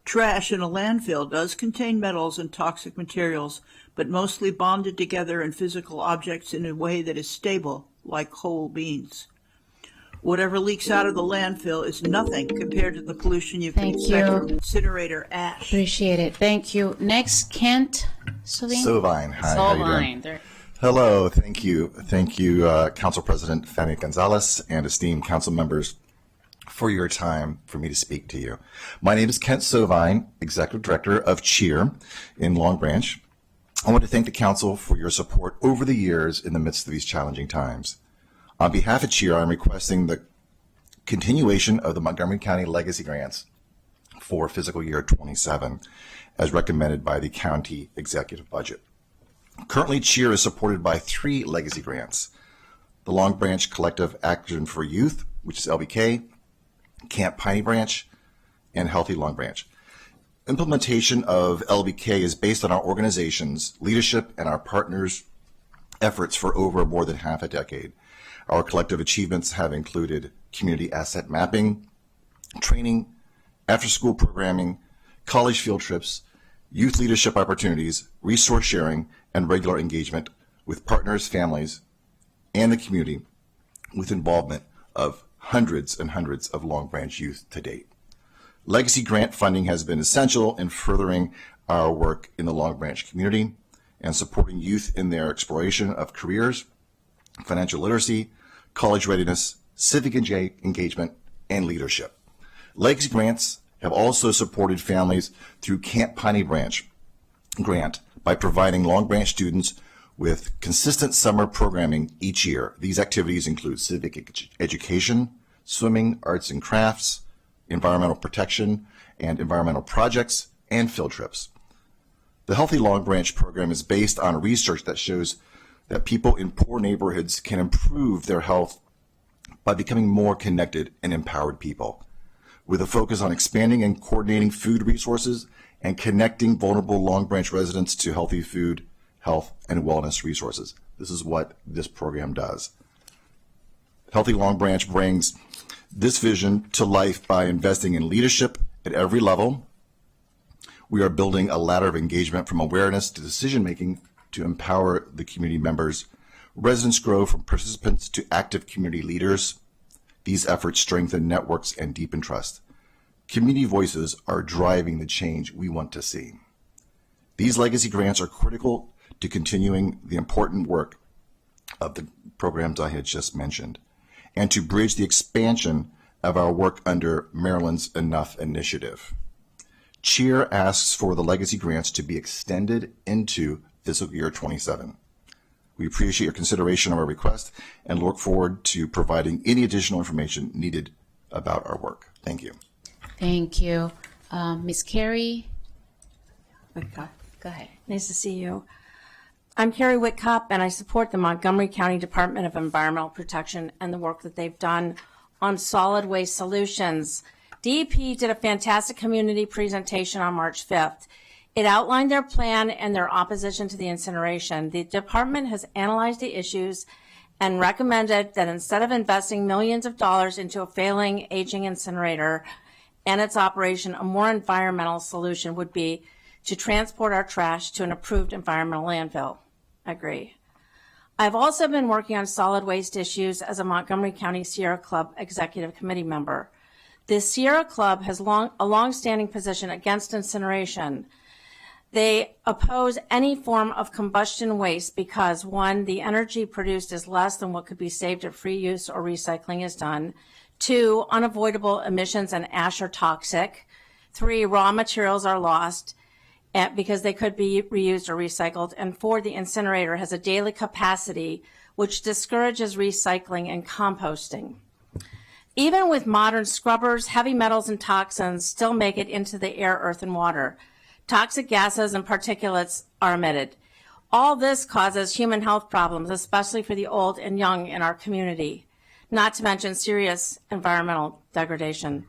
Trash in a landfill does contain metals and toxic materials, but mostly bonded together in physical objects in a way that is stable, like whole beans. Whatever leaks out of the landfill is nothing compared to the pollution you can expect from incinerator ash.
Appreciate it. Thank you. Next, Kent
Sovine. Hi, how you doing?
There.
Hello, thank you. Thank you, Council President Fanny Gonzalez and esteemed council members for your time for me to speak to you. My name is Kent Sovine, Executive Director of CHEER in Long Branch. I want to thank the council for your support over the years in the midst of these challenging times. On behalf of CHEER, I'm requesting the continuation of the Montgomery County Legacy Grants for fiscal year 27, as recommended by the county executive budget. Currently, CHEER is supported by 3 legacy grants: the Long Branch Collective Action for Youth, which is LBK, Camp Piney Branch, and Healthy Long Branch. Implementation of LBK is based on our organization's leadership and our partners' efforts for over more than half a decade. Our collective achievements have included community asset mapping, training, after-school programming, college field trips, youth leadership opportunities, resource sharing, and regular engagement with partners, families, and the community, with involvement of hundreds and hundreds of Long Branch youth to date. Legacy grant funding has been essential in furthering our work in the Long Branch community and supporting youth in their exploration of careers, financial literacy, college readiness, civic engagement, and leadership. Legacy grants have also supported families through Camp Piney Branch grant by providing Long Branch students with consistent summer programming each year. These activities include civic education, swimming, arts and crafts, environmental protection and environmental projects, and field trips. The Healthy Long Branch program is based on research that shows that people in poor neighborhoods can improve their health by becoming more connected and empowered people, with a focus on expanding and coordinating food resources and connecting vulnerable Long Branch residents to healthy food, health, and wellness resources. This is what this program does. Healthy Long Branch brings this vision to life by investing in leadership at every level. We are building a ladder of engagement from awareness to decision-making to empower the community members. Residents grow from participants to active community leaders. These efforts strengthen networks and deepen trust. Community voices are driving the change we want to see. These legacy grants are critical to continuing the important work of the programs I had just mentioned, and to bridge the expansion of our work under Maryland's Enough initiative. CHEER asks for the legacy grants to be extended into fiscal year 27. We appreciate your consideration of our request and look forward to providing any additional information needed about our work. Thank you.
Thank you. Ms. Carey?
Whitcup.
Go ahead.
Nice to see you. I'm Carrie Whitcup, and I support the Montgomery County Department of Environmental Protection and the work that they've done on solid waste solutions. DEP did a fantastic community presentation on March 5th. It outlined their plan and their opposition to the incineration. The department has analyzed the issues and recommended that instead of investing millions of dollars into a failing, aging incinerator and its operation, a more environmental solution would be to transport our trash to an approved environmental landfill. I agree. I've also been working on solid waste issues as a Montgomery County Sierra Club Executive Committee member. The Sierra Club has a long-standing position against incineration. They oppose any form of combustion waste because, one, the energy produced is less than what could be saved if free use or recycling is done. Two, unavoidable emissions and ash are toxic. Three, raw materials are lost because they could be reused or recycled. And four, the incinerator has a daily capacity which discourages recycling and composting. Even with modern scrubbers, heavy metals and toxins still make it into the air, earth, and water. Toxic gases and particulates are emitted. All this causes human health problems, especially for the old and young in our community, not to mention serious environmental degradation.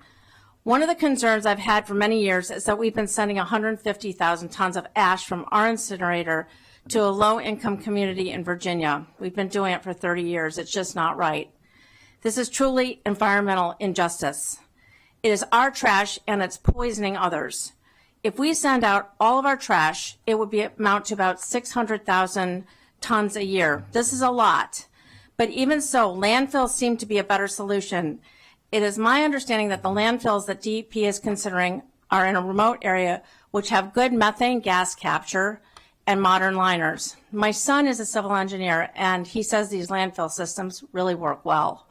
One of the concerns I've had for many years is that we've been sending 150,000 tons of ash from our incinerator to a low-income community in Virginia. We've been doing it for 30 years. It's just not right. This is truly environmental injustice. It is our trash and it's poisoning others. If we send out all of our trash, it would amount to about 600,000 tons a year. This is a lot. But even so, landfills seem to be a better solution. It is my understanding that the landfills that DEP is considering are in a remote area which have good methane gas capture and modern liners. My son is a civil engineer, and he says these landfill systems really work well.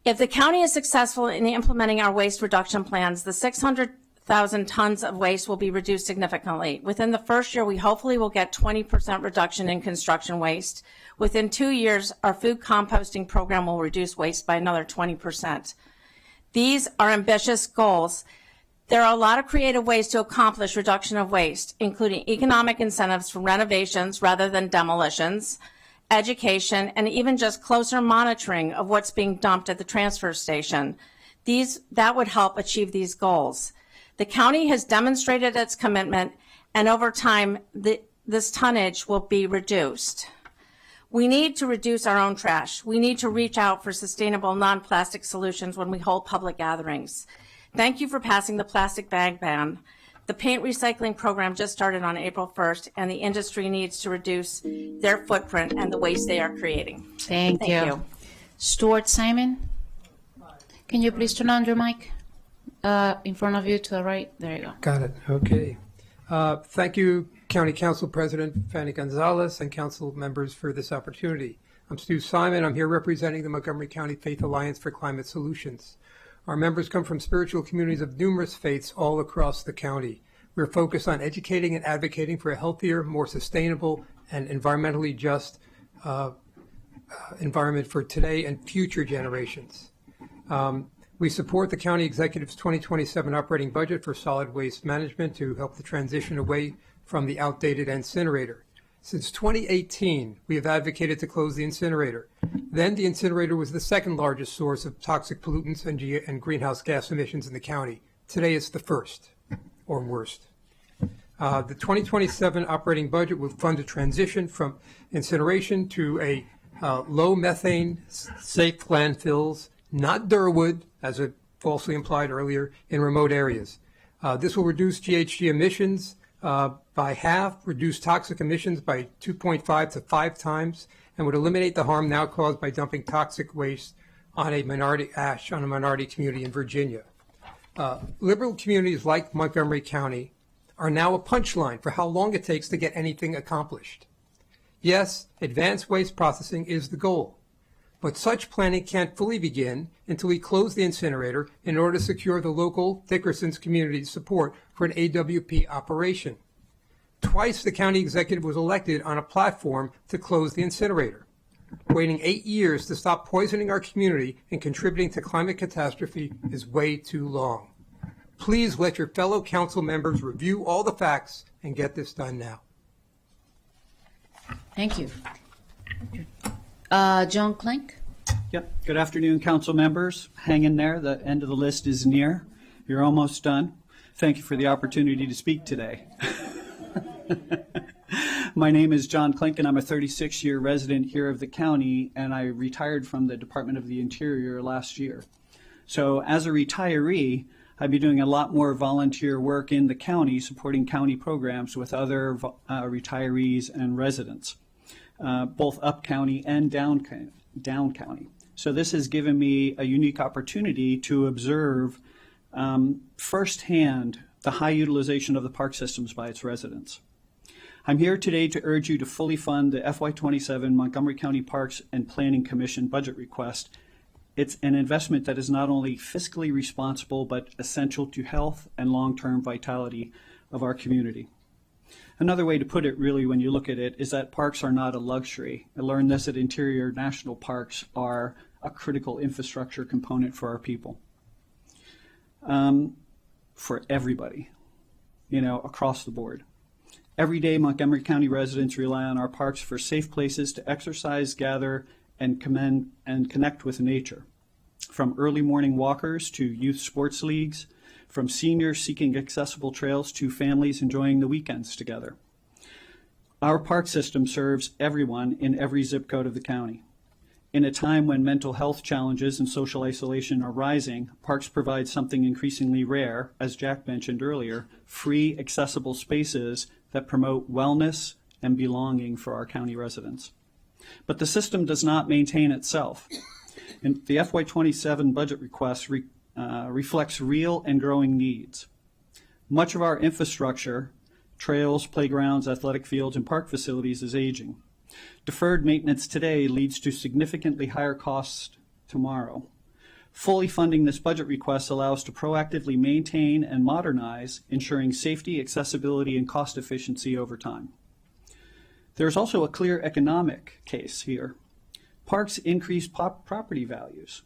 If the county is successful in implementing our waste reduction plans, the 600,000 tons of waste will be reduced significantly. Within the first year, we hopefully will get 20% reduction in construction waste. Within 2 years, our food composting program will reduce waste by another 20%. These are ambitious goals. There are a lot of creative ways to accomplish reduction of waste, including economic incentives for renovations rather than demolitions, education, and even just closer monitoring of what's being dumped at the transfer station. That would help achieve these goals. The county has demonstrated its commitment, and over time, this tonnage will be reduced. We need to reduce our own trash. We need to reach out for sustainable non-plastic solutions when we hold public gatherings. Thank you for passing the plastic bag ban. The paint recycling program just started on April 1st, and the industry needs to reduce their footprint and the waste they are creating.
Thank you. Stuart Simon, can you please turn on your mic? In front of you to the right. There you go.
Got it. Okay. Thank you, County Council President Fanny Gonzalez and council members for this opportunity. I'm Stu Simon. I'm here representing the Montgomery County Faith Alliance for Climate Solutions. Our members come from spiritual communities of numerous faiths all across the county. We're focused on educating and advocating for a healthier, more sustainable, and environmentally just environment for today and future generations. We support the county executive's 2027 operating budget for solid waste management to help the transition away from the outdated incinerator. Since 2018, we have advocated to close the incinerator. Then the incinerator was the second largest source of toxic pollutants and greenhouse gas emissions in the county. Today it's the first, or worst. The 2027 operating budget will fund a transition from incineration to a low methane safe landfills, not Durwood, as it falsely implied earlier, in remote areas. This will reduce GHG emissions by half, reduce toxic emissions by 2.5 to 5 times, and would eliminate the harm now caused by dumping toxic waste on a minority community in Virginia. Liberal communities like Montgomery County are now a punchline for how long it takes to get anything accomplished. Yes, advanced waste processing is the goal, but such planning can't fully begin until we close the incinerator in order to secure the local Dickerson's community support for an AWP operation. Twice the county executive was elected on a platform to close the incinerator. Waiting 8 years to stop poisoning our community and contributing to climate catastrophe is way too long. Please let your fellow council members review all the facts and get this done now.
Thank you. John Klink.
Yep. Good afternoon, council members. Hang in there. The end of the list is near. You're almost done. Thank you for the opportunity to speak today. My name is John Klink, and I'm a 36-year resident here of the county, and I retired from the Department of the Interior last year. So as a retiree, I've been doing a lot more volunteer work in the county, supporting county programs with other retirees and residents. both up county and down county. So this has given me a unique opportunity to observe firsthand the high utilization of the park systems by its residents. I'm here today to urge you to fully fund the FY27 Montgomery County Parks and Planning Commission budget request. It's an investment that is not only fiscally responsible, but essential to health and long-term vitality of our community. Another way to put it, really, when you look at it, is that parks are not a luxury. I learned this at Interior National Parks are a critical infrastructure component for our people. For everybody, across the board. Every day, Montgomery County residents rely on our parks for safe places to exercise, gather, and connect with nature. From early morning walkers to youth sports leagues, from seniors seeking accessible trails to families enjoying the weekends together. Our park system serves everyone in every zip code of the county. In a time when mental health challenges and social isolation are rising, parks provide something increasingly rare, as Jack mentioned earlier, free, accessible spaces that promote wellness and belonging for our county residents. But the system does not maintain itself. And the FY27 budget request reflects real and growing needs. Much of our infrastructure, trails, playgrounds, athletic fields, and park facilities is aging. Deferred maintenance today leads to significantly higher costs tomorrow. Fully funding this budget request allows us to proactively maintain and modernize, ensuring safety, accessibility, and cost efficiency over time. There's also a clear economic case here. Parks increase property values.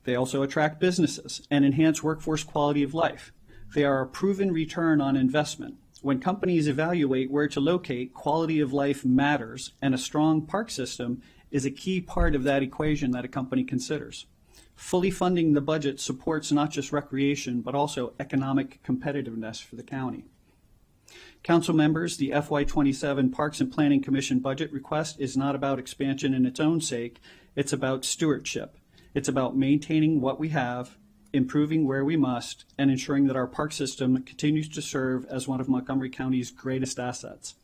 They also attract businesses and enhance workforce quality of life. They are a proven return on investment. When companies evaluate where to locate, quality of life matters, and a strong park system is a key part of that equation that a company considers. Fully funding the budget supports not just recreation, but also economic competitiveness for the county. Council members, the FY27 Parks and Planning Commission budget request is not about expansion in its own sake. It's about stewardship. It's about maintaining what we have, improving where we must, and ensuring that our park system continues to serve as one of Montgomery County's greatest assets.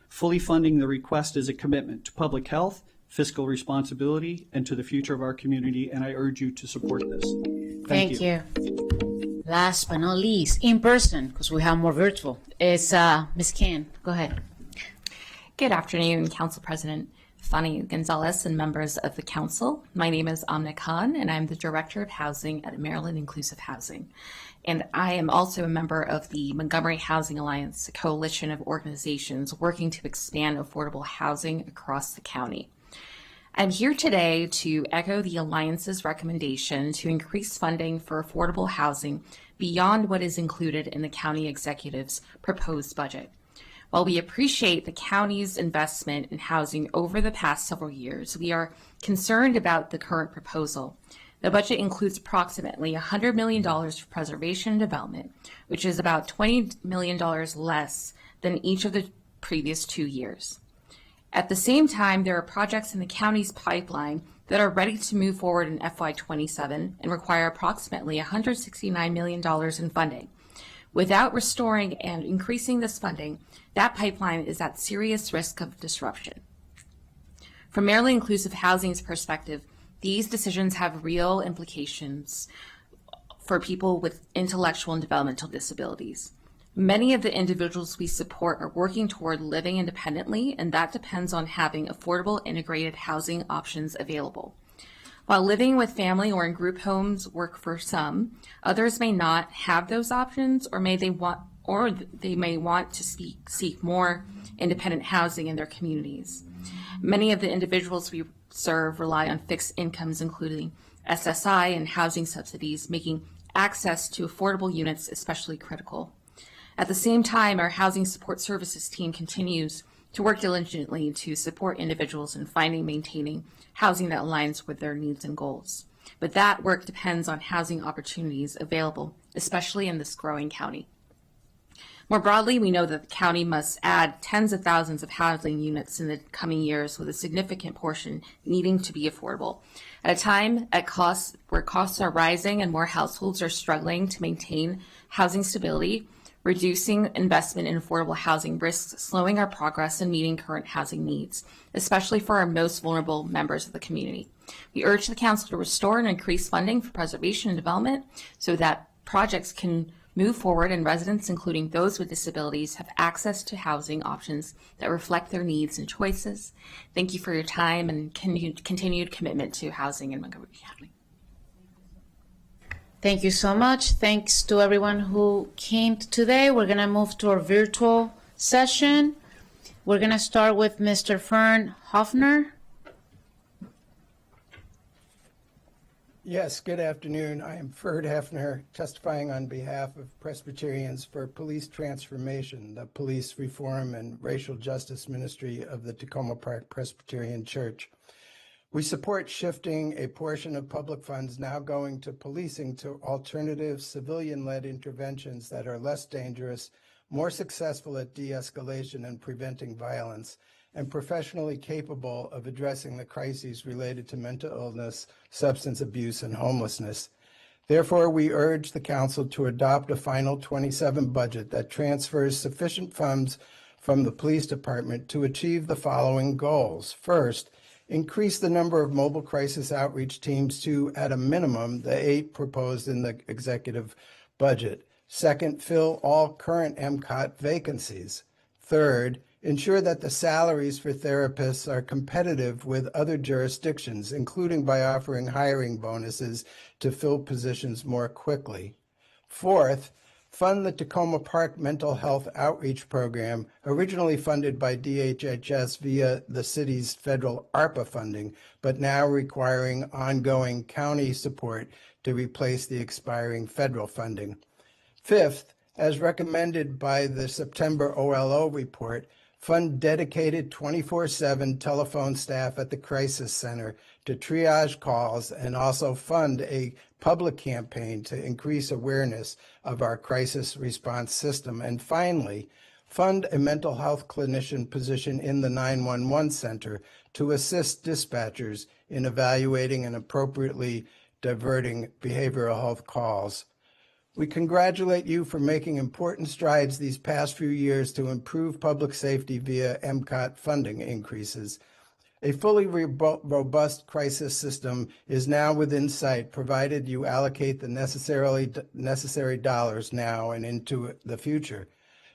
Fully funding the request is a commitment to public health, fiscal responsibility, and to the future of our community, and I urge you to support this. Thank you.
Last but not least, in person, because we have more virtual, is Ms. Can. Go ahead.
Good afternoon, Council President Fanny Gonzalez and members of the Council. My name is Amna Khan, and I'm the Director of Housing at Maryland Inclusive Housing. And I am also a member of the Montgomery Housing Alliance, a coalition of organizations working to expand affordable housing across the county. I'm here today to echo the Alliance's recommendation to increase funding for affordable housing beyond what is included in the county executive's proposed budget. While we appreciate the county's investment in housing over the past several years, we are concerned about the current proposal. The budget includes approximately $100 million for preservation and development, which is about $20 million less than each of the previous 2 years. At the same time, there are projects in the county's pipeline that are ready to move forward in FY27 and require approximately $169 million in funding. Without restoring and increasing this funding, that pipeline is at serious risk of disruption. From Maryland Inclusive Housing's perspective, these decisions have real implications for people with intellectual and developmental disabilities. Many of the individuals we support are working toward living independently, and that depends on having affordable integrated housing options available. While living with family or in group homes work for some, others may not have those options, or they may want to seek more independent housing in their communities. Many of the individuals we serve rely on fixed incomes, including SSI and housing subsidies, making access to affordable units especially critical. At the same time, our Housing Support Services team continues to work diligently to support individuals in finding and maintaining housing that aligns with their needs and goals. But that work depends on housing opportunities available, especially in this growing county. More broadly, we know that the county must add tens of thousands of housing units in the coming years, with a significant portion needing to be affordable. At a time where costs are rising and more households are struggling to maintain housing stability, Reducing investment in affordable housing risks slowing our progress in meeting current housing needs, especially for our most vulnerable members of the community. We urge the Council to restore and increase funding for preservation and development so that projects can move forward and residents, including those with disabilities, have access to housing options that reflect their needs and choices. Thank you for your time and continued commitment to housing in Montgomery County.
Thank you so much. Thanks to everyone who came today. We're going to move to our virtual session. We're going to start with Mr. Fern Hoffner.
Yes, good afternoon. I am Ferd Hefner, testifying on behalf of Presbyterians for Police Transformation, the Police Reform and Racial Justice Ministry of the Tacoma Park Presbyterian Church. We support shifting a portion of public funds now going to policing to alternative civilian-led interventions that are less dangerous, more successful at de-escalation and preventing violence, and professionally capable of addressing the crises related to mental illness, substance abuse, and homelessness. Therefore, we urge the Council to adopt a final 27 budget that transfers sufficient funds from the Police Department to achieve the following goals. First, increase the number of mobile crisis outreach teams to, at a minimum, the 8 proposed in the executive budget. Second, fill all current MCOT vacancies. Third, ensure that the salaries for therapists are competitive with other jurisdictions, including by offering hiring bonuses to fill positions more quickly. Fourth, fund the Tacoma Park Mental Health Outreach Program, originally funded by DHHS via the city's federal ARPA funding, but now requiring ongoing county support to replace the expiring federal funding. Fifth, as recommended by the September OLO report, fund dedicated 24/7 telephone staff at the Crisis Center to triage calls and also fund a public campaign to increase awareness of our crisis response system. And finally, fund a mental health clinician position in the 911 center to assist dispatchers in evaluating and appropriately diverting behavioral health calls. We congratulate you for making important strides these past few years to improve public safety via MCOT funding increases. A fully robust crisis system is now within sight, provided you allocate the necessary dollars now and into the future.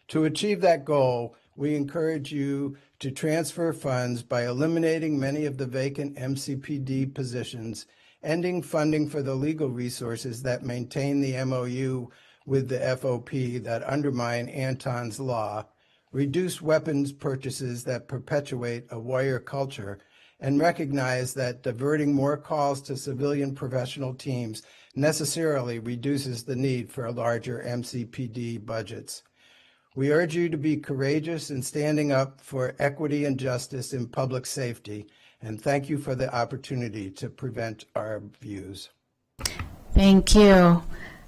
To achieve that goal, we encourage you to transfer funds by eliminating many of the vacant MCPD positions, ending funding for the legal resources that maintain the MOU with the FOP that undermine Anton's Law, reduce weapons purchases that perpetuate a warrior culture, and recognize that diverting more calls to civilian professional teams necessarily reduces the need for larger MCPD budgets. We urge you to be courageous in standing up for equity and justice in public safety, and thank you for the opportunity to present our views.
Thank you.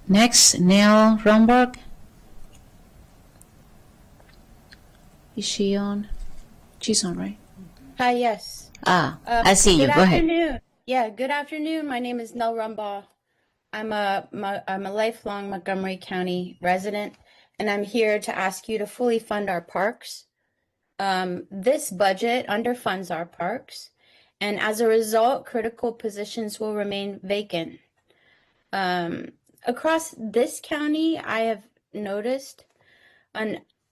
Next, Neil Romberg. Is she on? She's on, right?
Hi, yes.
I see you.
Good
Go ahead.
afternoon. Yeah, good afternoon. My name is Nell Rumbaugh. I'm a lifelong Montgomery County resident, and I'm here to ask you to fully fund our parks. This budget underfunds our parks, and as a result, critical positions will remain vacant. Across this county, I have noticed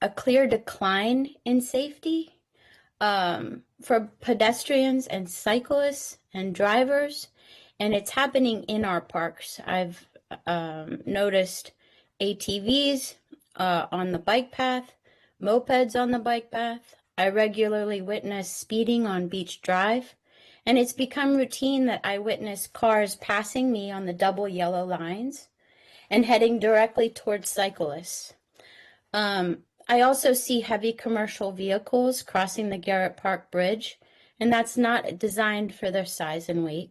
a clear decline in safety for pedestrians and cyclists and drivers, and it's happening in our parks. I've noticed ATVs on the bike path, mopeds on the bike path. I regularly witness speeding on Beach Drive, and it's become routine that I witness cars passing me on the double yellow lines and heading directly towards cyclists. I also see heavy commercial vehicles crossing the Garrett Park Bridge, and that's not designed for their size and weight.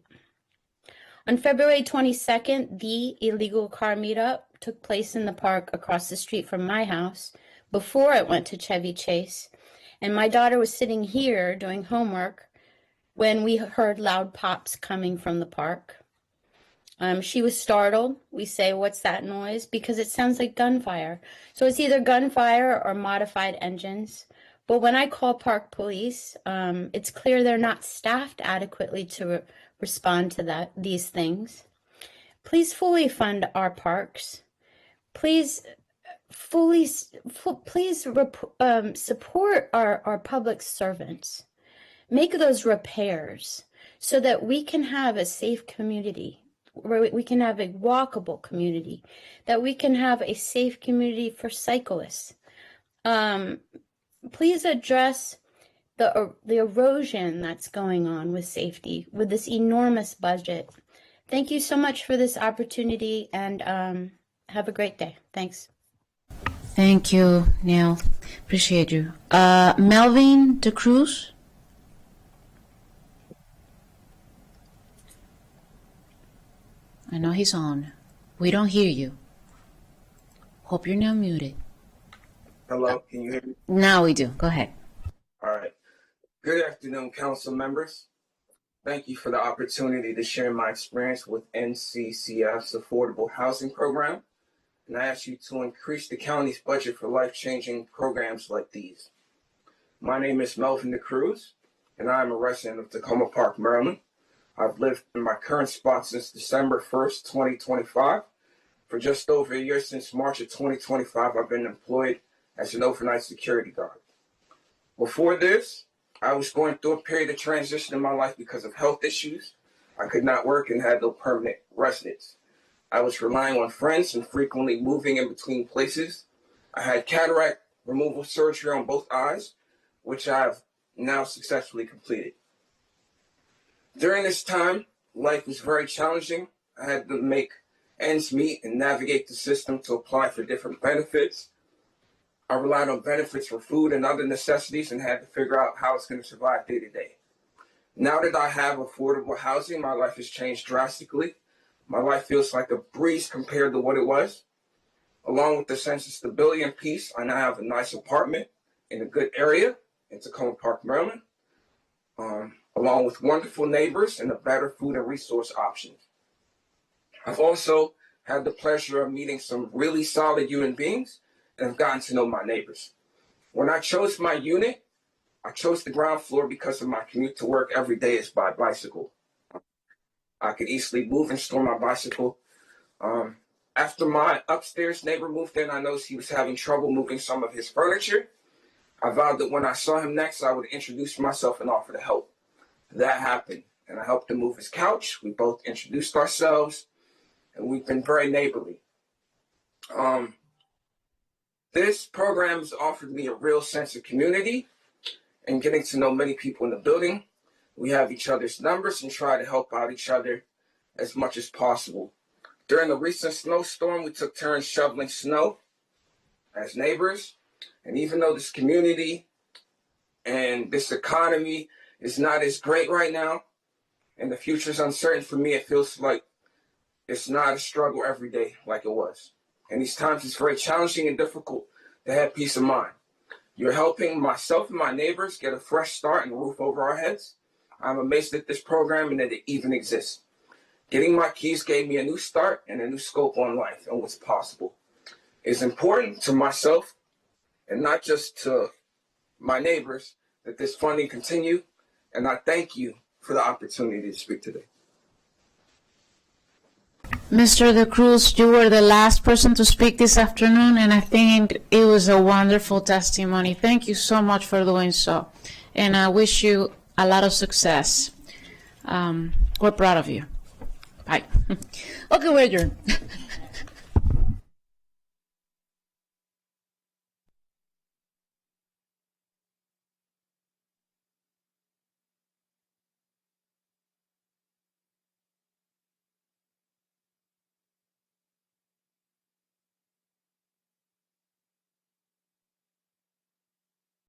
On February 22nd, the illegal car meetup took place in the park across the street from my house before it went to Chevy Chase, and my daughter was sitting here doing homework when we heard loud pops coming from the park. She was startled. We say, "What's that noise?" Because it sounds like gunfire. So it's either gunfire or modified engines. But when I call Park Police, it's clear they're not staffed adequately to respond to these things. Please fully fund our parks. Please support our public servants. Make those repairs so that we can have a safe community, where we can have a walkable community, that we can have a safe community for cyclists. Please address the erosion that's going on with safety with this enormous budget. Thank you so much for this opportunity, and have a great day. Thanks.
Thank you, Neil. Appreciate you. Melvin De Cruz. I know he's on. We don't hear you. Hope you're not muted.
Hello, can you hear me?
Now we do. Go ahead.
All right. Good afternoon, council members. Thank you for the opportunity to share my experience with NCCF's Affordable Housing Program. And I ask you to increase the county's budget for life-changing programs like these. My name is Melvin De Cruz, and I am a resident of Tacoma Park, Maryland. I've lived in my current spot since December 1st, 2025. For just over a year, since March of 2025, I've been employed as an overnight security guard. Before this, I was going through a period of transition in my life because of health issues. I could not work and had no permanent residence. I was relying on friends and frequently moving in between places. I had cataract removal surgery on both eyes, which I have now successfully completed. During this time, life was very challenging. I had to make ends meet and navigate the system to apply for different benefits. I relied on benefits for food and other necessities and had to figure out how I was going to survive day to day. Now that I have affordable housing, my life has changed drastically. My life feels like a breeze compared to what it was. Along with the sense of stability and peace, I now have a nice apartment in a good area in Tacoma Park, Maryland, along with wonderful neighbors and a better food and resource options. I've also had the pleasure of meeting some really solid human beings and have gotten to know my neighbors. When I chose my unit, I chose the ground floor because of my commute to work every day is by bicycle. I could easily move and store my bicycle. After my upstairs neighbor moved in, I noticed he was having trouble moving some of his furniture. I vowed that when I saw him next, I would introduce myself and offer to help. That happened, and I helped him move his couch. We both introduced ourselves, and we've been very neighborly. This program has offered me a real sense of community and getting to know many people in the building. We have each other's numbers and try to help out each other as much as possible. During the recent snowstorm, we took turns shoveling snow as neighbors. And even though this community and this economy is not as great right now, and the future is uncertain for me, it feels like it's not a struggle every day like it was. In these times, it's very challenging and difficult to have peace of mind. You're helping myself and my neighbors get a fresh start and a roof over our heads. I'm amazed at this program and that it even exists. Getting my keys gave me a new start and a new scope on life and what's possible. It's important to myself and not just to my neighbors that this funding continue, and I thank you for the opportunity to speak today.
Mr. De Cruz, you were the last person to speak this afternoon, and I think it was a wonderful testimony. Thank you so much for doing so, and I wish you a lot of success. We're proud of you. Bye. Okay, we're adjourned.